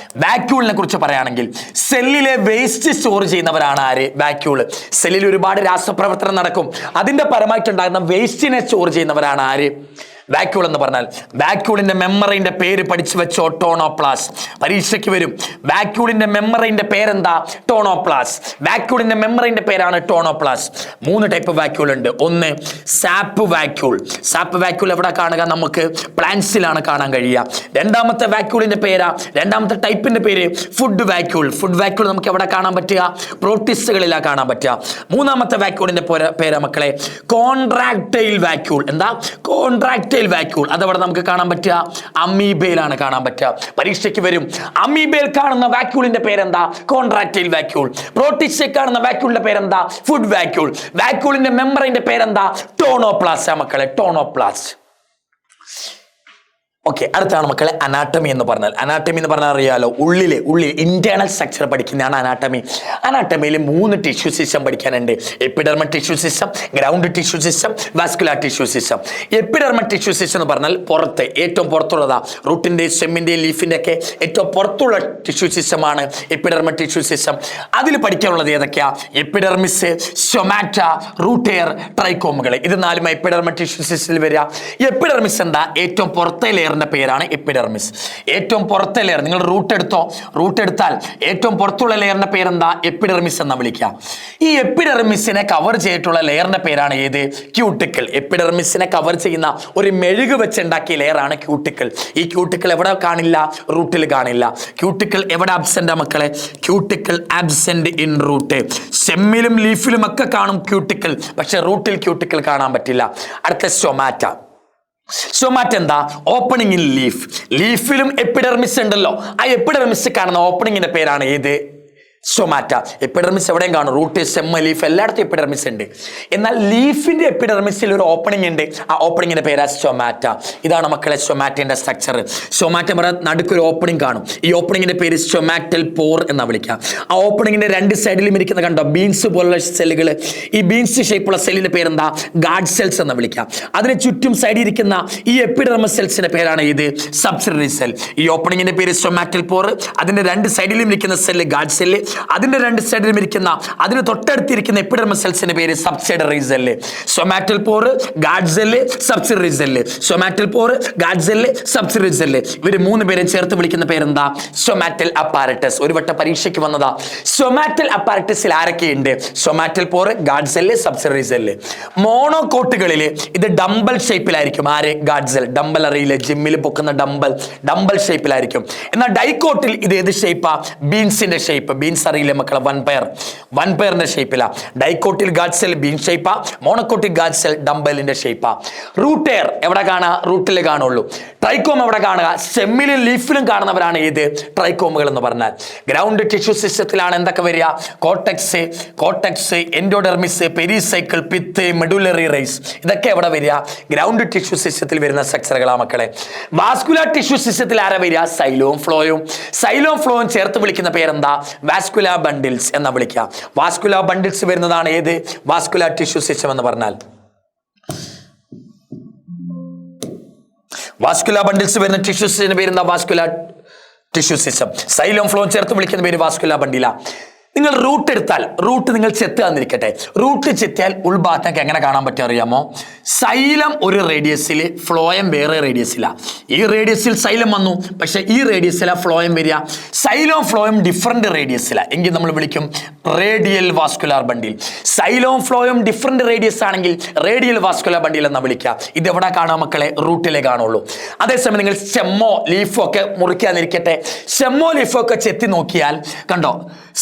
വാക്യൂളിനെ കുറിച്ച് പറയുകയാണെങ്കിൽ സെല്ലിലെ വേസ്റ്റ് സ്റ്റോർ ചെയ്യുന്നവരാണ് ആര്? വാക്യൂള്. സെല്ലിൽ ഒരുപാട് രാസപ്രവർത്തനം നടക്കും, അതിന്റെ പരമായിട്ടുണ്ടാകുന്ന വേസ്റ്റിനെ സ്റ്റോർ ചെയ്യുന്നവരാണ് ആര്? വാക്യൂൾ എന്ന് പറഞ്ഞാൽ. വാക്യൂളിന്റെ മെമ്മറിന്റെ പേര് പഠിച്ചു വെച്ചോ, ടോണോപ്ലാസ്. പരീക്ഷയ്ക്ക് വരും. വാക്യൂളിന്റെ മെമ്മറിന്റെ പേരെന്താ? ടോണോപ്ലാസ്. വാക്യൂളിന്റെ മെമ്മറിന്റെ പേരാണ് ടോണോപ്ലാസ്. 3 ടൈപ്പ് വാക്യൂൾ ഉണ്ട്. 1 സാപ്പ് വാക്യൂൾ. സാപ്പ് വാക്യൂൾ എവിടെ കാണുക? നമുക്ക് പ്ലാന്റ്സിലാണ് കാണാൻ കഴിയുക. 2ാമത്തെ വാക്യൂളിന്റെ പേരാ, 2ാമത്തെ ടൈപ്പിന്റെ പേര് ഫുഡ് വാക്യൂൾ. ഫുഡ് വാക്യൂൾ നമുക്ക് എവിടെ കാണാൻ പറ്റുക? പ്രോട്ടിസ്റ്റുകളിലാണ് കാണാൻ പറ്റുക. 3ാമത്തെ വാക്യൂളിന്റെ പേരാ മക്കളെ കോൺട്രാക്ടൈൽ വാക്യൂൾ. എന്താ? Contractile vacuole. അതവിടെ നമുക്ക് കാണാൻ പറ്റുക അമീബയിലാണ് കാണാൻ പറ്റുക. പരീക്ഷയ്ക്ക് വരും. അമീബയിൽ കാണുന്ന വാക്യൂളിന്റെ പേരെന്താ? Contractile vacuole. പ്രോട്ടിസ്റ്റയിൽ കാണുന്ന വാക്യൂളിന്റെ പേരെന്താ? Food vacuole. വാക്യൂളിന്റെ മെമ്പറിന്റെ പേരെന്താ? ടോണോപ്ലാസ്റ്റ് മക്കളെ, ടോണോപ്ലാസ്റ്റ്. ഓക്കെ, അടുത്താണ് മക്കളെ അനാട്ടമി എന്ന് പറഞ്ഞാൽ. അനാട്ടമി എന്ന് പറഞ്ഞാൽ അറിയാലോ, ഉള്ളിൽ ഇന്റേണൽ സ്ട്രക്ചർ പഠിക്കുന്നതാണ് അനാട്ടമി. അനാട്ടമിയിൽ 3 ടിഷ്യൂ സിസ്റ്റം പഠിക്കാനുണ്ട്. Epidermal tissue system, ground tissue system, vascular tissue system. Epidermal tissue system എന്ന് പറഞ്ഞാൽ പുറത്ത്, ഏറ്റവും പുറത്തുള്ളതാ. റൂട്ടിന്റെ, സ്റ്റെമ്മിന്റെ, ലീഫിന്റെ ഒക്കെ ഏറ്റവും പുറത്തുള്ള ടിഷ്യൂ സിസ്റ്റമാണ് എപ്പിഡെർമൽ ടിഷ്യൂ സിസ്റ്റം. അതിൽ പഠിക്കാനുള്ളത് ഏതൊക്കെയാ? എപ്പിഡെർമിസ്, സ്റ്റൊമാറ്റ, റൂട്ട് ഹെയർ, ട്രൈക്കോമുകൾ. ഇത് 4 എപ്പിഡെർമൽ ടിഷ്യൂ സിസ്റ്റത്തിൽ വരിക. എപ്പിഡെർമിസ് എന്താ? ഏറ്റവും പുറത്തെ ലെയർ പേരാണ് എപ്പിഡെർമിസ്. ഏറ്റവും പുറത്തെ ലെയർ, നിങ്ങൾ റൂട്ട് എടുത്തോ, റൂട്ട് എടുത്താൽ ഏറ്റവും പുറത്തുള്ള ലെയറിന്റെ പേരെന്താ? എപ്പിഡെർമിസ് എന്ന് വിളിക്കാം. ഈ എപ്പിഡെർമിസിനെ കവർ ചെയ്തിട്ടുള്ള ലെയറിന്റെ പേരാണ് ഏത്? ക്യൂട്ടിക്കിൾ. എപ്പിഡെർമിസിനെ കവർ ചെയ്യുന്ന ഒരു മെഴുക് വെച്ചുണ്ടാക്കിയ ലെയറാണ് ക്യൂട്ടിക്കിൾ. ഈ ക്യൂട്ടിക്കിൾ എവിടെ കാണില്ല? റൂട്ടിൽ കാണില്ല. ക്യൂട്ടിക്കിൾ എവിടെ ആബ്സെന്റ് മക്കളെ? Cuticle absent in root. സ്റ്റെമ്മിലും ലീഫിലും ഒക്കെ കാണും ക്യൂട്ടിക്കിൾ, പക്ഷെ റൂട്ടിൽ ക്യൂട്ടിക്കിൾ കാണാൻ പറ്റില്ല. അടുത്ത സ്റ്റൊമാറ്റ. സ്റ്റൊമാറ്റ എന്താ? Opening in leaf. ലീഫിലും എപ്പിഡെർമിസ് ഉണ്ടല്ലോ, ആ എപ്പിഡെർമിസ് കാണുന്ന ഓപ്പണിങ്ങിന്റെ പേരാണ് ഏത്? സ്റ്റൊമാറ്റ. എപ്പിഡെർമിസ് എവിടെയും കാണും, റൂട്ട്, സ്റ്റെം, ലീഫ് എല്ലായിടത്തും എപ്പിഡെർമിസ് ഉണ്ട്. എന്നാൽ ലീഫിന്റെ എപ്പിഡെർമിസിൽ ഒരു ഓപ്പണിംഗ് ഉണ്ട്, ആ ഓപ്പണിങ്ങിന്റെ പേരാ സ്റ്റൊമാറ്റ. ഇതാണ് മക്കളെ സ്റ്റൊമാറ്റന്റെ സ്ട്രക്ചർ. സ്റ്റൊമാറ്റ നടുക്കൊരു ഓപ്പണിംഗ് കാണും, ഈ ഓപ്പണിങ്ങിന്റെ പേര് സ്റ്റൊമാറ്റൽ പോർ എന്നാ വിളിക്കാം. ആ ഓപ്പണിങ്ങിന്റെ 2 സൈഡിലും ഇരിക്കുന്ന കണ്ടോ ബീൻസ് പോലുള്ള സെല്ലുകൾ, ഈ ബീൻസ് ഷേപ്പുള്ള സെല്ലിന്റെ പേരെന്താ? ഗാർഡ് സെൽസ് എന്ന് വിളിക്കാം. അതിന് ചുറ്റും സൈഡിൽ ഇരിക്കുന്ന ഈ എപ്പിഡെർമസ് സെൽസിന്റെ പേരാണ് ഇത്? Subsidiary cell. ഈ ഓപ്പണിങ്ങിന്റെ പേര് സ്റ്റൊമാറ്റൽ പോർ, അതിന്റെ 2 സൈഡിലും ഇരിക്കുന്ന സെല്ല് ഗാർഡ് സെല്ല്, അതിന്റെ 2 സൈഡിലും ഇരിക്കുന്ന, അതിന് തൊട്ടടുത്തിരിക്കുന്ന എപ്പിഡെർമസ് സെൽസിന്റെ പേര് സബ്സിഡറി സെല്ല്. സൊമാറ്റൽ പോർ, ഗാർഡ് സെല്ല്, സബ്സിഡറി സെല്ല്. സൊമാറ്റൽ പോർ, ഗാർഡ് സെല്ല്, സബ്സിഡറി സെല്ല്. ഇവർ 3 പേരെ ചേർത്ത് വിളിക്കുന്ന പേരെന്താ? സൊമാറ്റൽ അപ്പാരറ്റസ്. ഒരു വട്ട പരീക്ഷയ്ക്ക് വന്നതാ. സൊമാറ്റൽ അപ്പാരറ്റസിൽ ആരൊക്കെയുണ്ട്? സൊമാറ്റൽ പോർ, ഗാർഡ് സെല്ല്, സബ്സിഡറി സെല്ല്. മോണോകോട്ടുകളിൽ ഇത് ഡംബൽ ഷേപ്പിലായിരിക്കും. ആര്? Guard cell. ഡംബൽ അറിയില്ലേ? ജിമ്മിൽ പൊക്കുന്ന ഡംബൽ ഷേപ്പിലായിരിക്കും. എന്നാൽ ഡൈക്കോട്ടിൽ ഇത് ഏത് ഷേപ്പാ? ബീൻസിന്റെ ഷേപ്പ്. ബീൻസ് അറിയില്ലേ മക്കളെ? വൻപയറിന്റെ ഷേപ്പിലാ. ഡൈക്കോട്ടിൽ ഗാഡ് സെൽ ബീൻ ഷേപ്പാ, മോണോക്കോട്ടിൽ ഗാഡ് സെൽ ഡംബലിന്റെ ഷേപ്പാ. റൂട്ട് എയർ എവിടെ കാണുക? റൂട്ടിൽ കാണുള്ളൂ. ട്രൈക്കോം എവിടെ കാണുക? സ്റ്റെമ്മിലും ലീഫിലും കാണുന്നവരാണ് ഏത്? ട്രൈക്കോമുകൾ എന്ന് പറഞ്ഞാൽ. ഗ്രൗണ്ട് ടിഷ്യൂ സിസ്റ്റത്തിലാണ് എന്തൊക്കെ വരിക? Cortex, endodermis, pericycle, pith, medullary rays. ഇതൊക്കെ എവിടെ വരിക? ഗ്രൗണ്ട് ടിഷ്യൂ സിസ്റ്റത്തിൽ വരുന്ന സ്ട്രക്ചറുകളാ മക്കളെ. വാസ്കുലർ ടിഷ്യൂ സിസ്റ്റത്തിൽ ആരാ വരിക? സൈലോം ഫ്ലോയും ചേർത്ത് വിളിക്കുന്ന പേരെന്താ? വാസ്കുലർ ബണ്ടിൽസ് എന്നാ വിളിക്കുക. വാസ്കുലർ ബണ്ടിൽസ് വരുന്നതാണ് ഏത്? വാസ്കുലർ ടിഷ്യൂ സിസ്റ്റം എന്ന് പറഞ്ഞാൽ. വാസ്കുലർ ബണ്ടിൽസ് വരുന്ന ടിഷ്യൂ സിസ്റ്റത്തിന്റെ പേരെന്താ? Vascular tissue system. സൈലോം ഫ്ലോയും ചേർത്ത് വിളിക്കുന്ന പേര് വാസ്കുലർ ബണ്ടില. നിങ്ങൾ റൂട്ട് എടുത്താൽ, റൂട്ട് നിങ്ങൾ ചെത്ത് തന്നിരിക്കട്ടെ, റൂട്ട് ചെത്തിയാൽ ഉൾഭാഗത്തേക്ക് എങ്ങനെ കാണാൻ പറ്റും അറിയാമോ? സൈലം ഒരു റേഡിയസിൽ, ഫ്ലോയം വേറെ റേഡിയസിലാണ്. ഈ റേഡിയസിൽ സൈലം വന്നു, പക്ഷെ ഈ റേഡിയസിലാണ് ഫ്ലോയം വരിക. സൈലോം ഫ്ലോയം ഡിഫറെന്റ് റേഡിയസിലാണ് എങ്കിൽ നമ്മൾ വിളിക്കും radial vascular bundle. Xylem phloem different radius ആണെങ്കിൽ റേഡിയൽ വാസ്കുലാർ ബണ്ടിൽ എന്നാ വിളിക്കുക. ഇത് എവിടെ കാണാം മക്കളെ? റൂട്ടിലേ കാണുള്ളൂ. അതേസമയം നിങ്ങൾ സ്റ്റെമ്മോ ലീഫോ ഒക്കെ മുറിക്കാതിരിക്കട്ടെ, സ്റ്റെമ്മോ ലീഫോ ഒക്കെ ചെത്തി നോക്കിയാൽ കണ്ടോ,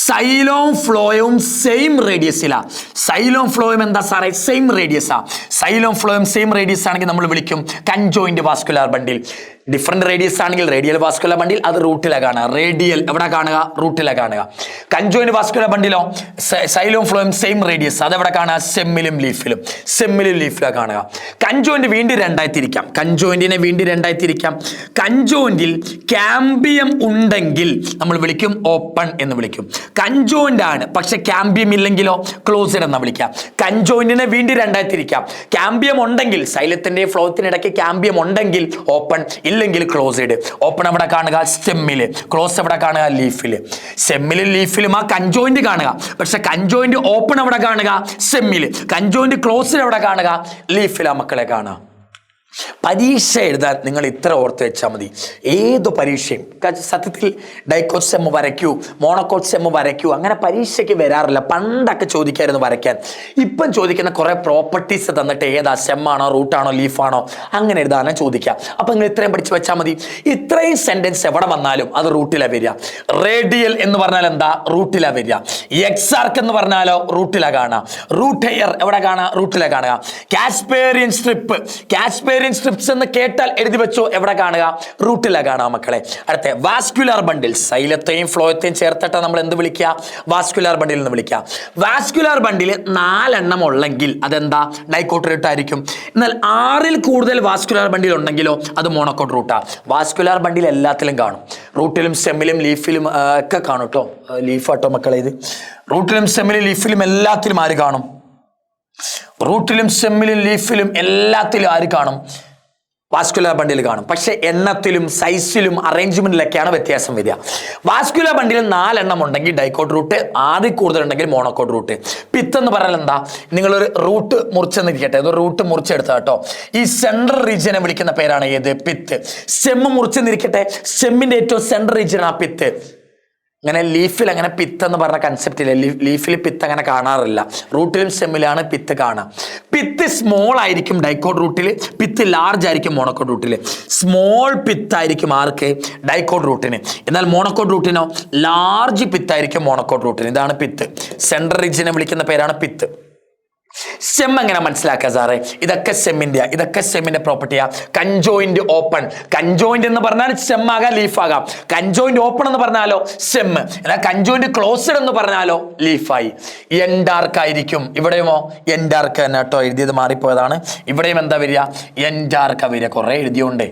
സൈലോം ഫ്ലോയും സെയിം റേഡിയസിലാ. സൈലോം ഫ്ലോയും എന്താ സാറേ? സെയിം റേഡിയസാ. സൈലോം ഫ്ലോയും സെയിം റേഡിയസ് ആണെങ്കിൽ നമ്മൾ വിളിക്കും കൺജോയിന്റ് വാസ്കുലാർ ബണ്ടിൽ. ഡിഫറെന്റ് റേഡിയസ് ആണെങ്കിൽ റേഡിയൽ വാസ്കുലർ ബണ്ടിൽ, അത് റൂട്ടിലെ കാണുക. റേഡിയൽ എവിടെ കാണുക? റൂട്ടിലെ കാണുക. കൺജോയിന്റ് വാസ്കുലർ ബണ്ടിലോ സൈലോം ഫ്ലോയും സെയിം റേഡിയസ്, അതെവിടെ കാണുക? സെമ്മിലും ലീഫിലും കാണുക. കൺജോയിന്റ് വീണ്ടും രണ്ടായി തിരിക്കാം. കൺജോയിന്റിനെ വീണ്ടും രണ്ടായി തിരിക്കാം. കൺജോയിന്റിൽ ക്യാമ്പിയം ഉണ്ടെങ്കിൽ നമ്മൾ വിളിക്കും ഓപ്പൺ എന്ന് വിളിക്കും. കൺജോയിന്റ് ആണ് പക്ഷെ ക്യാമ്പിയം ഇല്ലെങ്കിലോ ക്ലോസ്ഡ് എന്ന് വിളിക്കാം. കൺജോയിന്റിനെ വീണ്ടും രണ്ടായി തിരിക്കാം. ക്യാമ്പിയം ഉണ്ടെങ്കിൽ, സൈലത്തിന്റെ ഫ്ലോത്തിനിടയ്ക്ക് ക്യാമ്പിയം ഉണ്ടെങ്കിൽ ഓപ്പൺ, ഇല്ലെങ്കിൽ ക്ലോസ്ഡ്. ഓപ്പൺ എവിടെ കാണുക? സ്റ്റെമ്മില്. ക്ലോസ് എവിടെ കാണുക? ലീഫില്. സ്റ്റെമ്മിലും ലീഫിലും ആ കൺജോയിന്റ് കാണുക, പക്ഷെ കൺജോയിന്റ് ഓപ്പൺ എവിടെ കാണുക? സ്റ്റെമ്മില്. കൺജോയിന്റ് ക്ലോസ്ഡ് എവിടെ കാണുക? ലീഫിലാ മക്കളെ കാണുക. പരീക്ഷ എഴുതാൻ നിങ്ങൾ ഇത്ര ഓർത്ത് വെച്ചാൽ മതി. ഏതു പരീക്ഷയും സത്യത്തിൽ ഡൈക്കോട്ട് സെമ്മ് വരയ്ക്കൂ, മോണോക്കോട്ട് സെമ്മ് വരയ്ക്കൂ, അങ്ങനെ പരീക്ഷയ്ക്ക് വരാറില്ല. പണ്ടൊക്കെ ചോദിക്കായിരുന്നു വരയ്ക്കാൻ. ഇപ്പം ചോദിക്കുന്ന കുറെ പ്രോപ്പർട്ടീസ് തന്നിട്ട് ഏതാ സെമ്മാണോ റൂട്ടാണോ ലീഫാണോ അങ്ങനെ എഴുതാനാണ് ചോദിക്കുക. അപ്പം നിങ്ങൾ ഇത്രയും പഠിച്ച് വെച്ചാൽ മതി. ഇത്രയും സെന്റൻസ് എവിടെ വന്നാലും അത് റൂട്ടിലാ വരിക. റേഡിയൽ എന്ന് പറഞ്ഞാൽ എന്താ? റൂട്ടിലാ വരിക. എക്സാർക്ക് എന്ന് പറഞ്ഞാലോ റൂട്ടിലാ കാണുക. റൂട്ട് എയർ എവിടെ കാണുക? റൂട്ടിലാ കാണുക. കാസ്പേറിയൻ സ്ട്രിപ്സ് എന്ന് കേട്ടാൽ എഴുതി വെച്ചോ, എവിടെ കാണുക? റൂട്ടിലാ കാണുക മക്കളെ. അടുത്ത വാസ്കുലാർ ബണ്ടിൽ, സൈലത്തെയും ഫ്ലോയത്തെയും ചേർത്തിട്ട് നമ്മൾ എന്ത് വിളിക്കുക? വാസ്കുലാർ ബണ്ടിൽ എന്ന് വിളിക്കുക. വാസ്കുലാർ ബണ്ടിൽ 4 ഉള്ളെങ്കിൽ അതെന്താ? ഡൈക്കോട്ട് റൂട്ട് ആയിരിക്കും. എന്നാൽ 6 കൂടുതൽ വാസ്കുലാർ ബണ്ടിൽ ഉണ്ടെങ്കിലോ അത് മോണോക്കോട്ട് റൂട്ടാ. വാസ്കുലാർ ബണ്ടിൽ എല്ലാത്തിലും കാണും. റൂട്ടിലും സ്റ്റെമ്മിലും ലീഫിലും ഒക്കെ കാണും കേട്ടോ. ലീഫാട്ടോ മക്കളെ ഇത്. റൂട്ടിലും സ്റ്റെമ്മിലും ലീഫിലും എല്ലാത്തിലും ആര് കാണും? റൂട്ടിലും സ്റ്റെമ്മിലും ലീഫിലും എല്ലാത്തിലും ആര് കാണും? വാസ്കുലർ ബണ്ടിൽ കാണും. പക്ഷെ എണ്ണത്തിലും സൈസിലും അറേഞ്ച്മെന്റിലൊക്കെയാണ് വ്യത്യാസം വരിക. വാസ്കുലർ ബണ്ടിൽ 4 ഉണ്ടെങ്കിൽ ഡൈക്കോട്ട് റൂട്ട്, ആദ്യം കൂടുതലുണ്ടെങ്കിൽ മോണോക്കോട്ട് റൂട്ട്. പിത്ത് എന്ന് പറഞ്ഞാൽ എന്താ? നിങ്ങളൊരു റൂട്ട് മുറിച്ചെന്നിരിക്കട്ടെ, ഒരു റൂട്ട് മുറിച്ചെടുത്ത കേട്ടോ, ഈ സെൻട്രൽ റീജിയനെ വിളിക്കുന്ന പേരാണ് ഏത്? പിത്ത്. സ്റ്റെമ്മ് മുറിച്ചെന്നിരിക്കട്ടെ, സ്റ്റെമ്മിന്റെ ഏറ്റവും സെൻട്രൽ റീജിയൻ ആ പിത്ത്. അങ്ങനെ ലീഫിൽ അങ്ങനെ പിത്ത് എന്ന് പറഞ്ഞ കൺസെപ്റ്റ് ഇല്ല. ലീഫിൽ പിത്ത് അങ്ങനെ കാണാറില്ല. റൂട്ടിലും സ്റ്റെമ്മിലാണ് പിത്ത് കാണുക. പിത്ത് സ്മോൾ ആയിരിക്കും ഡൈക്കോട്ട് റൂട്ടിൽ, പിത്ത് ലാർജ് ആയിരിക്കും മോണോക്കോട്ട് റൂട്ടിൽ. സ്മോൾ പിത്ത് ആയിരിക്കും ആർക്ക്? ഡൈക്കോട്ട് റൂട്ടിന്. എന്നാൽ മോണോക്കോട്ട് റൂട്ടിനോ ലാർജ് പിത്ത് ആയിരിക്കും മോണോക്കോട്ട് റൂട്ടിന്. ഇതാണ് പിത്ത്. സെൻട്രൽ റീജിയനെ വിളിക്കുന്ന പേരാണ് പിത്ത്. സ്റ്റെം എങ്ങനെ മനസ്സിലാക്കുക സാറേ? ഇതൊക്കെ സ്റ്റെമ്മിന്റെ പ്രോപ്പർട്ടിയാ. Conjoint open. കൺജോയിന്റ് എന്ന് പറഞ്ഞാൽ സ്റ്റെം ആകാം, ലീഫ് ആകാം. കൺജോയിന്റ് ഓപ്പൺ എന്ന് പറഞ്ഞാലോ സ്റ്റെം. എന്നാൽ കൺജോയിന്റ് ക്ലോസ്ഡ് എന്ന് പറഞ്ഞാലോ ലീഫായി. എൻഡാർക്ക് ആയിരിക്കും. ഇവിടെയുമോ എൻഡാർക്ക് തന്നെ കേട്ടോ, എഴുതിയത് മാറിപ്പോയതാണ്. ഇവിടെയും എന്താ വരിക? എൻഡാർക്കാ വരിക. കുറെ എഴുതിയോണ്ടേ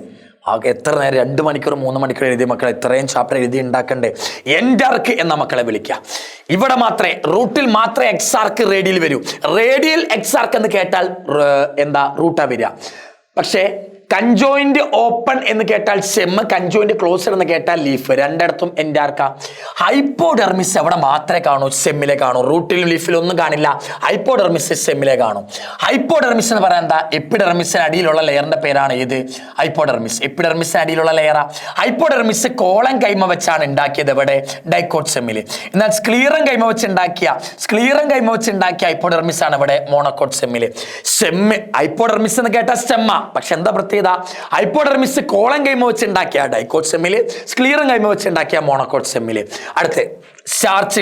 ആകെ എത്ര നേരം 2 മണിക്കൂർ 3 മണിക്കൂർ എഴുതിയ മക്കളെ, ഇത്രയും ചാപ്റ്റർ എഴുതി ഉണ്ടാക്കണ്ടേ? എൻഡാർക്ക് എന്ന മക്കളെ വിളിക്കുക. ഇവിടെ മാത്രമേ റൂട്ടിൽ മാത്രമേ എക്സാർക്ക് റേഡിയൽ വരൂ. റേഡിയൽ എക്സാർക്ക് എന്ന് കേട്ടാൽ എന്താ? റൂട്ടാ വരിക. പക്ഷേ കൺജോയിന്റ് ഓപ്പൺ എന്ന് കേട്ടാൽ സ്റ്റെം, കൺജോയിന്റ് ക്ലോസ്ഡ് എന്ന് കേട്ടാൽ ലീഫ്. രണ്ടിടത്തും എൻഡാർക്ക. ഹൈപ്പോഡെർമിസ് എവിടെ മാത്രമേ കാണൂ? സ്റ്റെമ്മിലെ കാണൂ. റൂട്ടിലും ലീഫിലും ഒന്നും കാണില്ല. ഹൈപ്പോഡെർമിസ് സ്റ്റെമ്മിലെ കാണും. ഹൈപ്പോഡെർമിസ് എന്ന് പറയാൻ എന്താ? എപ്പിഡെർമിസിന് അടിയിലുള്ള ലെയറിന്റെ പേരാണ് ഏത്? ഹൈപ്പോഡെർമിസ്. എപ്പിഡെർമിസിന് അടിയിലുള്ള ലെയറാ. ഹൈപ്പോഡെർമിസ് കോളം കൈമ വെച്ചാണ് ഉണ്ടാക്കിയത്. എവിടെ? ഡൈക്കോട്ട് സ്റ്റെമ്മില്. എന്നാൽ സ്ക്ലീറൻ കൈമ വെച്ച് ഉണ്ടാക്കിയ ഹൈപ്പോഡെർമിസ് ആണ് ഇവിടെ മോണോക്കോട്ട് സ്റ്റെമ്മില്. സ്റ്റെമ്മ് ഹൈപ്പോഡെർമിസ് എന്ന് കേട്ടാൽ സ്റ്റെമ്മ. പക്ഷെ എന്താ പ്രത്യേകത? ഹൈപ്പോഡെർമിസ് കോളം കൈമ വെച്ച് ഉണ്ടാക്കിയ ഡൈക്കോട്ട് സ്റ്റെമ്മില്, സ്ക്ലീറൻ കൈമ വെച്ച് ഉണ്ടാക്കിയ മോണോക്കോട്ട് സ്റ്റെമ്മില്. അടുത്ത് സ്റ്റാർച്ച്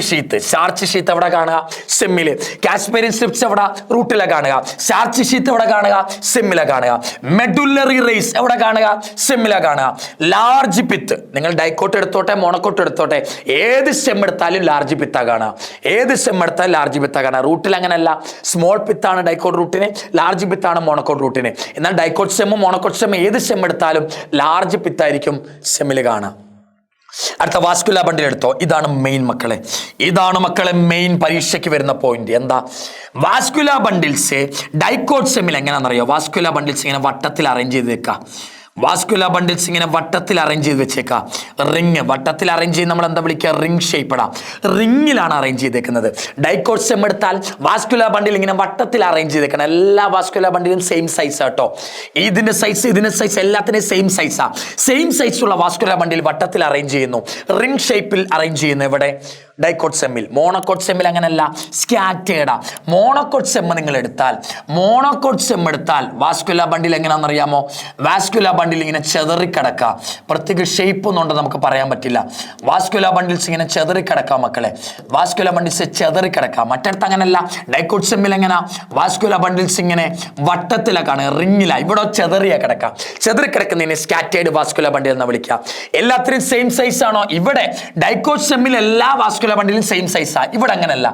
ഷീത്ത് എവിടെ കാണുക? സെമ്മില്. കാസ്പെരിയൻ സ്ട്രിപ്സ് എവിടെ? റൂട്ടിലെ കാണുക. സ്റ്റാർച്ച് ഷീത്ത് എവിടെ കാണുക? സെമ്മിലെ കാണുക. മെഡുല്ലറി റേസ് എവിടെ കാണുക? സെമ്മിലെ കാണുക. ലാർജ് പിത്ത്, നിങ്ങൾ ഡൈക്കോട്ട് എടുത്തോട്ടെ മോണോക്കോട്ട് എടുത്തോട്ടെ, ഏത് സ്റ്റെം എടുത്താലും ലാർജ് പിത്താ കാണുക. ഏത് സ്റ്റെം എടുത്താലും ലാർജ് പിത്താ കാണുക. റൂട്ടിൽ അങ്ങനെയല്ല, സ്മോൾ പിത്താണ് ഡൈക്കോട്ട് റൂട്ടിന്, ലാർജ് പിത്താണ് മോണോക്കോട്ട് റൂട്ടിന്. എന്നാൽ ഡൈക്കോട്ട് സ്റ്റെമ്മും മോണോക്കോട്ട് സ്റ്റെമ്മും ഏത് സ്റ്റെം എടുത്താലും ലാർജ് പിത്തായിരിക്കും സ്റ്റെമ്മിൽ കാണുക. അടുത്ത വാസ്കുലാർ ബണ്ടിൽ എടുത്തോ. ഇതാണ് മെയിൻ മക്കളെ, മെയിൻ പരീക്ഷയ്ക്ക് വരുന്ന പോയിന്റ്. എന്താ? വാസ്കുലാർ ബണ്ടിൽസ് ഡൈക്കോട്ട് സ്റ്റെമ്മിൽ എങ്ങനെയാണെന്നറിയോ? വാസ്കുലാർ ബണ്ടിൽസ് ഇങ്ങനെ വട്ടത്തിൽ അറേഞ്ച് ചെയ്ത് വെക്കാം. വാസ്കുലാർ ബണ്ടിൽസ് ഇങ്ങനെ വട്ടത്തിൽ അറേഞ്ച് ചെയ്ത് വെച്ചേക്കാം. റിങ് വട്ടത്തിൽ അറേഞ്ച് ചെയ്ത് നമ്മൾ എന്താ വിളിക്കുക? റിംഗ് ഷേപ്പ് ഇടാം. റിങ്ങിലാണ് അറേഞ്ച് ചെയ്തേക്കുന്നത്. ഡൈക്കോട്ട് സ്റ്റെം എടുത്താൽ വാസ്കുലാർ ബണ്ടിൽ ഇങ്ങനെ വട്ടത്തിൽ അറേഞ്ച് ചെയ്തേക്കണം. എല്ലാ വാസ്കുലാർ ബണ്ടിലും സെയിം സൈസ് ആട്ടോ. ഇതിന്റെ സൈസ് എല്ലാത്തിനും സെയിം സൈസുള്ള വാസ്കുലാർ ബണ്ടിൽ വട്ടത്തിൽ അറേഞ്ച് ചെയ്യുന്നു, റിംഗ് ഷേപ്പിൽ അറേഞ്ച് ചെയ്യുന്നു. എവിടെ? ഡൈക്കോട്ട് സെമ്മിൽ. മോണോക്കോട്ട് സെമ്മിൽ അങ്ങനല്ല, സ്കാറ്റേർഡാ. മോണോക്കോട്ട് സെം നിങ്ങൾ എടുത്താൽ വാസ്കുലാർ ബണ്ടിൽ എങ്ങനെയാണെന്നറിയാമോ? വാസ്കുലാർ ബണ്ടിൽ ഇങ്ങനെ ചെതറിക്കിടക്കുക. പ്രത്യേക ഷേപ്പ് ഒന്നും നമുക്ക് പറയാൻ പറ്റില്ല. വാസ്കുലാർ ബണ്ടിൽസ് ഇങ്ങനെ ചെതറിക്കിടക്കാം മക്കളെ. Vascular bundles ചെതറിക്കിടക്കാം. മറ്റടുത്ത് അങ്ങനല്ല. ഡൈക്കോട്ട് സെമ്മിൽ എങ്ങനെ? വാസ്കുലാർ ബണ്ടിൽസ് ഇങ്ങനെ വട്ടത്തിലാണ്, റിങ്ങില. ഇവിടെ ചെതറിക്കിടക്കുന്നതിന് സ്കാറ്റേർഡ് വാസ്കുലാർ ബണ്ടിൽ എന്ന് വിളിക്കാം. എല്ലാത്തിനും സെയിം സൈസ് ആണോ? ഇവിടെ ഡൈക്കോട്ട് സെമ്മിൽ എല്ലാ വാസ്കുലാർ ബണ്ടിലും സെയിം സൈസാ. ഇവിടെ അങ്ങനല്ല.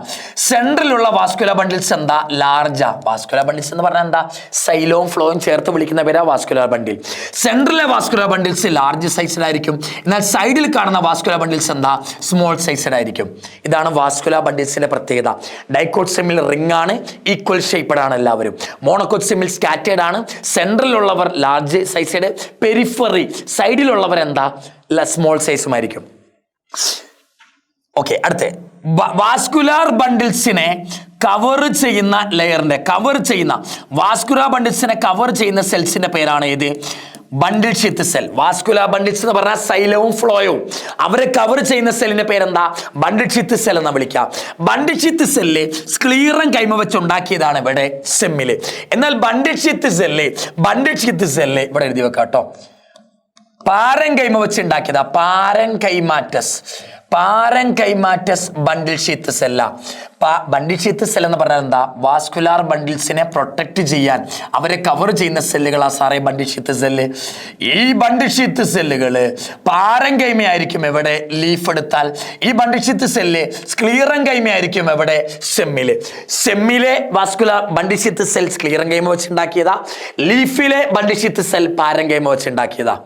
സെൻട്രലുള്ള വാസ്കുലാർ ബണ്ടിൽസ് എന്താ? ലാർജാ. വാസ്കുലാർ ബണ്ടിൽസ് എന്ന് പറഞ്ഞാൽ എന്താ? സൈലോവും ഫ്ലോയും ചേർത്ത് വിളിക്കുന്ന പേരാ വാസ്കുലാർ ബണ്ടിൽ. സെൻട്രലിലെ വാസ്കുലാർ ബണ്ടിൽസ് ലാർജ് സൈസിലായിരിക്കും. എന്നാൽ സൈഡിൽ കാണുന്ന വാസ്കുലാർ ബണ്ടിൽസ് എന്താ? സ്മോൾ സൈസിലായിരിക്കും. ഇതാണ് വാസ്കുലാർ ബണ്ടിൽസിന്റെ പ്രത്യേകത. ഡൈക്കോട്ട് സെമ്മിൽ റിംഗ് ആണ്, ഈക്വൽ ഷേപ്പഡ് ആണ് എല്ലാവരും. മോണോക്കോട്ട് സെമ്മിൽ സ്കാറ്റേർഡ് ആണ്. സെൻട്രലിലുള്ളവർ ലാർജ് സൈസഡ്, പെരിഫറി സൈഡിലുള്ളവർ എന്താ? സ്മോൾ സൈസുമായിരിക്കും. ഓക്കെ, അടുത്ത വാസ്കുലാർ ബണ്ടിൽസിനെ കവർ ചെയ്യുന്ന വാസ്കുലാർ ബണ്ടിൽസിനെ കവർ ചെയ്യുന്ന സെൽസിന്റെ പേരാണ് ഏത്? ബണ്ടിൽ ഷീത്ത് സെൽ. വാസ്കുലാർ ബണ്ടിൽസ് എന്ന് പറഞ്ഞാൽ സൈലവും ഫ്ലോയും അവരെ കവർ ചെയ്യുന്ന സെല്ലിന്റെ പേരെന്താ? ബണ്ടിൽ ഷീത്ത് സെൽ എന്ന് വിളിക്കാം. ബണ്ടിൽ ഷീത്ത് സെല്ല് സ്ക്ലീറൻ കൈമ വെച്ചുണ്ടാക്കിയതാണ് ഇവിടെ സെമ്മില്. എന്നാൽ ബണ്ടിൽ ഷീത്ത് സെല്ല് ഇവിടെ എഴുതി വെക്കാം കേട്ടോ. പാരൻ കൈമ വെച്ച് ഉണ്ടാക്കിയതാ. പാരൻകൈമാറ്റസ് ബണ്ടിൽ ഷീത്ത് സെല്ല. ബണ്ടിൽ ഷീത്ത് സെൽ എന്ന് പറഞ്ഞാൽ എന്താ? വാസ്കുലാർ ബണ്ടിൽസിനെ പ്രൊട്ടക്ട് ചെയ്യാൻ, അവരെ കവർ ചെയ്യുന്ന സെല്ലുകളാ സാറേ ബണ്ടിൽ ഷീത്ത് സെല്ല്. ഈ ബണ്ടിൽ ഷീത്ത് സെല്ലുകള് പാരൻകൈമയായിരിക്കും എവിടെ? ലീഫ് എടുത്താൽ. ഈ ബണ്ടിൽ ഷീത്ത് സെല്ല് സ്ക്ലീറൻ കൈമയായിരിക്കും എവിടെ? സെമ്മിലെ vascular bundle sheath cell sclerenchyma വെച്ചുണ്ടാക്കിയതാ. ലീഫിലെ ബണ്ടിൽ ഷീത്ത് സെൽ പാരൻകൈമ വെച്ചുണ്ടാക്കിയതാ.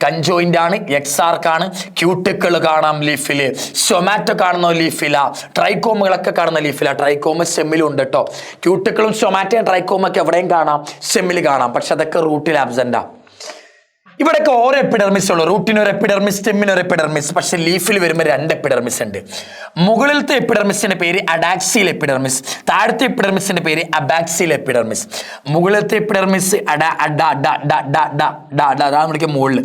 കൺജോയിന്റ് ആണ്, എക്സാർക്കാണ്. ക്യൂട്ടിക്കിൾ കാണാം ലീഫില്, സൊമാറ്റോ കാണുന്ന ലീഫില, ട്രൈക്കോമുകളൊക്കെ കാണുന്ന ലീഫില. ട്രൈക്കോമ സെമ്മിലും ഉണ്ട് കേട്ടോ. ക്യൂട്ടിക്കിളും സൊമാറ്റോയും ട്രൈക്കോമൊക്കെ എവിടെയും കാണാം, സെമ്മിൽ കാണാം. പക്ഷെ അതൊക്കെ റൂട്ടിൽ ആബ്സെന്റാ. ഇവിടെയൊക്കെ ഓരോ എപ്പിഡെർമിസ് ഉള്ളു. റൂട്ടിനൊരു എപ്പിഡെർമിസ്, സ്റ്റെമ്മിനൊരു എപ്പിഡെർമിസ്. പക്ഷെ ലീഫിൽ വരുമ്പോൾ 2 എപ്പിഡെർമിസ് ഉണ്ട്. മുകളിലത്തെ എപ്പിഡെർമിസിന്റെ പേര് അഡാക്സിയൽ എപ്പിഡെർമിസ്, താഴത്തെ എപ്പിഡെർമിസിന്റെ പേര് അബാക്സിയൽ എപ്പിഡെർമിസ്. മുകളിലത്തെ എപ്പിഡെർമിസ് വിളിക്കുക മുകളിൽ,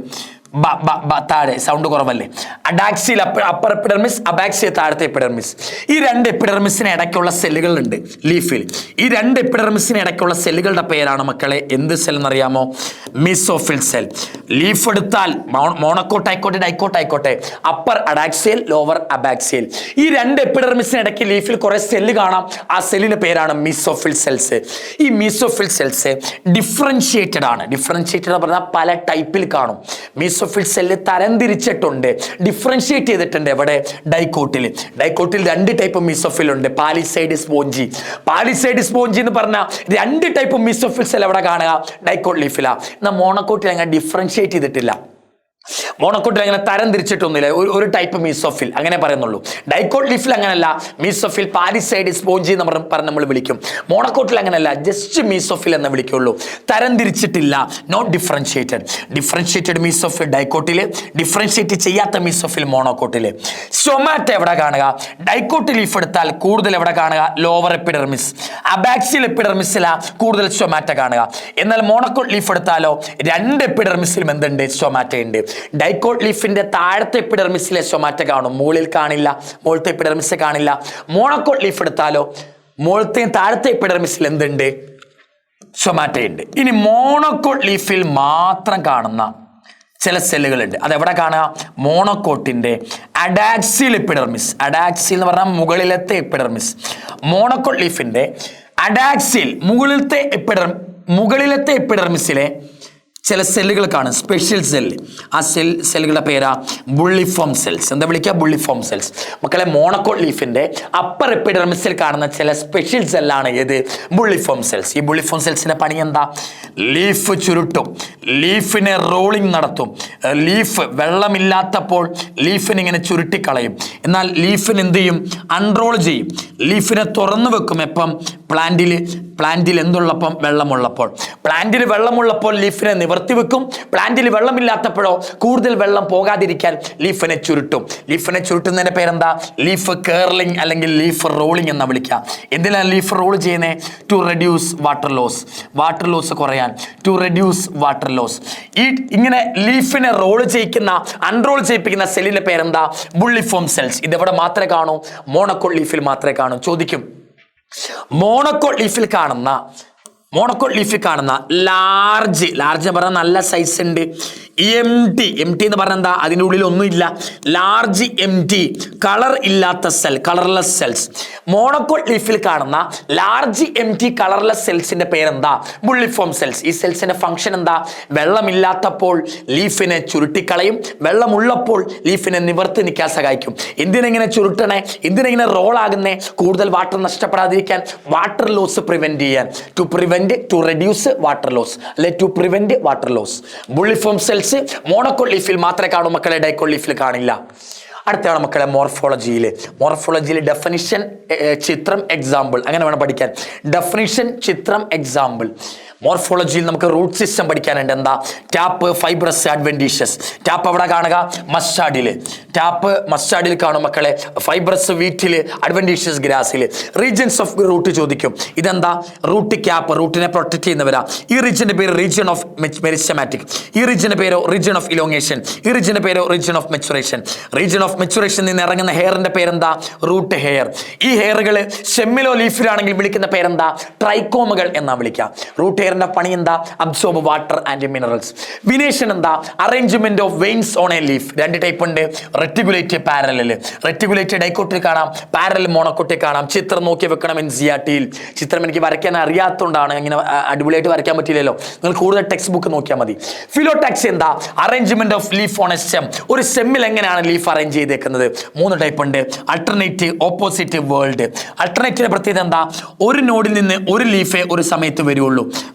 താഴെ സൗണ്ട് കുറവല്ലേ. അഡാക്സിയൽ അപ്പർ എപ്പിഡെർമിസ്, അബാക്സിയൽ താഴത്തെ എപ്പിഡെർമിസ്. ഈ 2 എപ്പിഡെർമിസിന് ഇടയ്ക്കുള്ള സെല്ലുകളുണ്ട് ലീഫിൽ. ഈ 2 എപ്പിഡെർമിസിന് ഇടയ്ക്കുള്ള സെല്ലുകളുടെ പേരാണ് മക്കളെ എന്ത് സെൽ എന്നറിയാമോ? Mesophyll cell. ലീഫ് എടുത്താൽ മോണോക്കോട്ട് ആയിക്കോട്ടെ ഡൈക്കോട്ട് ആയിക്കോട്ടെ, അപ്പർ അഡാക്സിയൽ, ലോവർ അബാക്സിയൽ. ഈ 2 എപ്പിഡെർമിസിന് ഇടയ്ക്ക് ലീഫിൽ കുറെ സെല്ല് കാണാം. ആ സെല്ലിന്റെ പേരാണ് മീസോഫിൽ സെൽസ്. ഈ മീസോഫിൽ സെൽസ് ഡിഫറൻഷിയേറ്റഡ് ആണ്. ഡിഫറൻഷിയേറ്റഡ് എന്ന് പറഞ്ഞാൽ പല ടൈപ്പിൽ കാണും. മീസോഫിൽ സെല്ല് തരംതിരിച്ചിട്ടുണ്ട്, ഡിഫറൻഷിയേറ്റ് ചെയ്തിട്ടുണ്ട്. എവിടെ? ഡൈക്കോട്ടിൽ. 2 ടൈപ്പ് മീസോഫിൽ ഉണ്ട്. പാലിസൈഡ് സ്പോഞ്ചി എന്ന് പറഞ്ഞാൽ 2 ടൈപ്പ് മീസോഫിൽ സെൽ എവിടെ കാണുക? ഡൈക്കോട്ട് ലീഫില. എന്നാൽ മോണോക്കോട്ടിൽ അങ്ങനെ ഡിഫറൻഷിയേറ്റ് ചെയ്തിട്ടില്ല. മോണോക്കോട്ടിൽ അങ്ങനെ തരം തിരിച്ചിട്ടൊന്നുമില്ല. ഒരു ടൈപ്പ് മീസോഫിൽ അങ്ങനെ പറയുന്നുള്ളൂ. ഡൈക്കോട്ട് ലീഫിൽ അങ്ങനല്ല. മീസോഫിൽ പാലിസൈഡ് സ്പോഞ്ചി എന്ന് പറഞ്ഞ് നമ്മൾ വിളിക്കും. മോണോക്കോട്ടിൽ അങ്ങനല്ല, ജസ്റ്റ് മീസോഫിൽ എന്ന് വിളിക്കുള്ളൂ. തരം തിരിച്ചിട്ടില്ല, നോട്ട് ഡിഫറൻഷിയേറ്റഡ്. ഡിഫറൻഷിയേറ്റഡ് മീസോഫിൽ ഡൈക്കോട്ടിൽ, ഡിഫറൻഷിയേറ്റ് ചെയ്യാത്ത മീസോഫിൽ മോണോക്കോട്ടിൽ. സൊമാറ്റോ എവിടെ കാണുക? ഡൈക്കോട്ട് ലീഫ് എടുത്താൽ കൂടുതൽ എവിടെ കാണുക? Lower epidermis. അബാക്സിയൽ എപ്പിഡെർമിസിലാ കൂടുതൽ സൊമാറ്റോ കാണുക. എന്നാൽ മോണോക്കോട്ട് ലീഫ് എടുത്താലോ 2 എപ്പിഡെർമിസിലും എന്തുണ്ട്? സൊമാറ്റോ ഉണ്ട്. ഡൈക്കോട്ട് ലീഫിന്റെ താഴത്തെ എപ്പിഡെർമിസിലെ സൊമാറ്റോ കാണും, മുകളിൽ കാണില്ല. മുകളിലത്തെ എപ്പിഡെർമിസ് കാണില്ല. മോണോക്കോട്ട് ലീഫ് എടുത്താലോ മുകളിലത്തെയും താഴത്തെ എപ്പിഡെർമിസിൽ എന്തുണ്ട്? സൊമാറ്റോ ഉണ്ട്. ഇനി മോണോക്കോട്ട് ലീഫിൽ മാത്രം കാണുന്ന ചില സെല്ലുകളുണ്ട്. അതെവിടെ കാണുക? മോണോക്കോട്ടിന്റെ അഡാക്സിയൽ എപ്പിഡെർമിസ്. അഡാക്സിയൽ എന്ന് പറഞ്ഞാൽ മുകളിലത്തെ എപ്പിഡെർമിസ്. മോണോക്കോട്ട് ലീഫിന്റെ അഡാക്സിയൽ മുകളിലത്തെ എപ്പിഡെർമിസിലെ ചില സെല്ലുകൾ കാണും, സ്പെഷ്യൽ സെല്ല്. ആ സെല്ലുകളുടെ പേരാ ബുള്ളിഫോം സെൽസ്. എന്താ വിളിക്കുക? Bulliform cells. മക്കളെ, മോണോക്കോട്ട് ലീഫിന്റെ അപ്പർ എപ്പിഡെർമിസിൽ കാണുന്ന ചില സ്പെഷ്യൽ സെല്ലാണ് ഏത്? Bulliform cells. ഈ ബുള്ളിഫോം സെൽസിന്റെ പണി എന്താ? ലീഫ് ചുരുട്ടും, ലീഫിനെ റോളിംഗ് നടത്തും. ലീഫ് വെള്ളമില്ലാത്തപ്പോൾ ലീഫിനെ ഇങ്ങനെ ചുരുട്ടിക്കളയും. എന്നാൽ ലീഫിന് എന്ത് ചെയ്യും? അൺറോൾ ചെയ്യും. ലീഫിനെ തുറന്നു വെക്കും. എപ്പം? പ്ലാന്റിൽ എന്തുള്ളപ്പം? വെള്ളമുള്ളപ്പോൾ. പ്ലാന്റിൽ വെള്ളമുള്ളപ്പോൾ ലീഫിനെ നിവർത്തി വെക്കും. പ്ലാന്റിൽ വെള്ളമില്ലാത്തപ്പോഴോ കൂടുതൽ വെള്ളം പോകാതിരിക്കാൻ ലീഫിനെ ചുരുട്ടും. ലീഫിനെ ചുരുട്ടുന്നതിന്റെ പേരെന്താ? ലീഫ് കേർലിംഗ് അല്ലെങ്കിൽ ലീഫ് റോളിംഗ് എന്ന് വിളിക്കാം. എന്തിനാണ് ലീഫ് റോൾ ചെയ്യുന്നത്? To reduce water loss. Water loss കുറയാൻ, ടു റെഡ്യൂസ് വാട്ടർ ലോസ്. ഇങ്ങനെ ലീഫിനെ റോൾ ചെയ്യിക്കുന്ന, അൺറോൾ ചെയ്യിപ്പിക്കുന്ന സെല്ലിന്റെ പേരെന്താ? Bulliform cells. ഇതെവിടെ മാത്രമേ കാണൂ? മോണോക്കോട്ട് ലീഫിൽ മാത്രമേ കാണൂ. ചോദിക്കും, മോണോക്കോട്ട് ലീഫിൽ കാണുന്ന ലാർജ് എന്ന് പറഞ്ഞാൽ നല്ല സൈസ് ഉണ്ട്. എം ടി എന്ന് പറഞ്ഞാൽ എന്താ? അതിൻ്റെ ഉള്ളിൽ ഒന്നുമില്ല. ലാർജ് എം ടി, കളർ ഇല്ലാത്ത സെൽ, കളർലെസ് സെൽസ്. മോണോക്കോട്ട് ലീഫിൽ കാണുന്ന ലാർജ് എം ടി കളർലെസ് സെൽസിന്റെ പേരെന്താ? Bulliform cells. ഈ സെൽസിന്റെ ഫംഗ്ഷൻ എന്താ? വെള്ളമില്ലാത്തപ്പോൾ ലീഫിനെ ചുരുട്ടിക്കളയും, വെള്ളമുള്ളപ്പോൾ ലീഫിനെ നിവർത്തി നിൽക്കാൻ സഹായിക്കും. എന്തിനെങ്ങനെ ചുരുട്ടണേ? എന്തിനെങ്ങനെ റോൾ ആകുന്നേ? കൂടുതൽ വാട്ടർ നഷ്ടപ്പെടാതിരിക്കാൻ, വാട്ടർ ലോസ് പ്രിവെന്റ് ചെയ്യാൻ. ടു റെഡ്യൂസ് വാട്ടർ ലോസ്, അല്ലെ to prevent water loss. Bulliform cells monocot ലീഫിൽ മാത്രമേ കാണൂ മക്കളെ, ഡൈക്കോട്ട് ലീഫിൽ കാണില്ല. അടുത്താണ് മക്കളെ മോർഫോളജിയിൽ ഡെഫിനിഷൻ, ചിത്രം, എക്സാമ്പിൾ. അങ്ങനെ വേണം പഠിക്കാൻ. ഡെഫിനിഷൻ, ചിത്രം, എക്സാമ്പിൾ. മോർഫോളജിയിൽ നമുക്ക് റൂട്ട് സിസ്റ്റം പഠിക്കാനുണ്ട്. എന്താ? Tap, fibrous, അഡ്വെന്റീഷ്യസ്. ടാപ്പ് എവിടെ കാണുക? മസ്റ്റാർഡിൽ കാണും മക്കളെ. ഫൈബ്രസ് വീറ്റില്, അഡ്വെന്റീഷ്യസ് ഗ്രാസിൽ. റീജിയൻസ് ഓഫ് റൂട്ട് ചോദിക്കും. ഇതെന്താ? റൂട്ട് ക്യാപ്പ്, റൂട്ടിനെ പ്രൊട്ടക്ട് ചെയ്യുന്നവരാ. ഈ റീജിയന്റെ പേര് റീജിയൻ ഓഫ് മെരിസ്റ്റമാറ്റിക്. ഈ റീജിയന്റെ പേരോ റീജിയൻ ഓഫ് ഇലോങ്ങേഷൻ. ഈ റീജിയന്റെ പേരോ region of maturation. Region of maturation നിന്ന് ഇറങ്ങുന്ന ഹെയറിന്റെ പേരെന്താ? Root hair. ഈ ഹെയറുകൾ സ്റ്റെമ്മിലോ ലീഫിലാണെങ്കിൽ വിളിക്കുന്ന പേരെന്താ? ട്രൈക്കോമുകൾ എന്നാ വിളിക്കാം. റൂട്ട് ഹെയറിന്റെ പണി എന്താ? Absorb water and minerals. Venation എന്താ? Arrangement of veins on a leaf. രണ്ട് ടൈപ്പ് ഉണ്ട്, റെറ്റിക്കുലേറ്റ്, പാരലൽ. റെറ്റിക്കുലേറ്റ് ഡൈക്കോട്ടിൽ കാണാം, പാരലൽ മോണോക്കോട്ടിൽ കാണാം. ചിത്രം നോക്കി വെക്കണം NCERT-യിൽ. ചിത്രം എനിക്ക് വരയ്ക്കാൻ അറിയാത്തതുകൊണ്ടാണ്, ഇങ്ങനെ അടിപൊളിയായിട്ട് വരയ്ക്കാൻ പറ്റില്ലല്ലോ. നിങ്ങൾ കൂടുതൽ ടെക്സ്റ്റ് ബുക്ക് നോക്കിയാൽ മതി. ഫിലോടാക്സി എന്താ? Arrangement of leaf on A stem. ഒരു സ്റ്റെമ്മിൽ എങ്ങനെയാണ് ലീഫ് അറേഞ്ച് ചെയ്തേക്കുന്നത്? 3 ടൈപ്പ് ഉണ്ട്, അൾട്ടർനേറ്റ്, ഓപ്പോസിറ്റ്, വേൾഡ്. അൾട്ടർനേറ്റിന്റെ പ്രത്യേകത എന്താ? ഒരു നോഡിൽ നിന്ന് ഒരു ലീഫേ ഒരു സമയത്ത് വരുള്ളൂ.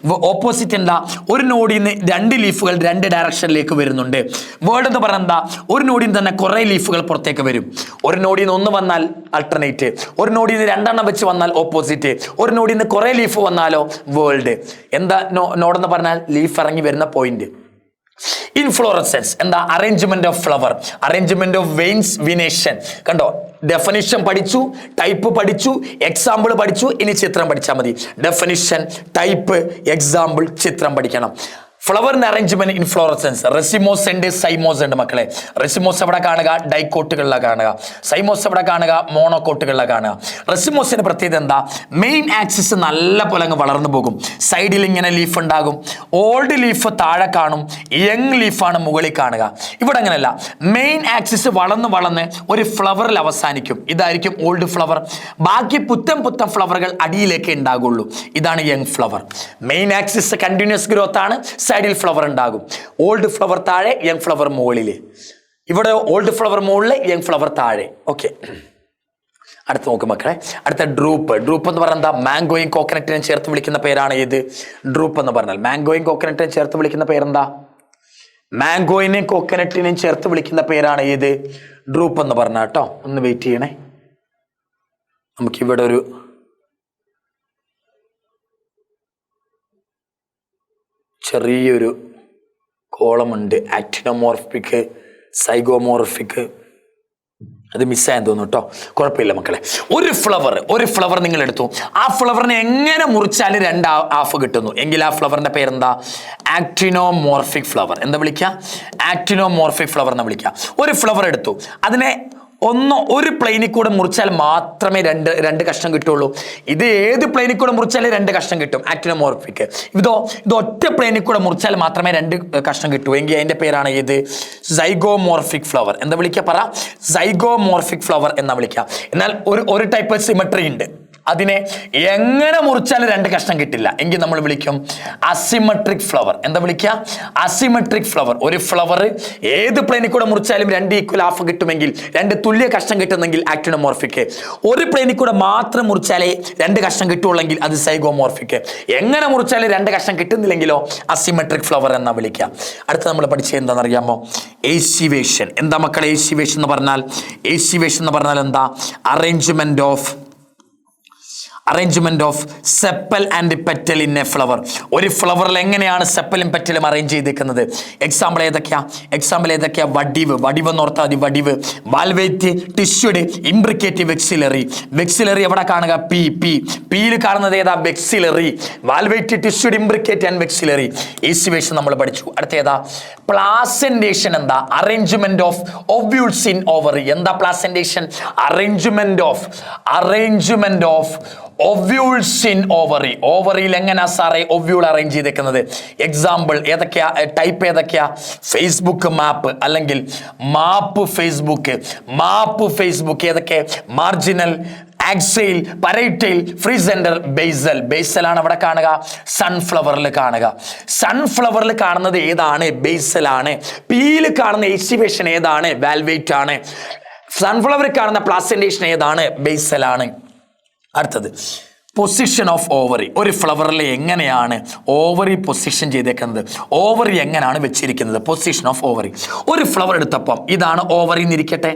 ഓപ്പോസിറ്റ് എന്താ? ഒരു നോഡിൽ നിന്ന് 2 ലീഫുകൾ 2 ഡയറക്ഷനിലേക്ക് വരുന്നുണ്ട്. വേൾഡ് എന്ന് പറഞ്ഞാൽ എന്താ? ഒരു നോഡിൽ നിന്ന് തന്നെ കുറെ ലീഫുകൾ പുറത്തേക്ക് വരും. ഒരു നോഡിൽ നിന്ന് 1 വന്നാൽ അൾട്ടർനേറ്റ്, ഒരു നോഡിൽ നിന്ന് 2 എണ്ണം വെച്ച് വന്നാൽ ഓപ്പോസിറ്റ്, ഒരു നോഡിൽ നിന്ന് കുറെ ലീഫ് വന്നാലോ വേൾഡ്. എന്താ നോഡെന്ന് പറഞ്ഞാൽ? ലീഫ് ഇറങ്ങി വരുന്ന പോയിന്റ്. ഇൻഫ്ലോറസൻസ് എന്താ? Arrangement of flower, arrangement of veins, venation. കണ്ടോ? ഡെഫിനിഷൻ പഠിച്ചു, ടൈപ്പ് പഠിച്ചു, എക്സാമ്പിൾ പഠിച്ചു. ഇനി ചിത്രം പഠിച്ചാൽ മതി. ഡെഫിനിഷൻ, ടൈപ്പ്, എക്സാമ്പിൾ, ചിത്രം പഠിക്കണം. ഫ്ലവറിന്റെ അറേഞ്ച്മെന്റ്, ഇൻഫ്ലോറസൻസ്. റെസിമോസ് ഉണ്ട്, സൈമോസ് ഉണ്ട് മക്കളെ. റെസിമോസ് എവിടെ കാണുക? ഡൈക്കോട്ടുകളിലാണ് കാണുക. സൈമോസ് എവിടെ കാണുക? മോണോക്കോട്ടുകളിലാണ് കാണുക. റെസിമോസിന്റെ പ്രത്യേകത എന്താ? മെയിൻ ആക്സിസ് നല്ല പോലെ അങ്ങ് വളർന്നു പോകും. സൈഡിൽ ഇങ്ങനെ ലീഫ് ഉണ്ടാകും. ഓൾഡ് ലീഫ് താഴെ കാണും, യങ് ലീഫാണ് മുകളിൽ കാണുക. ഇവിടെ അങ്ങനെയല്ല, മെയിൻ ആക്സിസ് വളർന്ന് ഒരു ഫ്ലവറിൽ അവസാനിക്കും. ഇതായിരിക്കും ഓൾഡ് ഫ്ലവർ. ബാക്കി പുത്തൻ ഫ്ലവറുകൾ അടിയിലേക്ക് ഉണ്ടാകുള്ളൂ. ഇതാണ് young flower. Main axis continuous growth ആണ്. സൈഡിൽ ഫ്ലവർ ഉണ്ടാകും. ഓൾഡ് ഫ്ലവർ താഴെ, യങ് ഫ്ലവർ മുകളിൽ. ഇവിടെ ഓൾഡ് ഫ്ലവർ മുകളിൽ, യങ് ഫ്ലവർ താഴെ. ഓക്കെ, അടുത്ത് നോക്ക് മക്കളെ. അടുത്ത ഡ്രൂപ്പ്. ഡ്രൂപ്പ് എന്ന് പറഞ്ഞാൽ എന്താ? മാംഗോയും കോക്കനറ്റിനെയും ചേർത്ത് വിളിക്കുന്ന പേരാണ് ഇത്. ഡ്രൂപ്പ് എന്ന് പറഞ്ഞാൽ മാംഗോയും കോക്കനറ്റിനെയും ചേർത്ത് വിളിക്കുന്ന പേരെന്താ? മാംഗോയിനെയും കോക്കനറ്റിനെയും ചേർത്ത് വിളിക്കുന്ന പേരാണ് ഇത്. ഡ്രൂപ്പ് എന്ന് പറഞ്ഞാൽ കേട്ടോ. ഒന്ന് വെയിറ്റ് ചെയ്യണേ. നമുക്കിവിടെ ഒരു ചെറിയൊരു കോളമുണ്ട്. Actinomorphic, zygomorphic. അത് മിസ്സായെന്ന് തോന്നുന്നു കേട്ടോ. കുഴപ്പമില്ല മക്കളെ. ഒരു ഫ്ലവർ നിങ്ങൾ എടുത്തു. ആ ഫ്ലവറിനെ എങ്ങനെ മുറിച്ചാലും 2 ഹാഫ് കിട്ടുന്നു എങ്കിൽ ആ ഫ്ലവറിന്റെ പേരെന്താ? Actinomorphic flower. എന്താ വിളിക്കുക? ആക്ടിനോമോർഫിക് ഫ്ലവർ എന്ന് വിളിക്കുക. ഒരു ഫ്ലവർ എടുത്തു, അതിനെ ഒരു പ്ലെയിനിൽ കൂടെ മുറിച്ചാൽ മാത്രമേ രണ്ട് കഷ്ണം കിട്ടുള്ളൂ. ഇത് ഏത് പ്ലെയിനിൽ കൂടെ മുറിച്ചാലേ 2 കഷ്ണം കിട്ടും, ആക്ടിനോമോർഫിക്. ഇത് ഒറ്റ പ്ലെയിനിൽ കൂടെ മുറിച്ചാൽ മാത്രമേ 2 കഷ്ണം കിട്ടൂ. എങ്കിൽ അതിന്റെ പേരാണ് ഇത് സൈഗോമോർഫിക് ഫ്ലവർ. എന്താ വിളിക്കുക? പറ. സൈഗോമോർഫിക് ഫ്ലവർ എന്നാ വിളിക്കുക. എന്നാൽ ഒരു ടൈപ്പ് സിമെട്രി ഉണ്ട്, അതിനെ എങ്ങനെ മുറിച്ചാലും 2 കഷ്ണം കിട്ടില്ല, എങ്കിൽ നമ്മൾ വിളിക്കും അസിമെട്രിക് ഫ്ലവർ. എന്താ വിളിക്കുക? Asymmetric flower. ഒരു ഫ്ലവർ ഏത് പ്ലെയിനിൽ കൂടെ മുറിച്ചാലും 2 ഈക്വൽ ഹാഫ് കിട്ടുമെങ്കിൽ, 2 തുല്യ കഷ്ണം കിട്ടുന്നെങ്കിൽ ആക്ടിനോമോർഫിക്. ഒരു പ്ലെയിനിൽ കൂടെ മാത്രം മുറിച്ചാലേ 2 കഷ്ണം കിട്ടുള്ളെങ്കിൽ അത് സൈഗോമോർഫിക്. എങ്ങനെ മുറിച്ചാലും 2 കഷ്ണം കിട്ടുന്നില്ലെങ്കിലോ അസിമെട്രിക് ഫ്ലവർ എന്നാ വിളിക്കുക. അടുത്ത നമ്മൾ പഠിച്ചത് എന്താണെന്നറിയാമോ? ഏസിവേഷൻ. എന്താ മക്കളെ ഏസിവേഷൻ എന്ന് പറഞ്ഞാൽ? ഏസിവേഷൻ എന്ന് പറഞ്ഞാൽ എന്താ? Arrangement of sepal and petal in A flower. ഒരു ഫ്ലവറിൽ എങ്ങനെയാണ് സെപ്പലും പെറ്റലും അറേഞ്ച് ചെയ്തിരിക്കുന്നത്? എക്സാമ്പിൾ ഏതൊക്കെയാ? വടിവ് എന്ന് ഓർത്താൽ മതി. വടിവ്, വാൽവേറ്റ്, ടിഷ്യൂഡ്, ഇംബ്രിക്കേറ്റ്, വെക്സിലറി എവിടെ കാണുക? പിയിൽ കാണുന്നത് ഏതാ? വെക്സിലറി. വാൽവേറ്റ്, ടിഷ്യൂഡ്, ഇംബ്രിക്കേറ്റ് ആൻഡ് വെക്സിലറി. ഏസിവേഷൻ നമ്മൾ പഠിച്ചു. അടുത്ത ഏതാ? പ്ലാസെന്റേഷൻ. എന്താ? Arrangement of ovules in ovary. എന്താ placentation? Arrangement of ovules in ovary. ഓവറിയിൽ എങ്ങനെയാ സാറേ ഓവ്യൂൾ അറേഞ്ച് ചെയ്തേക്കുന്നത്? എക്സാമ്പിൾ ഏതൊക്കെയാ? ടൈപ്പ് ഏതൊക്കെയാ? ഫേസ്ബുക്ക് മാപ്പ് അല്ലെങ്കിൽ മാപ്പ് ഫേസ്ബുക്ക്. ഏതൊക്കെ? Marginal, axile, parietal, free central, basal ആണ് അവിടെ കാണുക. സൺഫ്ലവറിൽ കാണുന്നത് ഏതാണ്? ബേസൽ ആണ്. പിയിൽ കാണുന്ന ഏസിവേഷൻ ഏതാണ്? വാൽവേറ്റ് ആണ്. സൺഫ്ലവറിൽ കാണുന്ന പ്ലാസെന്റേഷൻ ഏതാണ്? ബേസൽ ആണ്. അടുത്തത് പൊസിഷൻ ഓഫ് ഓവറി. ഒരു ഫ്ലവറിൽ എങ്ങനെയാണ് ഓവറി പൊസിഷൻ ചെയ്തേക്കുന്നത്? ഓവറി എങ്ങനെയാണ് വെച്ചിരിക്കുന്നത്? Position of ovary. ഒരു ഫ്ലവർ എടുത്തപ്പം ഇതാണ് ഓവറി എന്നിരിക്കട്ടെ,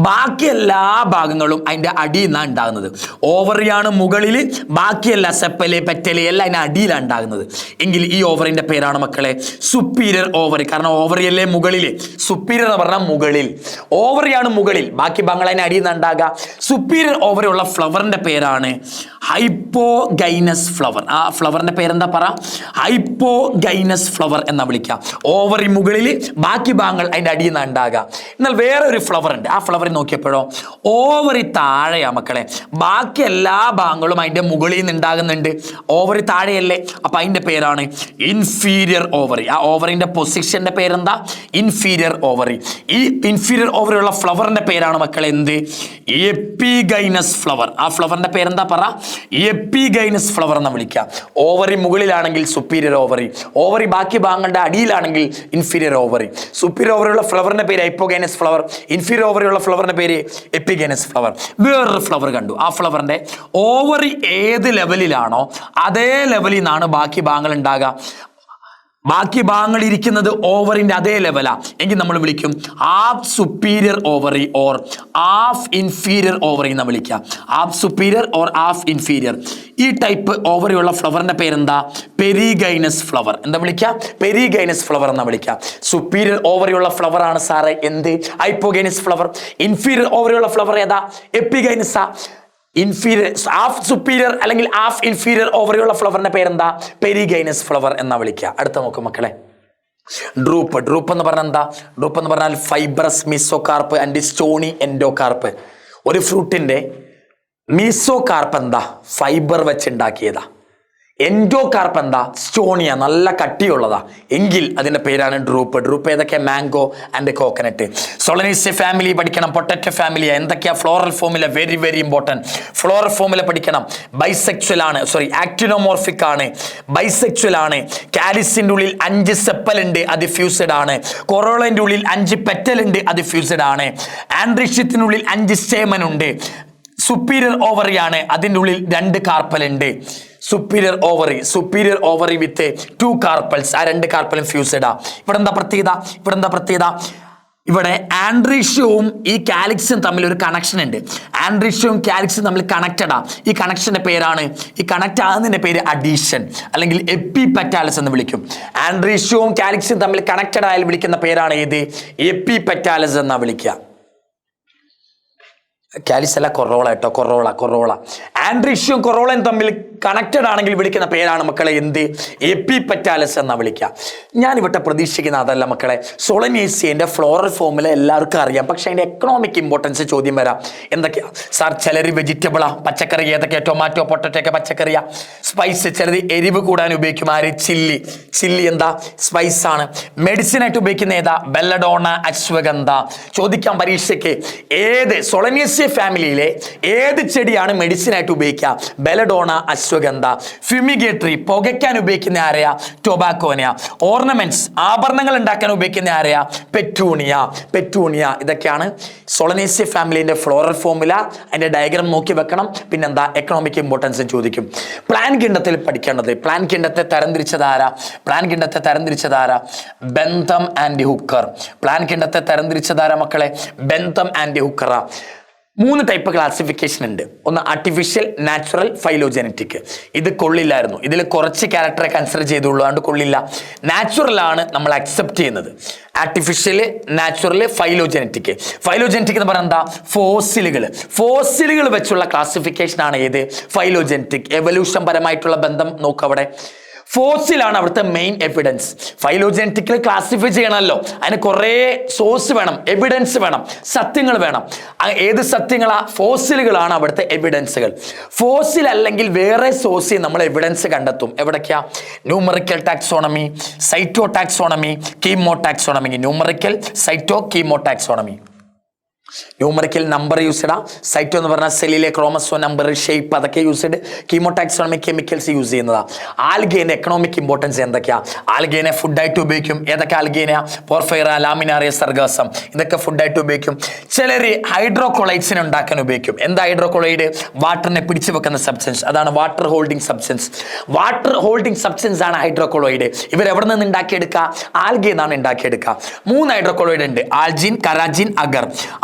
ബാക്കി എല്ലാ ഭാഗങ്ങളും അതിൻ്റെ അടിയിൽ നിന്നാണ് ഉണ്ടാകുന്നത്. ഓവറിയാണ് മുകളിൽ, ബാക്കിയെല്ലാം സെപ്പല്, പെറ്റല് എല്ലാം അതിൻ്റെ അടിയിലാണ് ഉണ്ടാകുന്നത്. എങ്കിൽ ഈ ഓവറിൻ്റെ പേരാണ് മക്കളെ സുപ്പീരിയർ ഓവറി. കാരണം ഓവറിയല്ലേ മുകളിൽ, സുപ്പീരിയർ എന്ന് പറഞ്ഞാൽ മുകളിൽ, ഓവറിയാണ് മുകളിൽ, ബാക്കി ഭാഗങ്ങൾ അതിൻ്റെ അടിയിൽ നിന്ന് ഉണ്ടാകുക. സുപ്പീരിയർ ഓവറി ഉള്ള ഫ്ലവറിൻ്റെ പേരാണ് ഹൈപ്പോഗൈനസ് ഫ്ലവർ. ആ ഫ്ലവറിന്റെ പേരെന്താ? പറ. ഹൈപ്പോഗൈനസ് ഫ്ലവർ എന്നാ വിളിക്കുക. ഓവറി മുകളിൽ, ബാക്കി ഭാഗങ്ങൾ അതിന്റെ അടിയിൽ നിന്ന് ഉണ്ടാകുക. എന്നാൽ വേറെ ഒരു ഫ്ലവർ ഉണ്ട്. ആ ഫ്ലവറിൽ നോക്കിയപ്പോഴോ ഓവറി താഴെയാ മക്കളെ, ബാക്കി എല്ലാ ഭാഗങ്ങളും അതിന്റെ മുകളിൽ നിന്ന് ഉണ്ടാകുന്നുണ്ട്. ഓവറി താഴെയല്ലേ, അപ്പൊ അതിന്റെ പേരാണ് ഇൻഫീരിയർ ഓവറി. ആ ഓവറിന്റെ പൊസിഷന്റെ പേരെന്താ? Inferior ovary. ഈ ഇൻഫീരിയർ ഓവറി ഉള്ള ഫ്ലവറിന്റെ പേരാണ് മക്കളെ എന്ത്? Epigynous flower. ആ ഫ്ലവറിന്റെ പേരെന്താ? പറ. എപ്പിഗൈനസ് ഫ്ലവർ എന്ന് വിളിക്കാം. ഓവറി മുകളിലാണെങ്കിൽ സുപ്പീരിയർ ഓവറി, ഓവറി ബാക്കി ഭാഗങ്ങളുടെ അടിയിലാണെങ്കിൽ ഇൻഫീരിയർ ഓവറി. സുപ്പീരിയർ ഓവറിയുള്ള ഫ്ലവറിന്റെ പേര് ഹൈപ്പോഗൈനസ് ഫ്ലവർ, ഇൻഫീരിയർ ഓവറിയുള്ള ഫ്ലവറിന്റെ പേര് എപ്പിഗൈനസ് ഫ്ലവർ. വേറൊരു ഫ്ലവർ കണ്ടു. ആ ഫ്ലവറിന്റെ ഓവറി ഏത് ലെവലിലാണോ അതേ ലെവലിൽ നിന്നാണ് ബാക്കി ഭാഗങ്ങൾ ഉണ്ടാകുക. ബാക്കി ഭാഗങ്ങൾ ഇരിക്കുന്നത് ഓവറിന്റെ അതേ ലെവലാ എങ്കിൽ നമ്മൾ വിളിക്കും half superior ovary or half inferior ovary എന്ന് വിളിക്കാം. Half superior or half inferior. ഈ ടൈപ്പ് ഓവറി ഉള്ള ഫ്ലവറിന്റെ പേരെന്താ? Perigynous flower. എന്താ വിളിക്കാം? പെരിഗൈനസ് ഫ്ലവർ എന്നാ വിളിക്കാം. സുപ്പീരിയർ ഓവറി ഉള്ള ഫ്ലവർ ആണ് സാറേ എന്ത്? Hypogynous flower. ഇൻഫീരിയർ ഓവറി ഉള്ള ഫ്ലവർ ഏതാ? എപ്പിഗൈനസാ. ഇൻഫീരിയർ, ഹാഫ് സുപ്പീരിയർ അല്ലെങ്കിൽ ഹാഫ് ഇൻഫീരിയർ ഓവറിയുള്ള ഫ്ലവറിന്റെ പേരെന്താ? പെരിഗൈനസ് ഫ്ലവർ എന്നാ വിളിക്കുക. അടുത്ത നോക്കും മക്കളെ, ഡ്രൂപ്പ് എന്ന് പറഞ്ഞാൽ എന്താ? ഡ്രൂപ്പ് എന്ന് പറഞ്ഞാൽ fibrous mesocarp and stony endocarp. ഒരു ഫ്രൂട്ടിന്റെ മീസോകാർപ്പ് എന്താ? ഫൈബർ വെച്ചുണ്ടാക്കിയതാ. എൻഡോകാർപ്പ് എന്താ? സ്റ്റോണിയ, നല്ല കട്ടിയുള്ളതാ. എങ്കിൽ അതിന്റെ പേരാണ് ഡ്രൂപ്പ്. ഡ്രൂപ്പ് ഏതൊക്കെ? Mango and coconut. Solanaceae family പഠിക്കണം, പൊട്ടറ്റോ ഫാമിലി. എന്തൊക്കെയാ? Floral formula, very very important. Floral formula പഠിക്കണം. ബൈസെക്ച്വൽ ആണ്, സോറി ആക്ടിനോമോർഫിക് ആണ്, ബൈസെക്ച്വൽ ആണ്. കാലിസിന്റെ ഉള്ളിൽ 5 സെപ്പൽ ഉണ്ട്, അത് ഫ്യൂസ്ഡ് ആണ്. കൊറോളന്റെ ഉള്ളിൽ 5 പെറ്റൽ ഉണ്ട്, അത് ഫ്യൂസ്ഡ് ആണ്. ആൻഡ്രീഷ്യത്തിനുള്ളിൽ 5 സ്റ്റേമൻ ഉണ്ട്. സുപ്പീരിയർ ഓവറിയാണ്, അതിൻ്റെ ഉള്ളിൽ 2 കാർപ്പൽ ഉണ്ട്. സുപ്പീരിയർ ഓവറി വിത്ത് 2 കാർപ്പൽസ്. ആ 2 കാർപ്പലും ഫ്യൂസ്ഡ് ആ. ഇവിടെ എന്താ പ്രത്യേകത? ഇവിടെ ആൻഡ്രീഷ്യവും ഈ കാലിക്സും തമ്മിൽ ഒരു കണക്ഷൻ ഉണ്ട്. ആൻഡ്രീഷ്യവും കാലിക്സും തമ്മിൽ കണക്റ്റഡാ. ഈ കണക്ഷന്റെ പേരാണ്, ഈ കണക്ട് ആകുന്നതിന്റെ പേര് അഡീഷൻ അല്ലെങ്കിൽ എപ്പിപെറ്റാലസ് എന്ന് വിളിക്കും. ആൻഡ്രീഷ്യവും കാലിക്സും തമ്മിൽ കണക്റ്റഡ് ആയാൽ വിളിക്കുന്ന പേരാണ് ഏത്? എപ്പിപെറ്റാലസ് എന്നാ വിളിക്കുക. കാലിസ് അല്ല, കൊറോള കേട്ടോ, കൊറോള. ആൻഡ്രീഷ്യവും കൊറോളയും തമ്മിൽ കണക്റ്റഡ് ആണെങ്കിൽ വിളിക്കുന്ന പേരാണ് മക്കളെ എന്ത്? എപ്പിപെറ്റാലസ് എന്നാ വിളിക്കുക. ഞാനിവിടെ പ്രതീക്ഷിക്കുന്ന അതല്ല മക്കളെ. സോളനേസിയന്റെ ഫ്ലോറൽ ഫോമുല എല്ലാവർക്കും അറിയാം, പക്ഷെ അതിന്റെ എക്കണോമിക് ഇമ്പോർട്ടൻസ് ചോദ്യം വരാം. എന്തൊക്കെയാ സാർ? ചിലർ വെജിറ്റബിളാ, പച്ചക്കറി ഏതൊക്കെയാ? ടൊമാറ്റോ, പൊട്ടറ്റോ ഒക്കെ പച്ചക്കറിയാ. സ്പൈസ് ചിലർ എരിവ് കൂടാൻ ഉപയോഗിക്കും. ആര്? ചില്ലി. ചില്ലി എന്താ? സ്പൈസ് ആണ്. മെഡിസിൻ ആയിട്ട് ഉപയോഗിക്കുന്ന ഏതാ? ബെല്ലഡോണ, അശ്വഗന്ധ. ചോദിക്കാം പരീക്ഷയ്ക്ക്, ഏത് സോളനേസിയ ഫാമിലിയിലെ ഏത് ചെടിയാണ് മെഡിസിൻ ആയിട്ട് ഉപയോഗിക്കുക? ബെല്ലഡോണ, അശ്വഗന്ധ. ഫ്യൂമിഗേറ്ററി പുകയ്ക്കാൻ ഉപയോഗിക്കുന്ന ആരെയാ? ടൊബാക്കോനെയ. ഓർണമെന്റ്സ് ആഭരണങ്ങൾ ഉണ്ടാക്കാൻ ഉപയോഗിക്കുന്ന ആരെയാ? പെറ്റൂണിയ. പെറ്റൂണിയ. ഇതൊക്കെയാണ് സോളനേസിയ ഫാമിലിന്റെ ഫ്ലോറൽ ഫോമുല. അതിന്റെ ഡയഗ്രാം നോക്കി വെക്കണം. പിന്നെന്താ? എക്കണോമിക് ഇമ്പോർട്ടൻസ് ചോദിക്കും. പ്ലാൻ കിണ്ടത്തിൽ പഠിക്കേണ്ടത്, പ്ലാൻ കിണ്ടത്തെ തരംതിരിച്ചതാരാ? പ്ലാൻ കിണ്ടത്തെ തരംതിരിച്ചതാരാ? Bentham and Hooker. പ്ലാൻ കിണ്ടത്തെ തരംതിരിച്ചതാരാ മക്കളെ? ബെന്തം ആൻഡ് ഹുക്കറ. 3 ടൈപ്പ് ക്ലാസിഫിക്കേഷൻ ഉണ്ട്. ഒന്ന് ആർട്ടിഫിഷ്യൽ, നാച്ചുറൽ, ഫൈലോജനറ്റിക്. ഇത് കൊള്ളില്ലായിരുന്നു. ഇതിൽ കുറച്ച് ക്യാരക്ടറെ കൺസിഡർ ചെയ്തുള്ളൂ, അതുകൊണ്ട് കൊള്ളില്ല. നാച്ചുറൽ ആണ് നമ്മൾ അക്സെപ്റ്റ് ചെയ്യുന്നത്. Artificial, natural, phylogenetic. ഫൈലോജനറ്റിക് എന്ന് പറഞ്ഞാൽ എന്താ? ഫോസിലുകൾ. ഫോസിലുകൾ വെച്ചുള്ള ക്ലാസിഫിക്കേഷൻ ആണ് ഏത്? ഫൈലോജനറ്റിക്. എവല്യൂഷൻ പരമായിട്ടുള്ള ബന്ധം നോക്കുക. അവിടെ ഫോസിലാണ് അവിടുത്തെ മെയിൻ എവിഡൻസ്. ഫൈലോജനറ്റിക്കൽ ക്ലാസിഫൈ ചെയ്യണമല്ലോ, അതിന് കുറേ സോഴ്സ് വേണം, എവിഡൻസ് വേണം, സത്യങ്ങൾ വേണം. ഏത് സത്യങ്ങളാ? ഫോസിലുകളാണ് അവിടുത്തെ എവിഡൻസുകൾ. ഫോസിൽ അല്ലെങ്കിൽ വേറെ സോഴ്സിൽ നമ്മൾ എവിഡൻസ് കണ്ടെത്തും. എവിടേക്കാ? Numerical taxonomy, cyto taxonomy, chemo taxonomy. Numerical, cyto, chemo taxonomy. Numerical number യൂസ്ഡാ. സൈറ്റോ എന്ന് പറഞ്ഞാൽ സെല്ലിലെ ക്രോമസോ നമ്പർ, ഷേപ്പ്, അതൊക്കെ യൂസ്ഡ്. കീമോടാക്സോണമി കെമിക്കൽസ് യൂസ് ചെയ്യുന്നതാ. ആൽഗേന്റെ എക്കണോമിക് ഇമ്പോർട്ടൻസ് എന്തൊക്കെയാ? ആൽഗേനെ ഫുഡായിട്ട് ഉപയോഗിക്കും. ഏതൊക്കെ ആൽഗേനെയാ? Porphyra, ലാമിനാറിയ, sargassum. ഇതൊക്കെ ഫുഡായിട്ട് ഉപയോഗിക്കും. ചിലർ ഹൈഡ്രോകൊളൈഡ്സിനെ ഉണ്ടാക്കാൻ ഉപയോഗിക്കും. എന്താ ഹൈഡ്രോകൊളൈഡ്? വാട്ടറിനെ പിടിച്ചു വെക്കുന്ന സബ്സ്റ്റൻസ്, അതാണ് water holding substance. Water holding substance ആണ് ഹൈഡ്രോകൊളോയിഡ്. ഇവർ എവിടെ നിന്ന് ഉണ്ടാക്കിയെടുക്കുക? ആൽഗയിൽ നിന്നാണ് ഉണ്ടാക്കിയെടുക്കുക. 3 ഹൈഡ്രോകൊളോയിഡ് ഉണ്ട്: ആൽജിൻ, കറാജിൻ, അഗർ.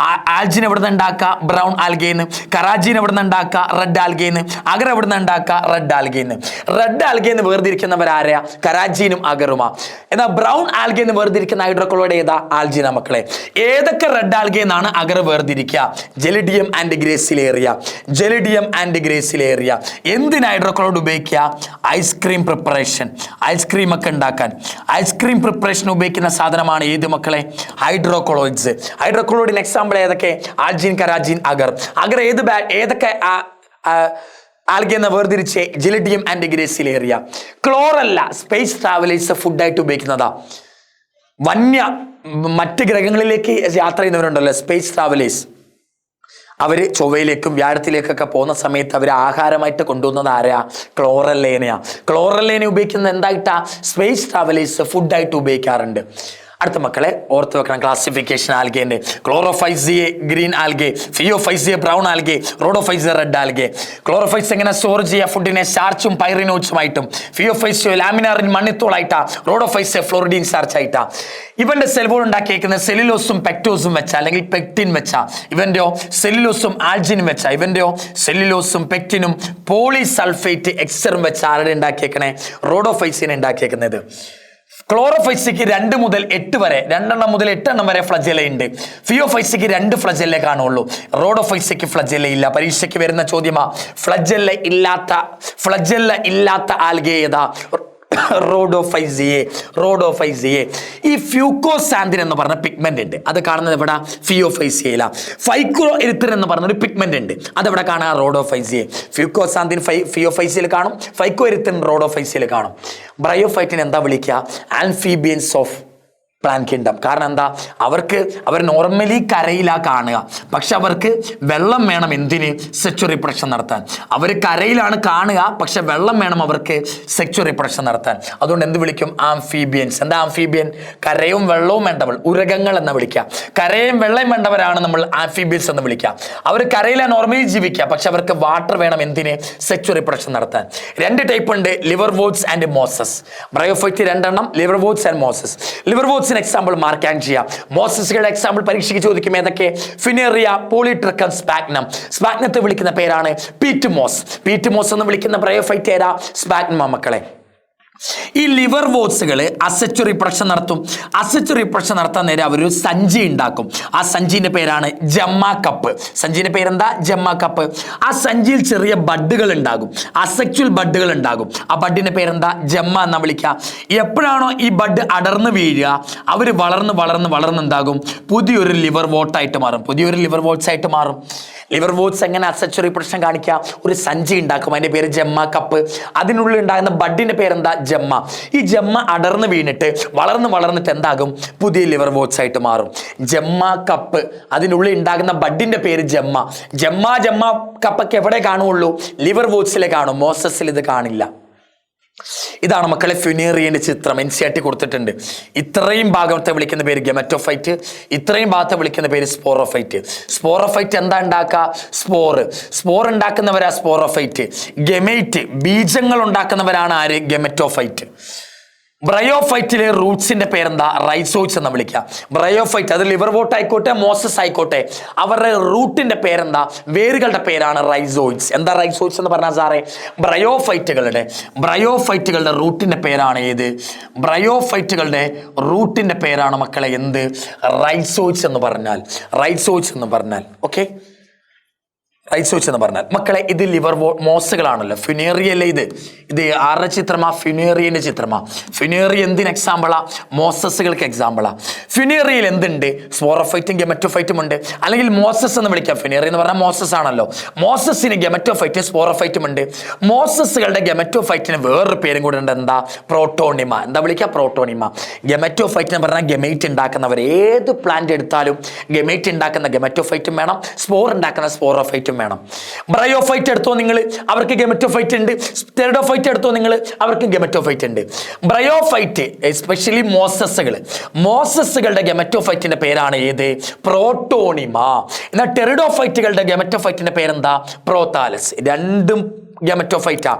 ആൽജിൻ എവിടെ നിന്ന് ഉണ്ടാക്കുക? ബ്രൗൺ ആൽഗേന്ന്. കറാജിൻ എവിടെ നിന്ന് ഉണ്ടാക്കുക? റെഡ് ആൽഗേന്ന്. അഗർ എവിടെ നിന്ന് ഉണ്ടാക്കുക? റെഡ് ആൽഗേന്ന്. റെഡ് ആൽഗേന്ന് വേർതിരിക്കുന്നവരാരെയാ? കറാജീനും അഗറുമാ. എന്നാൽ ബ്രൗൺ ആൽഗേന്ന് വേർതിരിക്കുന്ന ഹൈഡ്രോകൊളോയിഡ് ഏതാ? ആൽജിന മക്കളെ. ഏതൊക്കെ റെഡ് ആൽഗേന്നാണ് അഗർ വേർതിരിക്കുക? ജെലിഡിയം ആൻഡ് ഗ്രേസിലേറിയ. ജെലിഡിയം ആൻഡ് ഗ്രേസിലേറിയ. എന്തിന് ഹൈഡ്രോകൊളോയിഡ് ഉപയോഗിക്കുക? Ice cream preparation. ഐസ്ക്രീം ഒക്കെ ഉണ്ടാക്കാൻ ഐസ്ക്രീം പ്രിപ്പറേഷൻ ഉപയോഗിക്കുന്ന സാധനമാണ് ഏത് മക്കളെ? ഹൈഡ്രോകൊളോയിഡ്സ്. ഹൈഡ്രോകൊളോയിഡിന് എക്സാമ്പിൾ ഏതൊക്കെ? ആൽജിൻ, കറാജിൻ, അഗർ. അഗർ ഏതൊക്കെ ആൽഗേന്ന് വേർതിരിച്ച്? Gelidium and Gracilaria. Chlorella, space travellers ഫുഡായിട്ട് ഉപയോഗിക്കുന്നതാ. മറ്റ് ഗ്രഹങ്ങളിലേക്ക് യാത്ര ചെയ്യുന്നവരുണ്ടല്ലോ, സ്പേസ് ട്രാവലേഴ്സ്. അവർ ചൊവ്വയിലേക്കും വ്യാഴത്തിലേക്കൊക്കെ പോകുന്ന സമയത്ത് അവർ ആഹാരമായിട്ട് കൊണ്ടുവന്നത് ആരെയാ? ക്ലോറല്ലേനെയാ. ക്ലോറല്ലേനെ ഉപയോഗിക്കുന്നത് എന്തായിട്ടാ? സ്പേസ് ട്രാവലേഴ്സ് ഫുഡായിട്ട് ഉപയോഗിക്കാറുണ്ട്. അടുത്ത മക്കളെ ഓർത്ത് വെക്കണം ക്ലാസിഫിക്കേഷൻ ആൽഗേന്റെ: Chlorophyceae green algae, Phaeophyceae brown algae, Rhodophyceae red algae. Chlorophyceae എങ്ങനെ സ്റ്റോർ ചെയ്യുക? ഫുഡിനെ സ്റ്റാർച്ചും പൈറിനോട്സുമായിട്ടും. ഫിയോഫൈസിയോ ലാമിനാറിൻ മണ്ണിത്തോളായിട്ടാ. റോഡോഫൈസിയെ ഫ്ലോറിഡീൻ സ്റ്റാർച്ച് ആയിട്ടാ. ഇവന്റെ സെൽവോൾ ഉണ്ടാക്കിയേക്കുന്നത് സെല്ലുലോസും പെക്ടോസും വെച്ച, അല്ലെങ്കിൽ പെക്ടിൻ വെച്ച. ഇവന്റെയോ സെല്ലുലോസും ആൽജിനും വെച്ച. ഇവന്റെയോ സെല്ലുലോസും പെക്ടിനും പോളിസൾഫേറ്റ് എക്സ്റ്ററും വെച്ച. ആരുടെ ഉണ്ടാക്കിയേക്കണേ? റോഡോഫൈസിനെ ഉണ്ടാക്കിയേക്കുന്നത്. ക്ലോറോഫൈസിക്ക് 2 മുതൽ 8 വരെ, 2 മുതൽ 8 വരെ ഫ്ലജെല്ല ഉണ്ട്. ഫിയോഫൈസിക്ക് 2 ഫ്ലജെല്ലേ കാണുള്ളൂ. റോഡോഫൈസിക്ക് ഫ്ലജെല്ല ഇല്ല. പരീക്ഷയ്ക്ക് വരുന്ന ചോദ്യമാ, ഫ്ലജെല്ല ഇല്ലാത്ത ആൽഗെ ഏതാ? റോഡോഫൈസിയെ. റോഡോഫൈസിയെ. ഈ ഫ്യൂക്കോസാന്തിൻ എന്ന് പറഞ്ഞ പിഗ്മെന്റ് ഉണ്ട്, അത് കാണുന്നത് എവിടെ? ഫിയോഫൈസിയയില. ഫൈക്രോ എരിത്രിൻ എന്ന് പറഞ്ഞൊരു പിഗ്മെന്റ് ഉണ്ട്, അതെവിടെ കാണുക? റോഡോഫൈസിയെ. ഫ്യൂക്കോസാന്തിൻ ഫിയോഫൈസിയിൽ കാണും, ഫൈക്കോ എരിത്രിൻ റോഡോഫൈസിയിൽ കാണും. ബ്രയോഫൈറ്റിന് എന്താ വിളിക്കുക? Amphibians of plan kingdom. കാരണം എന്താ? അവർ നോർമലി കരയിലാ കാണുക, പക്ഷെ അവർക്ക് വെള്ളം വേണം. എന്തിന്? സെക്ച്വൽ റിപ്രൊഡക്ഷൻ നടത്താൻ. അവർ കരയിലാണ് കാണുക, പക്ഷെ വെള്ളം വേണം അവർക്ക് സെക്ച്വൽ റിപ്രൊഡക്ഷൻ നടത്താൻ. അതുകൊണ്ട് എന്ത് വിളിക്കും? ആംഫീബിയൻസ്. എന്താ ആംഫീബിയൻ? കരയും വെള്ളവും വേണ്ടവൾ, ഉരകങ്ങൾ എന്ന് വിളിക്കുക. കരയും വെള്ളവും വേണ്ടവരാണ് നമ്മൾ ആംഫീബിയൻസ് എന്ന് വിളിക്കുക. അവർ കരയിലാണ് നോർമലി ജീവിക്കുക, പക്ഷെ അവർക്ക് വാട്ടർ വേണം. എന്തിന്? സെക്ച്വൽ റിപ്രൊഡക്ഷൻ നടത്താൻ. 2 ടൈപ്പ് ഉണ്ട്: liverworts and mosses. Bryophyte 2 liverworts and mosses. Liverworts example mark and ചെയ്യാം. മോസസുകളുടെ എക്സാമ്പിൾ പരീക്ഷയ്ക്ക് ചോദിക്കും. ഏതൊക്കെ? ഫിനേറിയ, പോളിട്രിക്കം, സ്പാഗ്നം. സ്പാഗ്നത്തെ വിളിക്കുന്ന പേരാണ് പീറ്റ്മോസ്. പീറ്റ്മോസ് എന്ന് വിളിക്കുന്ന ബ്രയോഫൈറ്റ് ഏതാ? സ്പാഗ്നമ മക്കളെ. ഈ ലിവർ വോട്ട്സുകൾ അസെറ്റ് റീപ്രൊഡക്ഷൻ നടത്തും. അസെറ്റ് റീപ്രൊഡക്ഷൻ നടത്താൻ നേരെ അവരൊരു സഞ്ചി ഉണ്ടാക്കും. ആ സഞ്ചിന്റെ പേരാണ് ജമ്മ കപ്പ്. സഞ്ചിന്റെ പേരെന്താ? ജമ്മ കപ്പ്. ആ സഞ്ചിയിൽ ചെറിയ ബഡുകൾ ഉണ്ടാകും, അസെക്ച്വൽ ബഡുകൾ ഉണ്ടാകും. ആ ബഡിന്റെ പേരെന്താ? ജമ്മ എന്നാ വിളിക്കുക. എപ്പോഴാണോ ഈ ബഡ് അടർന്ന് വീഴുക, അവർ വളർന്ന് വളർന്ന് വളർന്ന് എന്താകും? പുതിയൊരു ലിവർ വോട്ടായിട്ട് മാറും. പുതിയൊരു ലിവർ വോട്ട്സ് ആയിട്ട് മാറും. ലിവർ വോട്ട്സ് എങ്ങനെ അസെറ്റ് റീപ്രൊഡക്ഷൻ കാണിക്കുക? ഒരു സഞ്ചി ഉണ്ടാക്കും, അതിന്റെ പേര് ജമ്മ കപ്പ്. അതിനുള്ളിൽ ഉണ്ടാകുന്ന ബഡിന്റെ പേരെന്താ? ജമ്മ. ഈ ജമ്മ അടർന്ന് വീണിട്ട് വളർന്ന് വളർന്നിട്ട് എന്താകും? പുതിയ ലിവർ വോട്ട്സ് ആയിട്ട് മാറും. ജമ്മ കപ്പ്, അതിനുള്ളിൽ ഉണ്ടാകുന്ന ബഡിന്റെ പേര് ജമ്മ. ജമ്മ കപ്പൊക്കെ എവിടെ കാണുള്ളൂ? ലിവർ വോട്ട്സിലെ കാണും, മോസസിൽ ഇത് കാണില്ല. ഇതാണ് മക്കളെ ഫ്യൂനേറിയന്റെ ചിത്രം. NCERT കൊടുത്തിട്ടുണ്ട്. ഇത്രയും ഭാഗത്തെ വിളിക്കുന്ന പേര് ഗെമറ്റോഫൈറ്റ്, ഇത്രയും ഭാഗത്തെ വിളിക്കുന്ന പേര് സ്പോറോഫൈറ്റ്. സ്പോറോഫൈറ്റ് എന്താ ഉണ്ടാക്കുക? Spore ഉണ്ടാക്കുന്നവരാ sporophyte. ഗെമൈറ്റ്, ബീജങ്ങൾ ഉണ്ടാക്കുന്നവരാണ് ആര്? ഗെമറ്റോഫൈറ്റ്. ബ്രയോഫൈറ്റിലെ റൂട്ട്സിന്റെ പേരെന്താ? റൈസോയിഡ്സ് എന്ന് വിളിക്കുക. ബ്രയോഫൈറ്റ്, അത് ലിവർ വോട്ട് ആയിക്കോട്ടെ മോസസ് ആയിക്കോട്ടെ, അവരുടെ റൂട്ടിന്റെ പേരെന്താ? വേരുകളുടെ പേരാണ് റൈസോയിഡ്സ്. എന്താ റൈസോയിഡ്സ് എന്ന് പറഞ്ഞാൽ സാറേ? ബ്രയോഫൈറ്റുകളുടെ റൂട്ടിന്റെ പേരാണ് ഏത്? ബ്രയോഫൈറ്റുകളുടെ റൂട്ടിന്റെ പേരാണ് മക്കളെ എന്ത്? റൈസോയിഡ്സ് എന്ന് പറഞ്ഞാൽ. ഓക്കെ, റൈസോയിഡ്സ് എന്ന് പറഞ്ഞാൽ മക്കളെ ഇത് ലിവർ മോസുകളാണല്ലോ. ഫ്യൂനേറിയല്ലേ ഇത് ആരുടെ ചിത്രമാ? ഫ്യൂനേറിയന്റെ ചിത്രമാ. ഫ്യൂനേറിയ എന്തിന് എക്സാമ്പിളാ? മോസസുകൾക്ക് എക്സാമ്പിളാ. ഫ്യൂനേറിയയിൽ എന്തുണ്ട്? സ്പോറോഫൈറ്റും ഗെമറ്റോഫൈറ്റും ഉണ്ട്. അല്ലെങ്കിൽ മോസസ് എന്ന് വിളിക്കാം. ഫ്യൂനേറിയ എന്ന് പറഞ്ഞാൽ മോസസ് ആണല്ലോ. മോസസിന് ഗെമറ്റോഫൈറ്റും സ്പോറോഫൈറ്റും ഉണ്ട്. മോസസുകളുടെ ഗെമറ്റോഫൈറ്റിന് വേറൊരു പേരും കൂടെ ഉണ്ട്. എന്താ? പ്രോട്ടോണിമ. എന്താ വിളിക്കുക? പ്രോട്ടോണിമ. ഗെമറ്റോഫൈറ്റ് എന്ന് പറഞ്ഞാൽ ഗെമൈറ്റ് ഉണ്ടാക്കുന്നവർ. ഏത് പ്ലാന്റ് എടുത്താലും ഗെമൈറ്റ് ഉണ്ടാക്കുന്ന ഗെമറ്റോഫൈറ്റും വേണം, സ്പോർ ഉണ്ടാക്കുന്ന സ്പോറോഫൈറ്റും വേണം. ബ്രയോഫൈറ്റ് എടുത്തോ നിങ്ങൾ, അവർക്ക് ഗെമറ്റോഫൈറ്റ് ഉണ്ട്. ടെറിഡോഫൈറ്റ് എടുത്തോ നിങ്ങൾ, അവർക്ക് ഗെമറ്റോഫൈറ്റ് ഉണ്ട്. ബ്രയോഫൈറ്റ് എസ്പെഷ്യലി മോസസുകളുടെ ഗെമറ്റോഫൈറ്റിന്റെ പേരാണ് ഏത്? പ്രോട്ടോണിമ. എന്നാൽ ടെറിഡോഫൈറ്റുകളുടെ ഗെമറ്റോഫൈറ്റിന്റെ പേരെന്താ? പ്രോതാലസ്. രണ്ടും ഗെമറ്റോഫൈറ്റാ.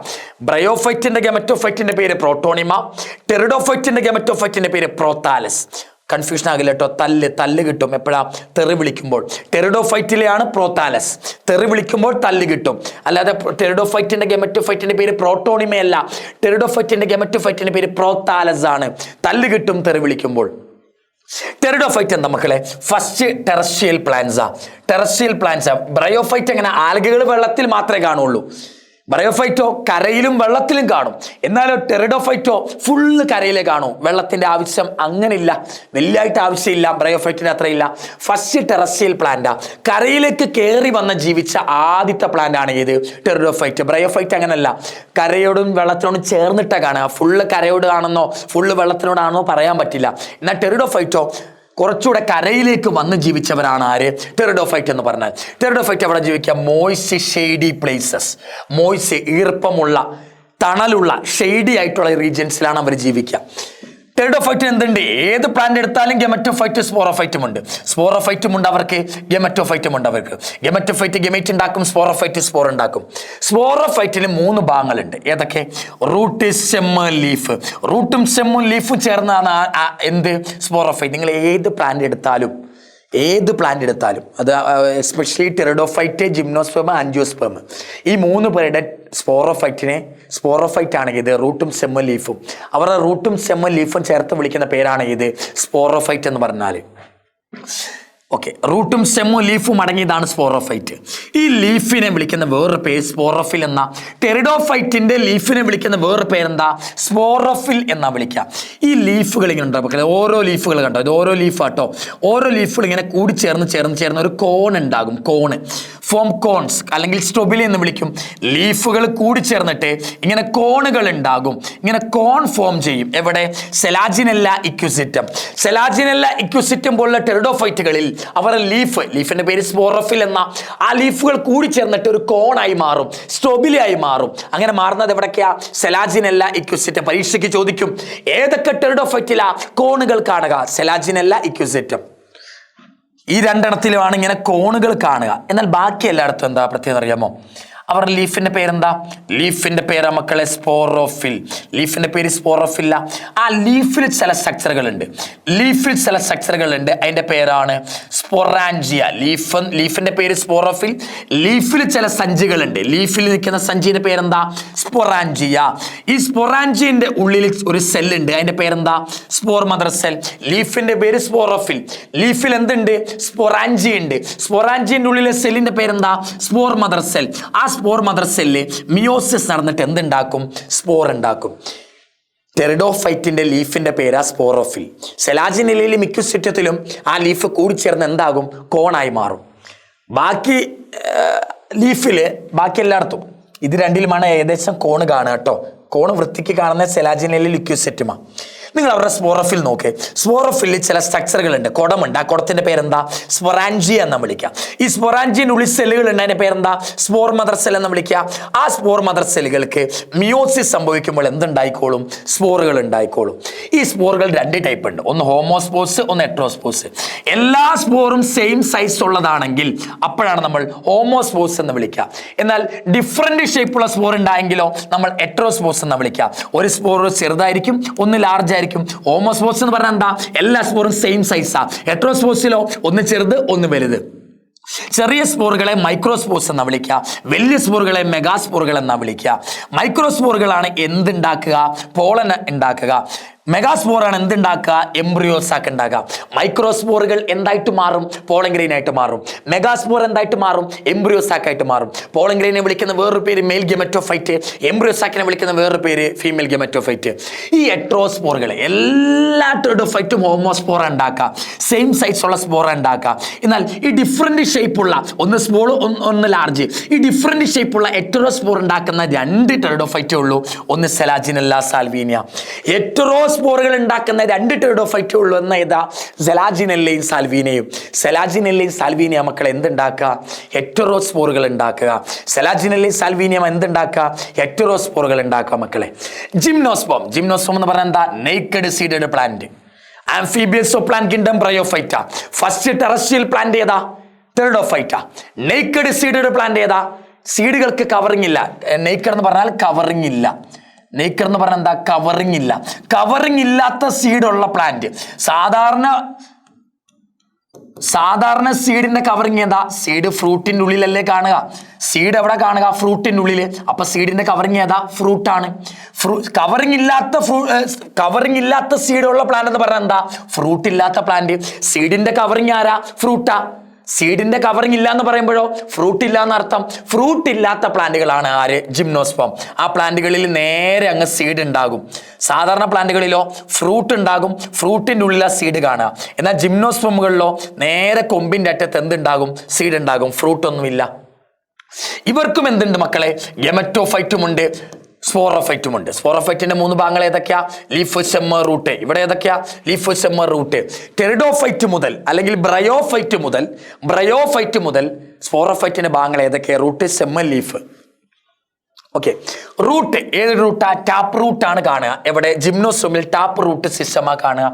ബ്രയോഫൈറ്റിന്റെ ഗെമറ്റോഫൈറ്റിന്റെ പേര് പ്രോട്ടോണിമ, ടെറിഡോഫൈറ്റിന്റെ ഗെമറ്റോഫൈറ്റിന്റെ പേര് പ്രോതാലസ്. കൺഫ്യൂഷൻ ആകില്ല കേട്ടോ. തല്ല് കിട്ടും എപ്പോഴാ? തെറി വിളിക്കുമ്പോൾ. ടെറിഡോഫൈറ്റിലെയാണ് പ്രോതാലസ്. തെറി വിളിക്കുമ്പോൾ തല്ല് കിട്ടും. അല്ലാതെ ടെറിഡോഫൈറ്റിന്റെ ഗെമറ്റോഫൈറ്റിന്റെ പേര് പ്രോട്ടോണിമയല്ല. ടെറിഡോഫൈറ്റിന്റെ ഗെമറ്റോഫൈറ്റിന്റെ പേര് പ്രോതാലസ് ആണ്. തല്ല് കിട്ടും തെറി വിളിക്കുമ്പോൾ. ടെറിഡോഫൈറ്റ് എന്താ മക്കളെ? First terrestrial പ്ലാന്റ്സാ. ബ്രയോഫൈറ്റ് എങ്ങനെ? ആൽഗകൾ വെള്ളത്തിൽ മാത്രമേ കാണുള്ളൂ. ബ്രയോഫൈറ്റോ കരയിലും വെള്ളത്തിലും കാണും. എന്നാലോ ടെറിഡോഫൈറ്റോ ഫുള്ള് കരയിലേ കാണും. വെള്ളത്തിന്റെ ആവശ്യം അങ്ങനില്ല, വലിയായിട്ട് ആവശ്യമില്ല. ബ്രയോഫൈറ്റിന് അത്രയില്ല. ഫസ്റ്റ് ടെറസ്ട്രിയൽ പ്ലാന്റാ. കരയിലേക്ക് കയറി വന്ന ജീവിച്ച ആദ്യത്തെ പ്ലാന്റ് ആണ് ഏത്? ടെറിഡോഫൈറ്റ്. ബ്രയോഫൈറ്റ് അങ്ങനല്ല, കരയോടും വെള്ളത്തിനോടും ചേർന്നിട്ടാ കാണുക. ഫുള്ള് കരയോട് ആണെന്നോ ഫുള്ള് വെള്ളത്തിനോടാണെന്നോ പറയാൻ പറ്റില്ല. എന്നാൽ ടെറിഡോഫൈറ്റോ കുറച്ചുകൂടെ കരയിലേക്ക് വന്ന് ജീവിച്ചവരാണ് ആര്? ടെറിഡോഫൈറ്റ് എന്ന് പറഞ്ഞാൽ. ടെറിഡോഫൈറ്റ് അവിടെ ജീവിക്കുക മോയ്സ്റ്റ് ഷെയ്ഡി പ്ലേസസ്. മോയ്സ്റ്റ് ഈർപ്പമുള്ള തണലുള്ള ഷെയ്ഡി ആയിട്ടുള്ള റീജിയൻസിലാണ് അവർ ജീവിക്കുക. ടെറിഡോഫൈറ്റിന് എന്തുണ്ട്? ഏത് പ്ലാന്റ് എടുത്താലും ഗെമറ്റോഫൈറ്റ് സ്പോറോഫൈറ്റും ഉണ്ട്. സ്പോറോഫൈറ്റും ഉണ്ട് അവർക്ക്, ഗെമറ്റോഫൈറ്റും ഉണ്ട് അവർക്ക്. ഗെമറ്റോഫൈറ്റ് ഗെമൈറ്റ് ഉണ്ടാക്കും, സ്പോറോഫൈറ്റ് സ്പോർ ഉണ്ടാക്കും. സ്പോറോഫൈറ്റിന് 3 ഭാഗങ്ങളുണ്ട്. ഏതൊക്കെ? Root, stem, leaf. റൂട്ടും സ്റ്റെമ്മും ലീഫും ചേർന്നാണ് എന്ത്? സ്പോറോഫൈറ്റ്. നിങ്ങൾ ഏത് പ്ലാന്റ് എടുത്താലും അത് എസ്പെഷ്യലി ടെറിഡോഫൈറ്റ്, ജിംനോസ്പെർമ്, ആൻജിയോസ്പെർമ്, ഈ 3 പേരുടെ സ്പോറോഫൈറ്റ് ആണ് ഇത്. റൂട്ടും സ്റ്റെമ്മും ലീഫും. അവരുടെ റൂട്ടും സ്റ്റെമ്മും ലീഫും ചേർത്ത് വിളിക്കുന്ന പേരാണ് ഇത് സ്പോറോഫൈറ്റ് എന്ന് പറഞ്ഞാൽ. ഓക്കെ, റൂട്ടും സ്റ്റെമ്മും ലീഫും അടങ്ങിയതാണ് സ്പോറോഫൈറ്റ്. ഈ ലീഫിനെ വിളിക്കുന്ന വേറൊരു പേര് സ്പോറോഫിൽ എന്ന. ടെറിഡോഫൈറ്റിന്റെ ലീഫിനെ വിളിക്കുന്ന വേറൊരു പേരെന്താ? സ്പോറോഫിൽ എന്നാ വിളിക്കുക. ഈ ലീഫുകൾ ഇങ്ങനെ ഉണ്ടാവും. ഓരോ ലീഫുകൾ കണ്ടോ? ഇത് ഓരോ ലീഫാട്ടോ. ഓരോ ലീഫുകൾ ഇങ്ങനെ കൂടി ചേർന്ന് ഒരു കോൺ ഉണ്ടാകും. ഫോം കോൺസ് അല്ലെങ്കിൽ സ്റ്റൊബിലി എന്ന് വിളിക്കും. ലീഫുകൾ കൂടി ചേർന്നിട്ട് ഇങ്ങനെ കോണുകൾ ഉണ്ടാകും. ഇങ്ങനെ കോൺ ഫോം ചെയ്യും. എവിടെ? സെലാജിനെല്ല ഇക്വിസിറ്റം പോലുള്ള ടെറിഡോഫൈറ്റുകളിൽ അവരുടെ ലീഫിന്റെ പേര് സ്പോറോഫിൽ എന്ന. ആ ലീഫുകൾ കൂടി ചേർന്നിട്ട് ഒരു കോണായി മാറും, സ്റ്റൊബിലി ആയി മാറും. അങ്ങനെ മാറുന്നത് എവിടേക്കാ? സെലാജിനെല്ല ഇക്വിസിറ്റം. പരീക്ഷയ്ക്ക് ചോദിക്കും ഏതൊക്കെ ടെറിഡോഫൈറ്റിലാ കോണുകൾ കാണുക? സെലാജിനെല്ല ഇക്വിസിറ്റം. ഈ 2 ഇങ്ങനെ കോണുകൾ കാണുക. എന്നാൽ ബാക്കി എല്ലായിടത്തും എന്താ പ്രത്യേകത അറിയാമോ? അവരുടെ ലീഫിന്റെ പേരെന്താ? ലീഫിന്റെ പേരാ മക്കളെ സ്പോറോഫിൽ. ലീഫിന്റെ പേര് സ്പോറോഫില്ല. ആ ലീഫിൽ ചില സ്ട്രക്ചറുകൾ ഉണ്ട്. അതിന്റെ പേരാണ് സ്പൊറാഞ്ചിയ. ലീഫിന്റെ പേര് സ്പോറോഫിൽ. ലീഫിൽ ചില സഞ്ചികളുണ്ട്. ലീഫിൽ നിൽക്കുന്ന സഞ്ചിയുടെ പേരെന്താ? സ്പൊറാഞ്ചിയ. ഈ സ്പൊറാഞ്ചിയന്റെ ഉള്ളിൽ ഒരു സെല്ലുണ്ട്, അതിന്റെ പേരെന്താ? Spore mother cell. ലീഫിന്റെ പേര് സ്പോറോഫിൽ. ലീഫിൽ എന്തുണ്ട്? സ്പൊറാഞ്ചി ഉണ്ട്. സ്പൊറാഞ്ചിയന്റെ ഉള്ളിലെ സെല്ലിന്റെ പേരെന്താ? Spore mother cell. ആ സ്പോർ മദർ സെല്ല് മിയോസിസ് നടന്നിട്ട് എന്തുണ്ടാക്കും? സ്പോർ ഉണ്ടാക്കും. ടെറിഡോഫൈറ്റിന്റെ ലീഫിന്റെ പേരാ സ്പോറോഫിൽ. സെലാജിനിലയിലും മിക്കുസിറ്റത്തിലും ആ ലീഫ് കൂടിച്ചേർന്ന് എന്താകും? കോണായി മാറും. ബാക്കി ലീഫില് ബാക്കി എല്ലായിടത്തും ഇത് രണ്ടിലുമാണ് ഏകദേശം കോണ് കാണുക കേട്ടോ. കോണ് വൃത്തിക്ക് കാണുന്ന സെലാജിനിലെ ലിക്വിസിറ്റുമാ. നിങ്ങൾ അവരുടെ സ്പോറോഫിൽ നോക്കേ. സ്പോറോഫിലിൽ ചില സ്ട്രക്ചറുകൾ ഉണ്ട്, കുടമുണ്ട്. ആ കുടത്തിന്റെ പേരെന്താ? സ്പൊറാഞ്ചിയ എന്ന് വിളിക്കാം. ഈ സ്പൊറാഞ്ചിയന്റെ ഉള്ളിൽ സെല്ലുകൾ ഉണ്ട്, അതിന്റെ പേരെന്താ? സ്പോർ മദർ സെൽ എന്ന് വിളിക്കുക. ആ സ്പോർ മദർ സെല്ലുകൾക്ക് മിയോസിസ് സംഭവിക്കുമ്പോൾ എന്തുണ്ടായിക്കോളും? സ്പോറുകൾ ഉണ്ടായിക്കോളും. ഈ സ്പോറുകൾ രണ്ട് ടൈപ്പ് ഉണ്ട്, ഒന്ന് ഹോമോസ്പോസ്, ഒന്ന് ഹെട്രോസ്പോസ്. എല്ലാ സ്പോറും സെയിം സൈസ് ഉള്ളതാണെങ്കിൽ അപ്പോഴാണ് നമ്മൾ ഹോമോസ്പോസ് എന്ന് വിളിക്കുക. എന്നാൽ ഡിഫറെന്റ് ഷേപ്പുള്ള സ്പോർ ഉണ്ടായെങ്കിലോ നമ്മൾ ഹെട്രോസ്പോസ് എന്ന് വിളിക്കുക. ഒരു സ്പോർ ചെറുതായിരിക്കും, ഒന്ന് ലാർജ് ആയിരിക്കും. ഹോമോസ്പോസ് എന്ന് പറഞ്ഞാൽ എന്താ? എല്ലാ സ്പോറും സെയിം സൈസാ. ഹെട്രോസ്പോസിലോ ഒന്ന് ചെറുത് ഒന്ന് വലുത്. ചെറിയ സ്പോറുകളെ മൈക്രോസ്പോർസ് എന്നാ വിളിക്കുക, വലിയ സ്പോറുകളെ മെഗാസ്പോറുകൾ എന്നാ വിളിക്കുക. മൈക്രോസ്പോറുകളാണ് എന്തുണ്ടാക്കുക? പോളൻ ഉണ്ടാക്കുക. മെഗാസ്പോറാണ് എന്തുണ്ടാക്കുക? എംബ്രിയോസാക്ക് ഉണ്ടാക്കുക. മൈക്രോസ്പോറുകൾ എന്തായിട്ട് മാറും? പോളൻ ഗ്രെയിൻ ആയിട്ട് മാറും. മെഗാസ്പോർ എന്തായിട്ട് മാറും? എംബ്രിയോസാക്ക് ആയിട്ട് മാറും. പോളൻ ഗ്രെയിനെ വിളിക്കുന്ന വേറൊരു പേര് മെയിൽ ഗെമറ്റോഫൈറ്റ്, എംബ്രിയോസാക്കിനെ വിളിക്കുന്ന വേറൊരു പേര് ഫീമെയിൽ ഗെമറ്റോഫൈറ്റ്. ഈ ഹെട്രോസ്പോറുകൾ എല്ലാ ടെറിഡോഫൈറ്റും ഹോമോസ്പോറ ഉണ്ടാക്കുക, സെയിം സൈസ് ഉള്ള സ്പോറ ഉണ്ടാക്കുക. എന്നാൽ ഈ ഡിഫറെന്റ് ഷേപ്പുള്ള, ഒന്ന് സ്മോൾ ഒന്ന് ലാർജ്, ഈ ഡിഫറെന്റ് ഷേപ്പുള്ള ഹെറ്ററോസ്പോർ ഉണ്ടാക്കുന്ന രണ്ട് ടെറിഡോഫൈറ്റേ ഉള്ളൂ. ഒന്ന് സെലാജിനെല്ല, സാൽവീനിയ. ഹെറ്ററോസ്പോറുകൾ ഉണ്ടാക്കുന്ന രണ്ട് ടെറിഡോഫൈറ്റേ ഉള്ളൂ. എന്ന ഏതാ? സെലാജിനെല്ലയും സാൽവീനയും. സെലാജിനെല്ലയും സാൽവീനിയ മക്കളെ എന്തുണ്ടാക്കുക? ഹെറ്ററോസ്പോറുകൾ ഉണ്ടാക്കുക. സെലാജിനെല്ലയും സാൽവീനിയം എന്തുണ്ടാക്കുക? ഹെറ്ററോസ്പോറുകൾ ഉണ്ടാക്കുക മക്കളെ. ജിംനോസ്പോം. ജിംനോസ്പോം എന്ന് പറഞ്ഞാൽ എന്താ? Naked seeded plant. Amphibious plant kingdom Bryophyta. First terrestrial plant ഏതാ? ടെറിഡോഫൈറ്റ. നെയ്ക്കഡ് സീഡഡ് പ്ലാന്റ് ഏതാ? സീഡുകൾക്ക് കവറിംഗ് ഇല്ല. നെയ്ക്കഡ് എന്ന് പറഞ്ഞാൽ കവറിംഗ് ഇല്ല. നെയ്ക്കർ എന്ന് പറഞ്ഞാൽ എന്താ? കവറിംഗ് ഇല്ല. കവറിംഗ് ഇല്ലാത്ത സീഡുള്ള പ്ലാന്റ്. സാധാരണ സീഡിന്റെ കവറിംഗ് ഏതാ? സീഡ് ഫ്രൂട്ടിന്റെ ഉള്ളിലല്ലേ കാണുക? സീഡ് എവിടെ കാണുക? ഫ്രൂട്ടിന്റെ ഉള്ളിൽ. അപ്പൊ സീഡിന്റെ കവറിംഗ് ഏതാ? ഫ്രൂട്ടാണ്. കവറിംഗ് ഇല്ലാത്ത സീഡുള്ള പ്ലാന്റ് എന്ന് പറഞ്ഞാൽ എന്താ? ഫ്രൂട്ട് ഇല്ലാത്ത പ്ലാന്റ്. സീഡിന്റെ കവറിംഗ് ആരാ? ഫ്രൂട്ടാ. സീഡിന്റെ കവറിംഗ് ഇല്ല എന്ന് പറയുമ്പോഴോ ഫ്രൂട്ട് ഇല്ല എന്നർത്ഥം. ഫ്രൂട്ട് ഇല്ലാത്ത പ്ലാന്റുകളാണ് ആര്? ജിംനോസ്പോം. ആ പ്ലാന്റുകളിൽ നേരെ അങ്ങ് സീഡ് ഉണ്ടാകും. സാധാരണ പ്ലാന്റുകളിലോ ഫ്രൂട്ട് ഉണ്ടാകും, ഫ്രൂട്ടിന്റെ ഉള്ളിലെ സീഡ് കാണുക. എന്നാൽ ജിംനോസ്പോമുകളിലോ നേരെ കൊമ്പിന്റെ അറ്റത്ത് എന്തുണ്ടാകും? സീഡ് ഉണ്ടാകും, ഫ്രൂട്ടൊന്നുമില്ല. ഇവർക്കും എന്തുണ്ട് മക്കളെ? ഗെമറ്റോഫൈറ്റും ഉണ്ട്, സ്പോറോഫൈറ്റും ഉണ്ട്. സ്പോറോഫൈറ്റിന്റെ മൂന്ന് ഭാഗങ്ങൾ ഏതൊക്കെയാ? Leaf, stem, root. ഇവിടെ ഏതൊക്കെയാ? Leaf, stem, root. ടെറിഡോഫൈറ്റ് മുതൽ അല്ലെങ്കിൽ ബ്രയോഫൈറ്റ് മുതൽ സ്പോറോഫൈറ്റിന്റെ ഭാഗങ്ങൾ ഏതൊക്കെയാ? Root, stem, leaf. Okay. Root ഏത് റൂട്ടാ? ടാപ്പ് റൂട്ടാണ് കാണുക. എവിടെ? ജിംനോസ്പോമിൽ ടാപ്പ് റൂട്ട് സിസ്റ്റമാ കാണുക.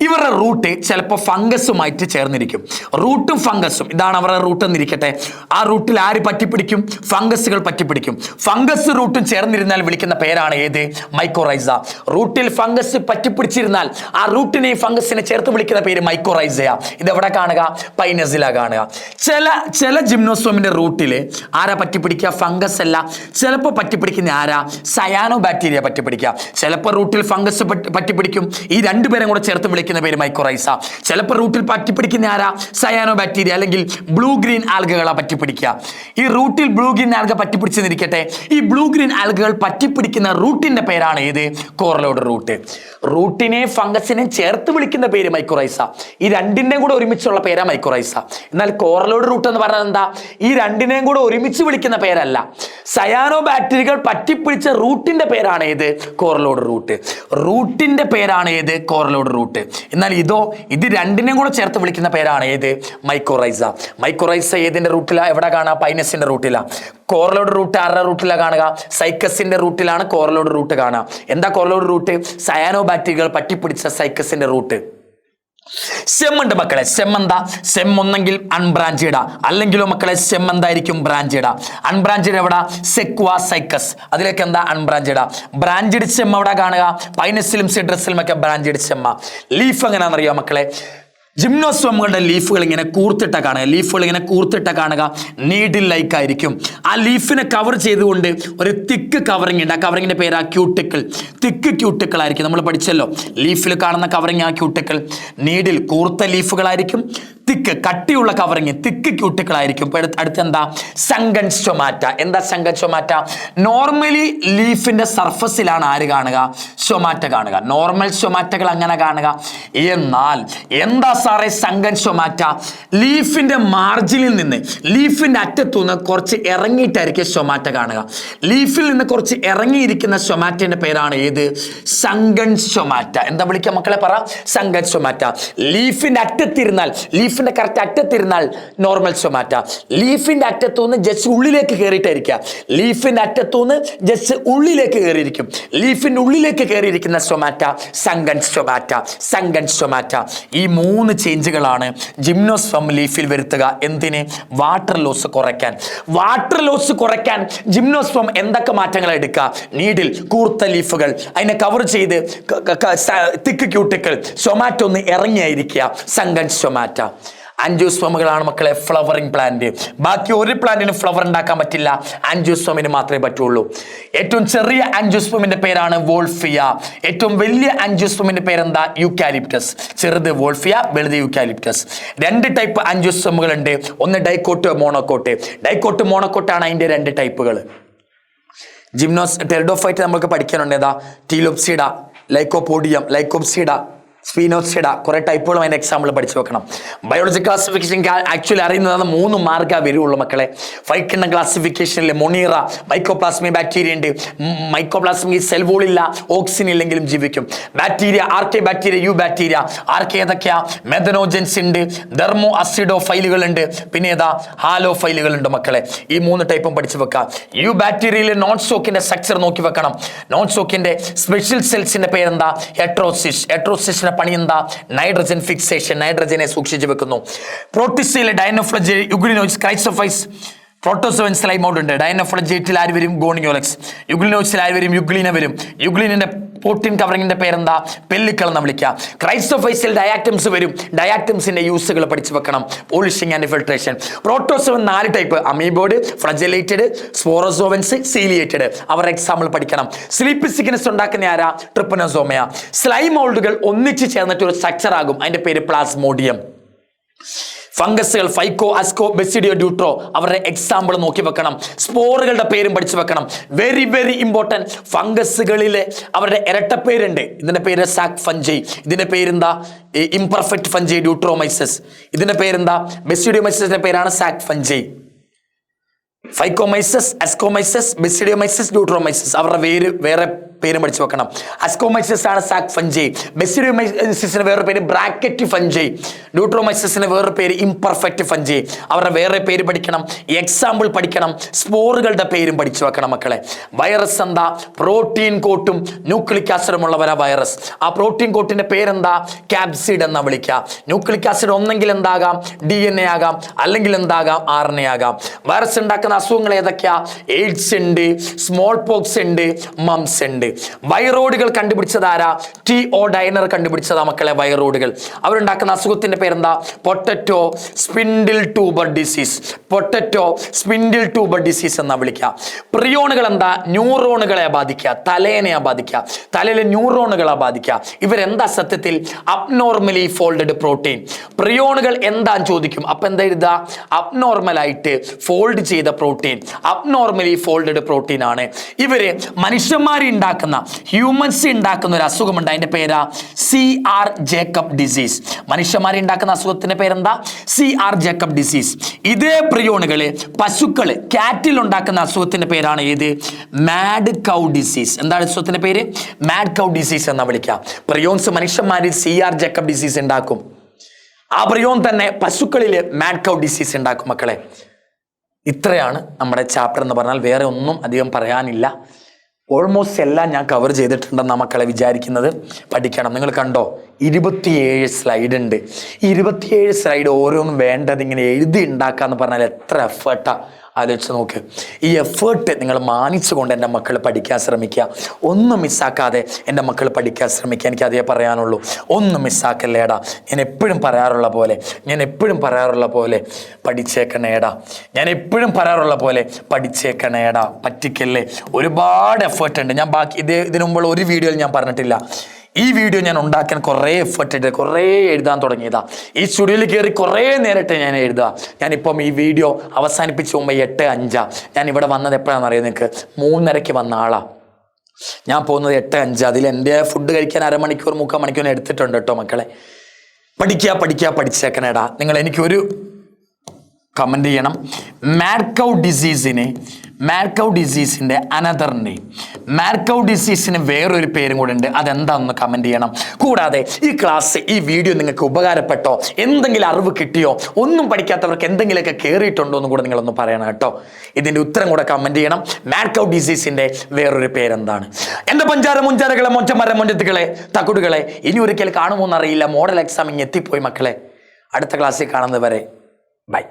ഇവരുടെ റൂട്ട് ചിലപ്പോൾ ഫംഗസുമായിട്ട് ചേർന്നിരിക്കും. റൂട്ടും ഫംഗസും ഇതാണ് അവരുടെ റൂട്ട് എന്നിരിക്കട്ടെ. ആ റൂട്ടിൽ ആര് പറ്റിപ്പിടിക്കും? ഫംഗസുകൾ പറ്റിപ്പിടിക്കും. ഫംഗസ് റൂട്ടും ചേർന്നിരുന്നാൽ വിളിക്കുന്ന പേരാണ് ഏത്? മൈക്കോറൈസ. റൂട്ടിൽ ഫംഗസ് പറ്റിപ്പിടിച്ചിരുന്നാൽ ആ റൂട്ടിനെയും ഫംഗസിനെ ചേർത്ത് വിളിക്കുന്ന പേര് മൈക്കോറൈസയാ. ഇതെവിടെ കാണുക? പൈനസില കാണുക. ചില ജിംനോസ്പോമിന്റെ റൂട്ടിൽ ആരാ പറ്റിപ്പിടിക്കുക? ഫംഗസ് അല്ല. ചിലപ്പോൾ പറ്റിപ്പിടിക്കുന്ന ആരാ? സയാനോ ബാക്ടീരിയ പറ്റിപ്പിടിക്കുക. ചിലപ്പോൾ റൂട്ടിൽ ഫംഗസ് പറ്റിപ്പിടിക്കും. ഈ രണ്ടുപേരും കൂടെ ചേർത്ത് വിളിക്കുന്ന പേര് മൈക്കോറൈസ. ചിലപ്പോൾ റൂട്ടിൽ പറ്റിപ്പിടിക്കുന്ന ആരാ? സയാനോ ബാക്ടീരിയ അല്ലെങ്കിൽ ബ്ലൂ ഗ്രീൻ ആൽഗകളാ പറ്റിപ്പിടിക്കുക. ഈ റൂട്ടിൽ ബ്ലൂ ഗ്രീൻ ആൽഗ പറ്റിപ്പിടിച്ചെന്നിരിക്കട്ടെ. ഈ ബ്ലൂ ഗ്രീൻ ആൽഗകൾ പറ്റിപ്പിടിക്കുന്ന റൂട്ടിന്റെ പേരാണ് ഏത്? കോറലോഡ് റൂട്ട്. റൂട്ടിനെ ഫംഗസിനെ ചേർത്ത് വിളിക്കുന്ന പേര് മൈക്കോറൈസ. ഈ രണ്ടിന്റെയും കൂടെ ഒരുമിച്ചുള്ള പേരാ മൈക്കോറൈസ. എന്നാൽ കോറലോഡ് റൂട്ട് എന്ന് പറഞ്ഞാൽ എന്താ? ഈ രണ്ടിനെയും കൂടെ ഒരുമിച്ച് വിളിക്കുന്ന പേരല്ല. സയാനോ ബാക്ടീരിയകൾ പറ്റിപ്പിടിച്ച റൂട്ടിന്റെ പേരാണ് ഏത്? കോറലോഡ് റൂട്ട്. റൂട്ടിന്റെ പേരാണ് ഏത്? കോറലോഡ് റൂട്ട്. എന്നാൽ ഇത് രണ്ടിനെയും കൂടെ ചേർത്ത് വിളിക്കുന്ന പേരാണ് ഏത്? മൈക്കോറൈസ. മൈക്കോറൈസ ഏതിന്റെ റൂട്ടിലാ? എവിടെ കാണാം? പൈനസിന്റെ റൂട്ടിലാ. കോറലോഡ് റൂട്ട് ആരുടെ റൂട്ടിലാണ് കാണുക? സൈക്കസിന്റെ റൂട്ടിലാണ് കോറലോഡ് റൂട്ട് കാണുക. എന്താ കോറലോഡ് റൂട്ട്? സയാനോ ബാക്ടീരിയകൾ പറ്റിപ്പിടിച്ച സൈക്കസിന്റെ റൂട്ട്. സ്റ്റെം ഉണ്ട് മക്കളെ. സ്റ്റെം എന്താ? സ്റ്റെം ഒന്നെങ്കിൽ അൺബ്രാഞ്ചിഡ, അല്ലെങ്കിലോ മക്കളെ സ്റ്റെം എന്തായിരിക്കും? ബ്രാഞ്ചിഡ. അൺബ്രാഞ്ചിഡ് എവിടെ? സെക്വ, സൈക്കസ്. അതിലേക്ക് എന്താ? അൺബ്രാഞ്ചിഡ. ബ്രാഞ്ചിഡ് സ്റ്റെം എവിടെ കാണുക? പൈനസിലും സിട്രസിലും ഒക്കെ ബ്രാഞ്ചിഡ് സ്റ്റെമ്മ. ലീഫ് എങ്ങനെയാണെന്നറിയോ മക്കളെ? ജിംനോസ്പെമുകളുടെ ലീഫുകൾ ഇങ്ങനെ കൂർത്തിട്ട കാണുക, നീഡിൽ ലൈക്ക് ആയിരിക്കും. ആ ലീഫിനെ കവർ ചെയ്തുകൊണ്ട് ഒരു തിക്ക് കവറിങ് ഉണ്ട്. ആ കവറിങ്ങിന്റെ പേര് ക്യൂട്ടിക്കിൾ. തിക്ക് ക്യൂട്ടിക്കിൾ ആയിരിക്കും. നമ്മൾ പഠിച്ചല്ലോ, ലീഫിൽ കാണുന്ന കവറിങ് ആ ക്യൂട്ടിക്കിൾ. നീഡിൽ കൂർത്ത ലീഫുകളായിരിക്കും. തിക്ക് കട്ടിയുള്ള കവറിങ് തിക്ക് ക്യൂട്ടിക്കിൾ ആയിരിക്കും. അടുത്ത് എന്താ? സങ്കൻ സ്റ്റൊമാറ്റ. എന്താ സങ്കൻ സ്റ്റൊമാറ്റ? നോർമലി ലീഫിന്റെ സർഫസിലാണ് ആര് കാണുക? സ്റ്റൊമാറ്റ കാണുക. നോർമൽ സ്റ്റൊമാറ്റകൾ അങ്ങനെ കാണുക. എന്നാൽ എന്താ സാറേ സങ്കൻ സ്റ്റൊമാറ്റ? ലീഫിന്റെ മാർജിനിൽ നിന്ന്, ലീഫിന്റെ അറ്റത്തുനിന്ന് കുറച്ച് ഇറങ്ങിയിട്ടായിരിക്കും സ്റ്റൊമാറ്റ കാണുക. ലീഫിൽ നിന്ന് കുറച്ച് ഇറങ്ങിയിരിക്കുന്ന സ്റ്റൊമാറ്റയുടെ പേരാണ് ഏത്? Sunken stomata. എന്താ വിളിക്കുക മക്കളെ? പറ. Sunken stomata. ലീഫിന്റെ അറ്റത്തിരുന്നാൽ, ലീഫിന്റെ കറക്റ്റ് അറ്റത്തിരുന്നാൽ നോർമൽ സ്റ്റൊമാറ്റ. ലീഫിന്റെ അറ്റത്തുനിന്ന് ജസ്റ്റ് ഉള്ളിലേക്ക് കയറിയിട്ടായിരിക്കുക. ലീഫിന്റെ അറ്റത്തുനിന്ന് ജസ്റ്റ് ഉള്ളിലേക്ക് കയറിയിരിക്കും. ലീഫിന്റെ ഉള്ളിലേക്ക് കയറിയിരിക്കുന്ന stomata sunken stomata. Sunken stomata. ഈ 3 ചേഞ്ചുകളാണ് ജിംനോസ്പെം ലീഫിൽ വരുത്തുക. എന്തിന്? വാട്ടർ ലോസ് കുറയ്ക്കാൻ. വാട്ടർ ലോസ് കുറയ്ക്കാൻ ജിംനോസ്പെം എന്തൊക്കെ മാറ്റങ്ങൾ എടുക്കുക? നീഡിൽ കൂർത്ത ലീഫുകൾ, അതിനെ കവർ ചെയ്ത് തിക്ക് ക്യൂട്ടിക്കിൾ, സ്റ്റൊമാറ്റ ഒന്ന് ഇറങ്ങിയായിരിക്കുക. സങ്കൻ സ്റ്റൊമാറ്റ. ആൻജിയോസ്പെമുകളാണ് മക്കളെ ഫ്ലവറിംഗ് പ്ലാന്റ്. ബാക്കി ഒരു പ്ലാന്റിന് ഫ്ലവർ ഉണ്ടാക്കാൻ പറ്റില്ല, ആൻജിയോസ്പെമിന് മാത്രമേ പറ്റുള്ളൂ. ഏറ്റവും ചെറിയ ആൻജിയോസ്പെമിന്റെ പേരാണ് വോൾഫിയ. ഏറ്റവും വലിയ ആൻജിയോസ്പെമിന്റെ പേരെന്താ? യൂക്കാലിപ്റ്റസ്. ചെറുത് വോൾഫിയ, വലുത് യൂക്കാലിപ്റ്റസ്. 2 ടൈപ്പ് ആൻജിയോസ്പെമുകൾ ഉണ്ട്. ഒന്ന് ഡൈക്കോട്ട്, മോണോക്കോട്ട്. ഡൈക്കോട്ട്, മോണോക്കോട്ടാണ് അതിന്റെ 2 ടൈപ്പുകൾ. ടെറിഡോഫൈറ്റ് നമുക്ക് പഠിക്കാനുണ്ട്. ഏതാ? ടീലോപ്സിഡ, ലൈക്കോപോഡിയം, ലൈക്കോപ്സിഡ, സ്പീനോസിഡ. കുറെ ടൈപ്പുകളും അതിന്റെ എക്സാമ്പിൾ പഠിച്ചു വെക്കണം. ബയോളജി ക്ലാസിഫിക്കേഷൻ ആക്ച്വലി അറിയുന്നത് 3 മാർക്കാ വരുള്ളൂ മക്കളെ. 5 എണ്ണം ക്ലാസിഫിക്കേഷനിൽ മൊണീറ, മൈക്കോപ്ലാസ്മി ബാക്ടീരിയ ഉണ്ട്. മൈക്കോപ്ലാസ്മി സെൽ വോൾ ഇല്ല, ഓക്സിൻ ഇല്ലെങ്കിലും ജീവിക്കും. Bacteria, archaebacteria, eubacteria. Archae ഏതൊക്കെയാ? മെഥനോജൻസ് ഉണ്ട്, ഡെർമോ അസിഡോ ഫൈലുകൾ ഉണ്ട്, പിന്നെ ഏതാ? ഹാലോ ഫൈലുകൾ ഉണ്ട് മക്കളെ. ഈ 3 ടൈപ്പും പഠിച്ചു വെക്കാം. യു ബാക്ടീരിയയിൽ നോൺ സ്റ്റോക്കിന്റെ സ്ട്രക്ചർ നോക്കി വെക്കണം. നോൺ സ്റ്റോക്കിന്റെ സ്പെഷ്യൽ സെൽസിന്റെ പേരെന്താ? ഹെട്രോസിസ്. ഹെട്രോസിസിന്റെ പണി എന്താ? Nitrogen fixation. നൈട്രജനെ സൂക്ഷിച്ചു വെക്കുന്നു. പ്രോട്ടിസ്റ്റയിലെ ഡൈനോഫ്ലജ്, യുഗ്ലിനോയിഡ്സ്, ക്രൈസോഫൈസ്, പ്രോട്ടോസോവൻസിൽ അമൗണ്ട് ഉണ്ട്. ഡൈനോഫ്ലജേറ്റിൽ ആര് വരും? ഗോണിയോലക്സ്. യുഗ്ലിനോയിഡ്സിൽ ആര് വരും? യുഗ്ലീന വരും. യുഗ്ലീനിന്റെ പ്രോട്ടീൻ കവറിങ്ങിന്റെ പേരെന്താ? പെല്ലിക്കൾ എന്ന് വിളിക്കുക. ക്രൈസോഫൈസിൽ ഡയാറ്റംസ് വരും. ഡയാറ്റംസിന്റെ യൂസുകൾ പഠിച്ചു വെക്കണം. Polishing and filtration. Protozoan 4 type: amoeboid, flagellated, sporozoans, ciliated. അവർ എക്സാമ്പിൾ പഠിക്കണം. സ്ലീപ്പി സിക്നസ് ഉണ്ടാക്കുന്ന ആരാ? ട്രിപ്പനോസോമയ. സ്ലൈം മോൾഡുകൾ ഒന്നിച്ച് ചേർന്നിട്ട് ഒരു സ്ട്രക്ചർ ആകും. അതിന്റെ പേര് പ്ലാസ്മോഡിയം. ഫംഗസുകൾ ഫൈക്കോ, അസ്കോ, ബെസിഡിയോ, ഡ്യൂട്രോ. അവരുടെ എക്സാമ്പിൾ നോക്കി വെക്കണം. സ്പോറുകളുടെ പേരും പഠിച്ചു വെക്കണം. Very very important. ഫംഗസുകളിലെ അവരുടെ ഇരട്ടപ്പേരുണ്ട്. ഇതിന്റെ പേര് സാക് ഫഞ്ചൈ. ഇതിന്റെ പേരെന്താ? Imperfect fungi, deuteromycetes. ഇതിന്റെ പേരെന്താ? ബെസിഡിയോമൈസസിന്റെ പേരാണ് സാക് ഫഞ്ചൈ. ഫൈക്കോമൈസസ്, അസ്കോമൈസസ്, ബെസിഡിയോമൈസസ്, ഡ്യൂട്രോമൈസസ്. അവരുടെ വേറെ പേരും പഠിച്ചു വെക്കണം. അസ്കോമൈസസ് ആണ് സാക് ഫഞ്ചൈ. ബെസിഡിയോമൈസിന് വേറൊരു പേര് ബ്രാക്കറ്റ് ഫഞ്ചൈ. ഡ്യൂട്രോമൈസസിന് വേറൊരു പേര് ഇംപെർഫെക്റ്റ് ഫഞ്ചൈ. അവരുടെ വേറെ പേര് പഠിക്കണം. എക്സാമ്പിൾ പഠിക്കണം. സ്പോറുകളുടെ പേരും പഠിച്ചു വെക്കണം മക്കളെ. വൈറസ് എന്താ? പ്രോട്ടീൻ കോട്ടും ന്യൂക്ലിക് ആസിഡും ഉള്ളവരാ വൈറസ്. ആ പ്രോട്ടീൻ കോട്ടിന്റെ പേരെന്താ? ക്യാപ്സിഡ് എന്നാ വിളിക്കുക. ന്യൂക്ലിക് ആസിഡ് ഒന്നെങ്കിൽ എന്താകാം? DNA ആകാം, അല്ലെങ്കിൽ എന്താകാം? RNA ആകാം. വൈറസ് ഉണ്ടാക്കുന്ന അസുഖങ്ങൾ ഏതൊക്കെയാ? എയ്ഡ്സ് ഉണ്ട്, സ്മോൾ പോക്സ് ഉണ്ട്, മംസ് ഉണ്ട്. വൈറോഡുകൾ കണ്ടുപിടിച്ചത് ആരാ? T.O. ഡൈനർ കണ്ടുപിടിച്ചതാ മക്കളെ വൈറോഡുകൾ. അവരുണ്ടാക്കുന്ന അസുഖത്തിന്റെ പേരെന്താ? Potato spindle tuber disease. Potato spindle tuber disease എന്നാ വിളിക്കുക. പ്രിയോണുകൾ എന്താ? ന്യൂറോണുകളെ ബാധിക്കുക, തലേനെയാ ബാധിക്കുക, തലയിലെ ന്യൂറോണുകളെ ബാധിക്കുക. ഇവരെന്താ സത്യത്തിൽ? Abnormally folded protein. പ്രിയോണുകൾ എന്താന്ന് ചോദിക്കും. അപ്പൊ എന്താ എഴുതുക? അബ്നോർമലായിട്ട് ഫോൾഡ് ചെയ്ത പ്രോട്ടീൻ, അബ്നോർമലി ഫോൾഡഡ് പ്രോട്ടീൻ ആണ്. ഇവര് മനുഷ്യന്മാരെ ഹ്യൂമൻസ് ഉണ്ടാക്കുന്ന ഒരു അസുഖമുണ്ട്. അതിന്റെ പേരാ CR ജേക്കബ് ഡിസീസ്. മനുഷ്യന്മാരെ ഉണ്ടാക്കുന്ന അസുഖത്തിന്റെ പേരെന്താ? CR Jacob disease. ഇതേ പ്രിയോണുകള് പശുക്കള്, കാറ്റിൽ ഉണ്ടാക്കുന്ന അസുഖത്തിന്റെ പേരാണ് ഏത്? മാഡ് കൗ ഡിസീസ്. എന്താണ് അസുഖത്തിന്റെ പേര്? മാഡ് കൗ ഡിസീസ് എന്നാ വിളിക്കുക. പ്രിയോൺസ് മനുഷ്യന്മാരിൽ CR ജേക്കബ് ഡിസീസ് ഉണ്ടാക്കും. ആ പ്രിയോൺ തന്നെ പശുക്കളില് മാഡ് കൗ ഡിസീസ് ഉണ്ടാക്കും മക്കളെ. ഇത്രയാണ് നമ്മുടെ ചാപ്റ്റർ എന്ന് പറഞ്ഞാൽ. വേറെ ഒന്നും അധികം പറയാനില്ല. ഓൾമോസ്റ്റ് എല്ലാം ഞാൻ കവർ ചെയ്തിട്ടുണ്ടെന്നാണ് മക്കളെ വിചാരിക്കുന്നത്. പഠിക്കണം. നിങ്ങൾ കണ്ടോ 27 സ്ലൈഡ് ഉണ്ട്. 27 സ്ലൈഡ് ഓരോന്നും വേണ്ടത് ഇങ്ങനെ എഴുതി ഉണ്ടാക്കാന്ന് പറഞ്ഞാൽ എത്ര എഫേർട്ടാ. ആലോചിച്ച് നോക്ക്. ഈ എഫേർട്ട് നിങ്ങൾ മാനിച്ചുകൊണ്ട് എൻ്റെ മക്കൾ പഠിക്കാൻ ശ്രമിക്കുക. ഒന്നും മിസ്സാക്കാതെ എൻ്റെ മക്കൾ പഠിക്കാൻ ശ്രമിക്കുക. എനിക്ക് അതേ പറയാനുള്ളൂ. ഒന്നും മിസ്സാക്കല്ലേടാ. ഞാൻ എപ്പോഴും പറയാറുള്ള പോലെ പഠിച്ചേക്കണേടാ. പറ്റിക്കല്ലേ. ഒരുപാട് എഫേർട്ട് ഉണ്ട്. ഞാൻ ബാക്കി ഇതിനു മുമ്പുള്ള ഒരു വീഡിയോയിൽ ഞാൻ പറഞ്ഞിട്ടില്ല. ഈ വീഡിയോ ഞാൻ ഉണ്ടാക്കാൻ കുറേ എഫേർട്ട് ഇട്ട് കുറേ എഴുതാൻ തുടങ്ങിയതാ. ഈ സ്റ്റുഡിയോയിൽ കയറി കുറേ നേരിട്ട് ഞാൻ എഴുതുക. ഞാനിപ്പം ഈ വീഡിയോ അവസാനിപ്പിച്ച് പോകുമ്പോൾ 8:05. ഞാൻ ഇവിടെ വന്നത് എപ്പോഴാണെന്ന് അറിയാം നിങ്ങൾക്ക്? 3:30 വന്ന ആളാണ്. ഞാൻ പോകുന്നത് 8:05. അതിൽ എൻ്റെ ഫുഡ് കഴിക്കാൻ 3/4 മണിക്കൂർ എടുത്തിട്ടുണ്ട് കേട്ടോ മക്കളെ. പഠിച്ചേക്കണേടാ. നിങ്ങൾ എനിക്കൊരു കമൻറ്റ് ചെയ്യണം. മാഡ് കൗ ഡിസീസിൻ്റെ അനദർ നെയിം, മാഡ് കൗ ഡിസീസിന് വേറൊരു പേരും കൂടെ ഉണ്ട്. അതെന്താണെന്ന് കമൻറ്റ് ചെയ്യണം. കൂടാതെ ഈ ക്ലാസ്, ഈ വീഡിയോ നിങ്ങൾക്ക് ഉപകാരപ്പെട്ടോ, എന്തെങ്കിലും അറിവ് കിട്ടിയോ, ഒന്നും പഠിക്കാത്തവർക്ക് എന്തെങ്കിലുമൊക്കെ കയറിയിട്ടുണ്ടോ എന്ന് കൂടെ നിങ്ങളൊന്ന് പറയണം കേട്ടോ. ഇതിൻ്റെ ഉത്തരം കൂടെ കമൻറ്റ് ചെയ്യണം. മാഡ് കൗ ഡിസീസിൻ്റെ വേറൊരു പേരെന്താണ്? എൻ്റെ പഞ്ചാര മുഞ്ചാരകളെ, മൊഞ്ചത്തുകളെ, തക്കുടുകളെ, ഇനി ഒരിക്കൽ കാണുമോ എന്നറിയില്ല. മോഡൽ എക്സാം എത്തിപ്പോയി മക്കളെ. അടുത്ത ക്ലാസ്സിൽ കാണുന്നത് വരെ ബൈ.